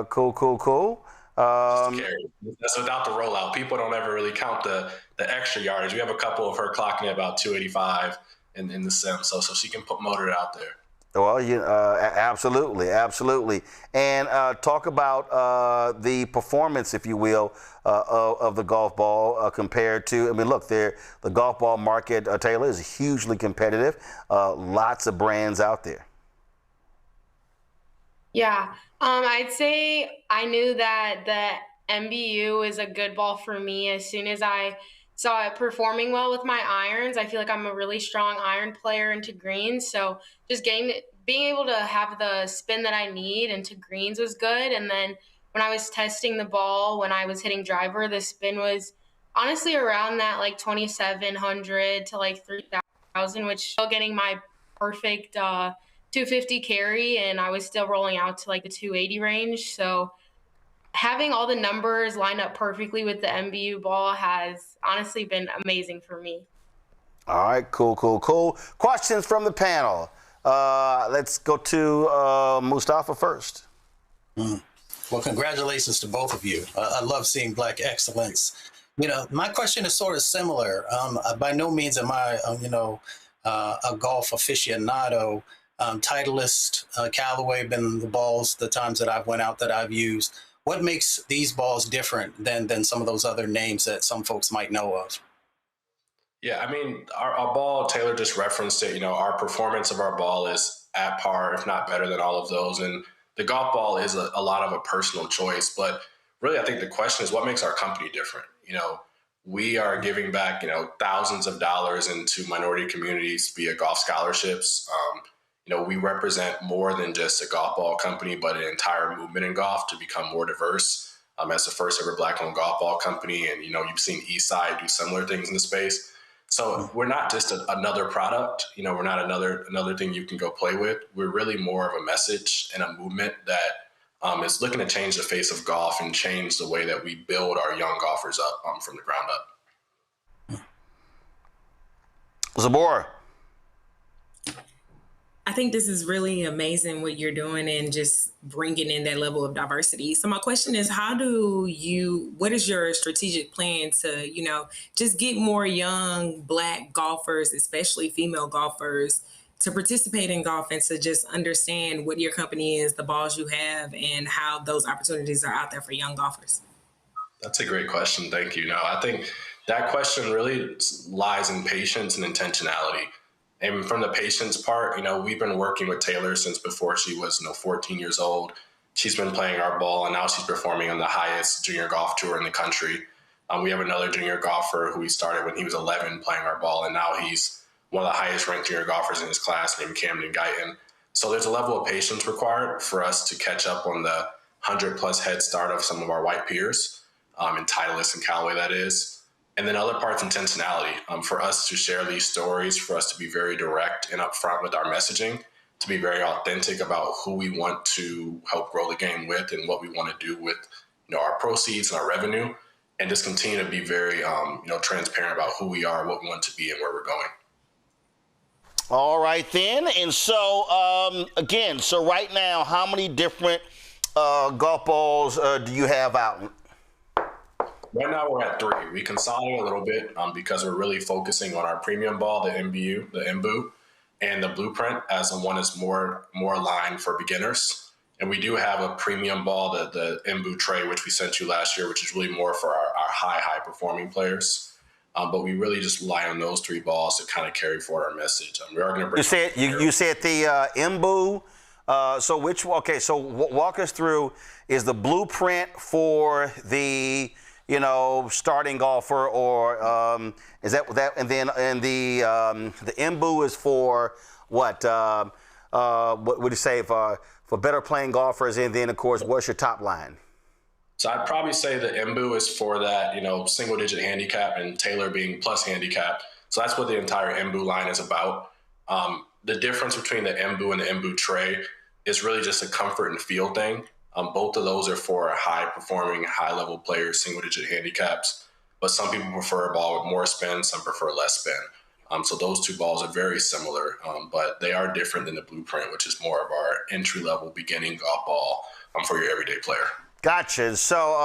Cool. That's without the rollout. People don't ever really count the extra yardage. We have a couple of her clocking at about 285 in the sim, so she can motor it out there. Well, absolutely. And talk about the performance, if you will, of the golf ball compared to, look, the golf ball market, Taylor, is hugely competitive. Lots of brands out there. Yeah, I'd say I knew that the MBU is a good ball for me as soon as I saw it performing well with my irons. I feel like I'm a really strong iron player into greens, so just being able to have the spin that I need into greens was good. And then when I was testing the ball, when I was hitting driver, the spin was honestly around that 2,700 to 3,000, which still getting my perfect 250 carry, and I was still rolling out to the 280 range. So having all the numbers line up perfectly with the MBU ball has honestly been amazing for me. All right, cool. Questions from the panel. Let's go to Mustafa first. Well, congratulations to both of you. I love seeing Black excellence. My question is sort of similar. By no means am I, a golf aficionado. Titleist, Callaway, been the times that I've went out that I've used. What makes these balls different than some of those other names that some folks might know of? Yeah, our ball, Taylor just referenced it. Our performance of our ball is at par, if not better than all of those. And the golf ball is a lot of a personal choice. But really, I think the question is what makes our company different? We are giving back, thousands of dollars into minority communities via golf scholarships. We represent more than just a golf ball company, but an entire movement in golf to become more diverse. As the first ever Black-owned golf ball company, and you've seen Eastside do similar things in the space. So we're not just another product. We're not another thing you can go play with. We're really more of a message and a movement that is looking to change the face of golf and change the way that we build our young golfers up from the ground up. Zabora. I think this is really amazing what you're doing and just bringing in that level of diversity. So my question is, what is your strategic plan to, just get more young Black golfers, especially female golfers, to participate in golf and to just understand what your company is, the balls you have, and how those opportunities are out there for young golfers? That's a great question. Thank you. No, I think that question really lies in patience and intentionality. And from the patience part, we've been working with Taylor since before she was, 14 years old. She's been playing our ball, and now she's performing on the highest junior golf tour in the country. We have another junior golfer who we started when he was 11 playing our ball, and now he's one of the highest ranked junior golfers in his class named Camden Guyton. So there's a level of patience required for us to catch up on the 100-plus head start of some of our white peers, in Titleist and Callaway, that is. And then other parts, intentionality, for us to share these stories, for us to be very direct and upfront with our messaging, to be very authentic about who we want to help grow the game with and what we want to do with, our proceeds and our revenue, and just continue to be very, transparent about who we are, what we want to be, and where we're going. All right, then. And so, again, so right now, how many different golf balls do you have out? Right now, we're at 3. We consolidate a little bit because we're really focusing on our premium ball, the MBU, and the Blueprint as the one is more aligned for beginners. And we do have a premium ball, the MBU tray, which we sent you last year, which is really more for our high performing players. But we really just rely on those 3 balls to kind of carry forward our message. We are going to bring. You said the MBU. So so walk us through. Is the Blueprint for the starting golfer, or is that? And then the MBU is for what? What would you say for better playing golfers? And then of course, what's your top line? So I'd probably say the MBU is for that, single digit handicap, and Taylor being plus handicap. So that's what the entire MBU line is about. The difference between the MBU and the MBU tray is really just a comfort and feel thing. Both of those are for high performing, high level players, single digit handicaps. But some people prefer a ball with more spin, some prefer less spin. So those 2 balls are very similar, but they are different than the Blueprint, which is more of our entry level beginning golf ball for your everyday player. Gotcha. So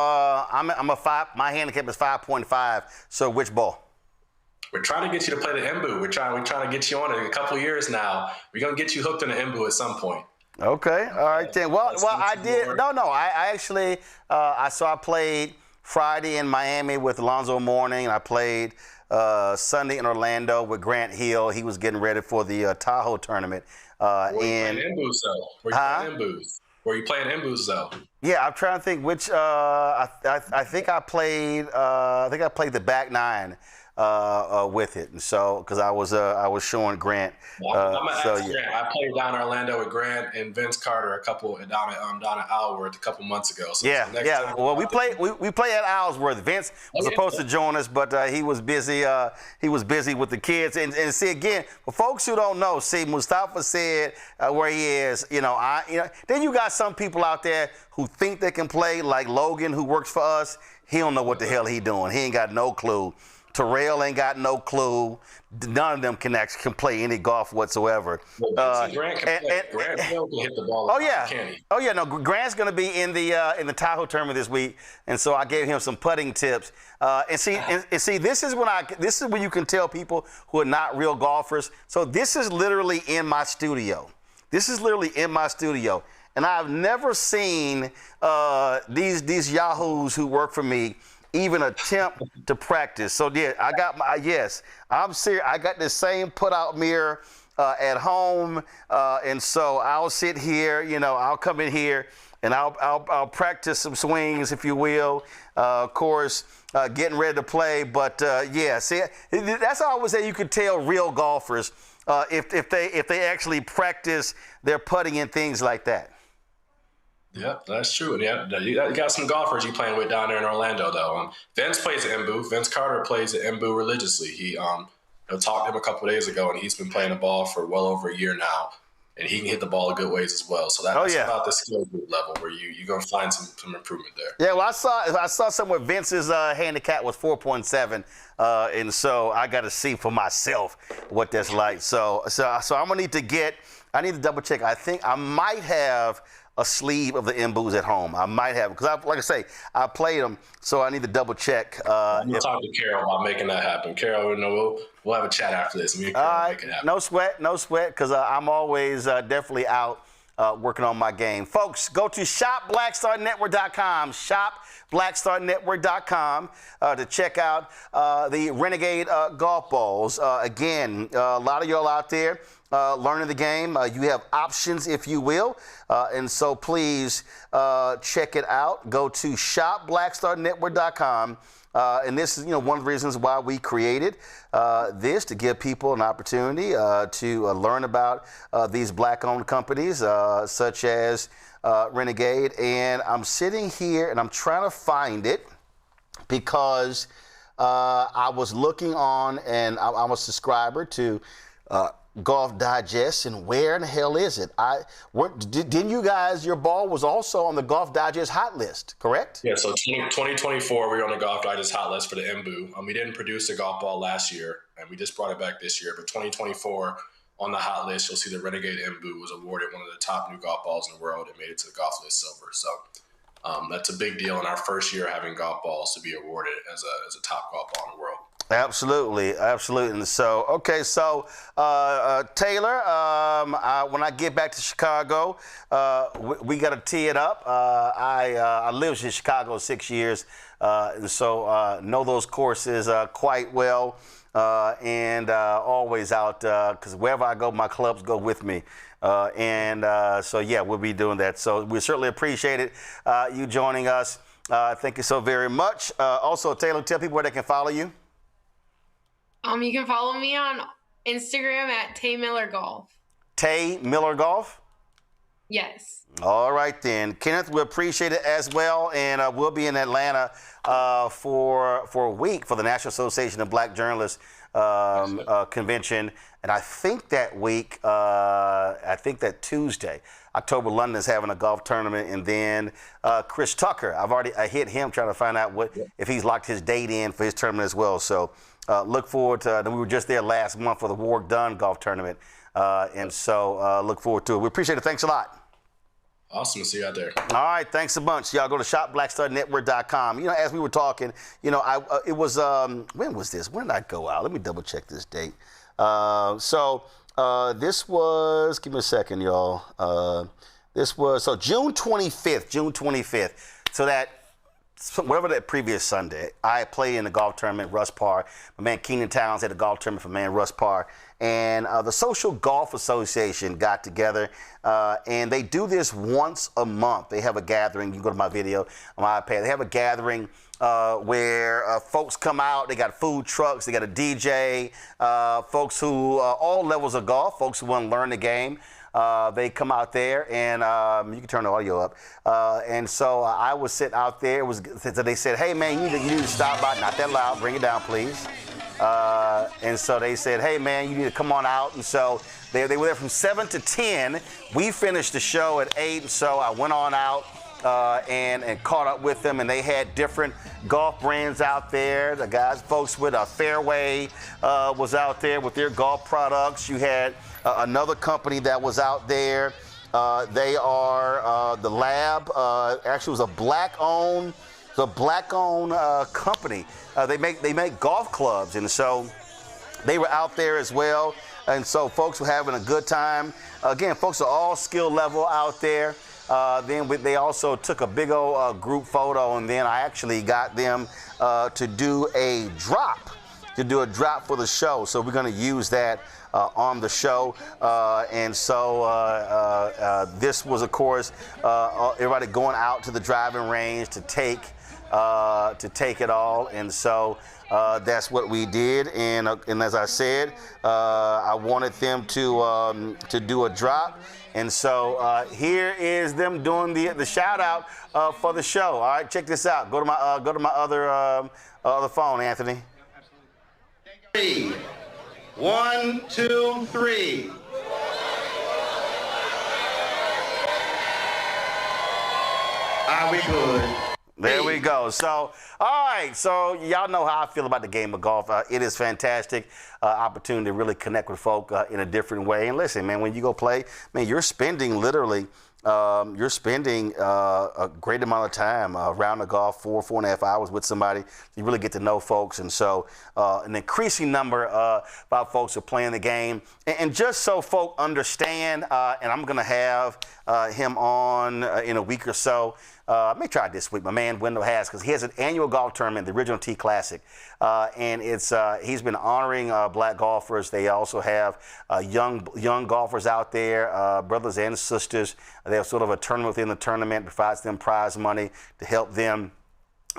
I'm a 5. My handicap is 5.5. So which ball? We're trying to get you to play the MBU. We're trying to get you on it in a couple of years now. We're gonna get you hooked on the MBU at some point. Okay. All right then. Well, I did. No. I actually. I played Friday in Miami with Alonzo Mourning. I played Sunday in Orlando with Grant Hill. He was getting ready for the Tahoe tournament. Were you playing MBUs though? Were you playing MBUs though? Yeah, I'm trying to think which. I think I played. I think I played the back 9 with it, and so because I was showing Grant. Grant. I played down in Orlando with Grant and Vince Carter down at Alworth a couple months ago. So Well, we played at Alworth. Vince was supposed to join us, but he was busy. He was busy with the kids. And see again, for folks who don't know, see Mustafa said where he is. Then you got some people out there who think they can play, like Logan, who works for us. He don't know what the hell he doing. He ain't got no clue. Terrell ain't got no clue. None of them can play any golf whatsoever. Grant can hit the ball. Oh yeah. No, Grant's going to be in the Tahoe tournament this week, and so I gave him some putting tips. And see, this is when you can tell people who are not real golfers. So this is literally in my studio. And I've never seen these yahoos who work for me even attempt to practice. So yeah, I'm serious. I got the same put-out mirror at home, and so I'll sit here. I'll come in here and I'll practice some swings, if you will. Of course, getting ready to play. But see, that's how I would say you could tell real golfers if they actually practice their putting and things like that. Yeah, that's true. And you got some golfers you playing with down there in Orlando, though. Vince plays at MBU. Vince Carter plays at MBU religiously. He talked to him a couple of days ago, and he's been playing the ball for well over a year now. And he can hit the ball a good ways as well. So that's about the skill group level where you're going to find some improvement there. Yeah, well, I saw somewhere Vince's handicap was 4.7. And so I got to see for myself what that's like. So I'm going to I need to double check. I think I might have a sleeve of the MBUs at home. I might have, because like I say, I played them, so I need to double check. We'll talk to Carol about making that happen. Carol, we'll have a chat after this. Me and Carol make it happen. No sweat, because I'm always definitely out working on my game. Folks, go to shopblackstarnetwork.com, shopblackstarnetwork.com to check out the Renegade golf balls. Again, a lot of y'all out there learning the game. You have options, if you will, and so please check it out. Go to shopblackstarnetwork.com. And this is, one of the reasons why we created this, to give people an opportunity to learn about these black-owned companies such as Renegade. And I'm sitting here and I'm trying to find it because I was looking on, and I'm a subscriber to Golf Digest, and where in the hell is it? Didn't you guys, your ball was also on the Golf Digest hot list, correct? Yeah, so 2024, we were on the Golf Digest hot list for the Mbu. We didn't produce a golf ball last year, and we just brought it back this year. But 2024, on the hot list, you'll see the Renegade Mbu was awarded one of the top new golf balls in the world and made it to the Golf List Silver. So that's a big deal in our first year having golf balls to be awarded as a top golf ball in the world. Absolutely, absolutely. And so, okay, so Taylor, when I get back to Chicago, we got to tee it up. I lived in Chicago 6 years, and so know those courses quite well, and always out, because wherever I go, my clubs go with me. So, yeah, we'll be doing that. So we certainly appreciate it, you joining us. Thank you so very much. Also, Taylor, tell people where they can follow you. You can follow me on Instagram at Tay Miller Golf. Tay Miller Golf? Yes. All right, then. Kenneth, we appreciate it as well, and we'll be in Atlanta for a week for the National Association of Black Journalists convention. And I think that week, that Tuesday, October, London is having a golf tournament, and then Chris Tucker, I hit him trying to find out if he's locked his date in for his tournament as well. So look forward to we were just there last month for the Warwick Dunn golf tournament, and so look forward to it. We appreciate it. Thanks a lot. Awesome to see you out there. All right, thanks a bunch. Y'all go to shopblackstarnetwork.com. As we were talking, it was when was this? When did I go out? Let me double check this date. This was, give me a second, y'all. This was June 25th. So that, whatever that previous Sunday, I played in the golf tournament, Russ Parr. My man Keenan Towns had a golf tournament for man Russ Parr. And the Social Golf Association got together, and they do this once a month. They have a gathering. You can go to my video on my iPad. They have a gathering where folks come out. They got food trucks. They got a DJ. Folks who, all levels of golf, folks who want to learn the game. They come out there, and you can turn the audio up. And so I was sitting out there. So they said, hey, man, you need to stop by. Not that loud. Bring it down, please. And so they said, hey, man, you need to come on out. And so they were there from 7 to 10. We finished the show at 8, and so I went on out and caught up with them. And they had different golf brands out there. The folks with a Fairway was out there with their golf products. You had another company that was out there. They are the Lab. Actually, it was a black-owned company. They make golf clubs, and so they were out there as well. And so folks were having a good time. Again, folks are all skill level out there. Then they also took a big old group photo, and then I actually got them to do a drop for the show. So we're going to use that on the show. And so this was, of course, everybody going out to the driving range to take it all. And so that's what we did. And as I said, I wanted them to do a drop. And so here is them doing the shout out for the show. All right, check this out. Go to my other phone, Anthony. 3, 1, 2, 3. Are we good? There we go. So, all right. So, y'all know how I feel about the game of golf. It is fantastic opportunity to really connect with folk in a different way. And listen, man, when you go play, man, you're spending literally you're spending a great amount of time around the golf, 4.5 hours with somebody. You really get to know folks. And so an increasing number of folks are playing the game. And just so folk understand, and I'm going to have him on in a week or so. I may try it this week. My man Wendell has, because he has an annual golf tournament, the Original Tee Classic, and it's he's been honoring black golfers. They also have young golfers out there, brothers and sisters. They have sort of a tournament within the tournament, provides them prize money to help them.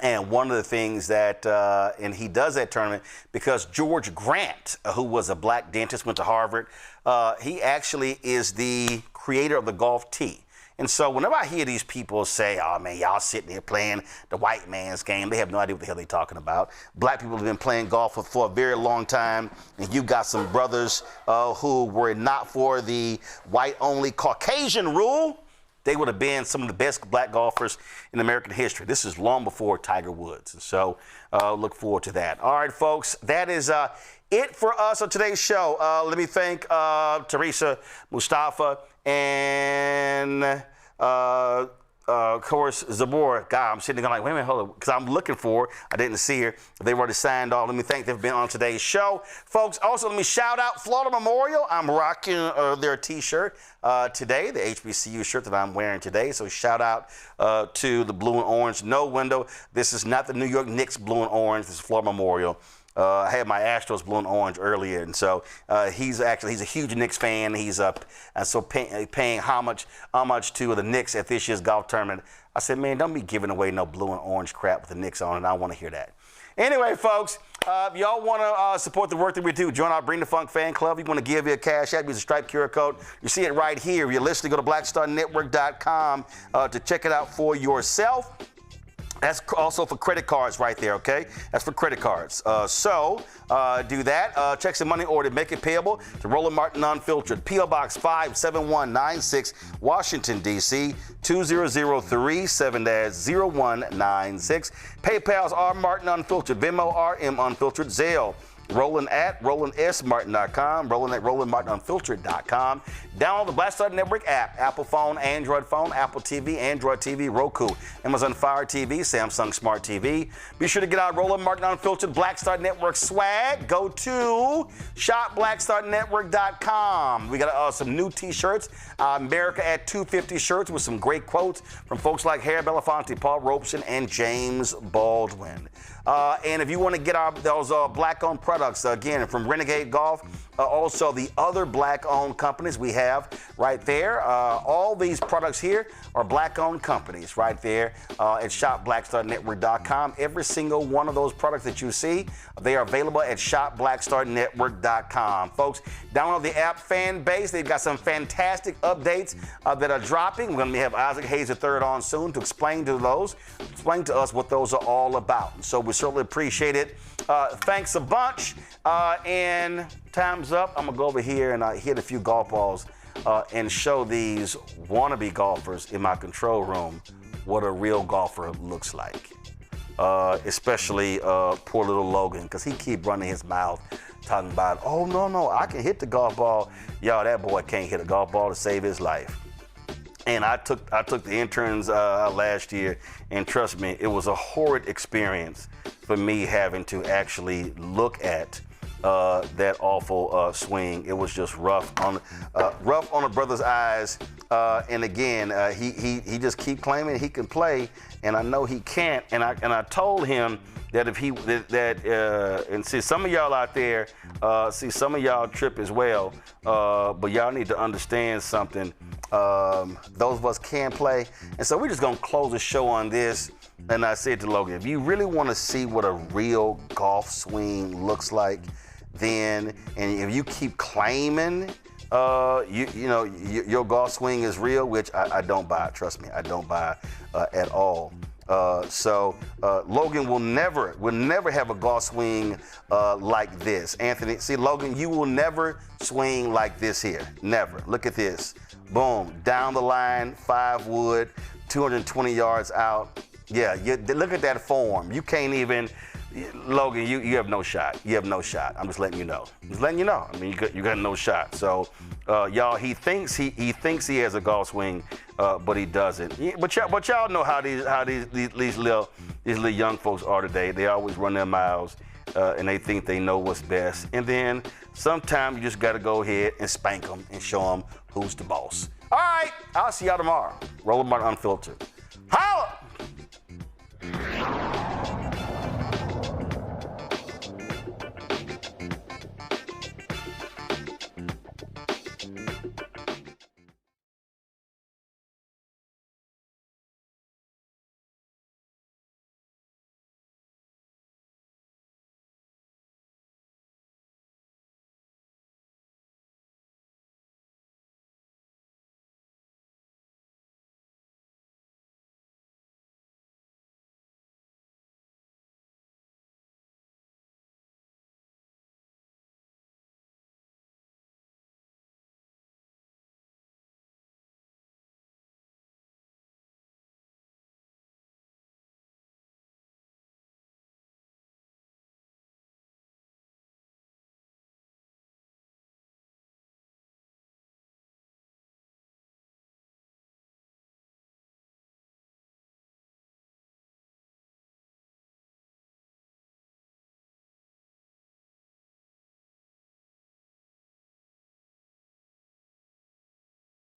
And one of the things that, and he does that tournament because George Grant, who was a black dentist, went to Harvard. He actually is the creator of the golf tee. And so whenever I hear these people say, oh, man, y'all sitting here playing the white man's game, they have no idea what the hell they're talking about. Black people have been playing golf for a very long time, and you got some brothers who were not for the white-only Caucasian rule. They would have been some of the best black golfers in American history. This is long before Tiger Woods. And so look forward to that. All right, folks, that is it for us on today's show. Let me thank Teresa, Mustafa, and of course, Zabor. God, I'm sitting there like, wait a minute, hold on, because I'm looking for her. I didn't see her. They've already signed off. Let me thank they've been on today's show. Folks, also let me shout out Florida Memorial. I'm rocking their T-shirt today, the HBCU shirt that I'm wearing today. So shout out to the blue and orange. No window. This is not the New York Knicks blue and orange. This is Florida Memorial. I had my Astros blue and orange earlier, and so he's a huge Knicks fan. He's paying homage to the Knicks at this year's golf tournament. I said, man, don't be giving away no blue and orange crap with the Knicks on it. I want to hear that. Anyway, folks, if y'all want to support the work that we do, join our Bring the Funk fan club. You want to give via Cash App, use the Stripe QR code. You see it right here. If you're listening, go to blackstarnetwork.com to check it out for yourself. That's also for credit cards right there, okay? That's for credit cards. So do that. Check some money order. Make it payable to Roland Martin Unfiltered. P.O. Box 57196, Washington, D.C. 20037-0196. PayPal's R Martin Unfiltered. Venmo RM Unfiltered. Zelle. Roland at RolandSMartin.com, Roland at RolandMartinUnfiltered.com. Download the Black Star Network app, Apple phone, Android phone, Apple TV, Android TV, Roku, Amazon Fire TV, Samsung Smart TV. Be sure to get our Roland Martin Unfiltered Black Star Network swag. Go to shopblackstarnetwork.com. We got some new T-shirts, America at 250 shirts with some great quotes from folks like Harry Belafonte, Paul Robeson, and James Baldwin. And if you want to get those black-owned products, again, from Renegade Golf, also the other black-owned companies we have right there. All these products here are black-owned companies right there at shopblackstarnetwork.com. Every single one of those products that you see, they are available at shopblackstarnetwork.com. Folks, download the app Fan Base. They've got some fantastic updates that are dropping. We're going to have Isaac Hayes III on soon to explain to us what those are all about. And so we certainly appreciate it. Thanks a bunch. And time's up. I'm going to go over here and hit a few golf balls and show these wannabe golfers in my control room what a real golfer looks like. Especially poor little Logan, because he keep running his mouth talking about, oh, no, I can hit the golf ball. Y'all, that boy can't hit a golf ball to save his life. And I took the interns last year, and trust me, it was a horrid experience for me having to actually look at that awful swing. It was just rough on a brother's eyes. And again, he just keep claiming he can play, and I know he can't. And I told him that if and see some of y'all out there, some of y'all trip as well. But y'all need to understand something. Those of us can play, and so we're just gonna close the show on this. And I said to Logan, if you really want to see what a real golf swing looks like, then, and if you keep claiming your golf swing is real, which I don't buy. Trust me, I don't buy at all. So Logan will never have a golf swing like this. Anthony, see, Logan, you will never swing like this here. Never. Look at this. Boom, down the line, 5 wood, 220 yards out. Yeah, look at that form. You can't even Logan, you have no shot. You have no shot. I'm just letting you know. Just letting you know. I mean, you got no shot. So, y'all, he thinks he has a golf swing, but he doesn't. But y'all know how these little young folks are today. They always run their miles, and they think they know what's best. And then sometimes you just got to go ahead and spank them and show them who's the boss. All right, I'll see y'all tomorrow. Roland Martin Unfiltered. Holla!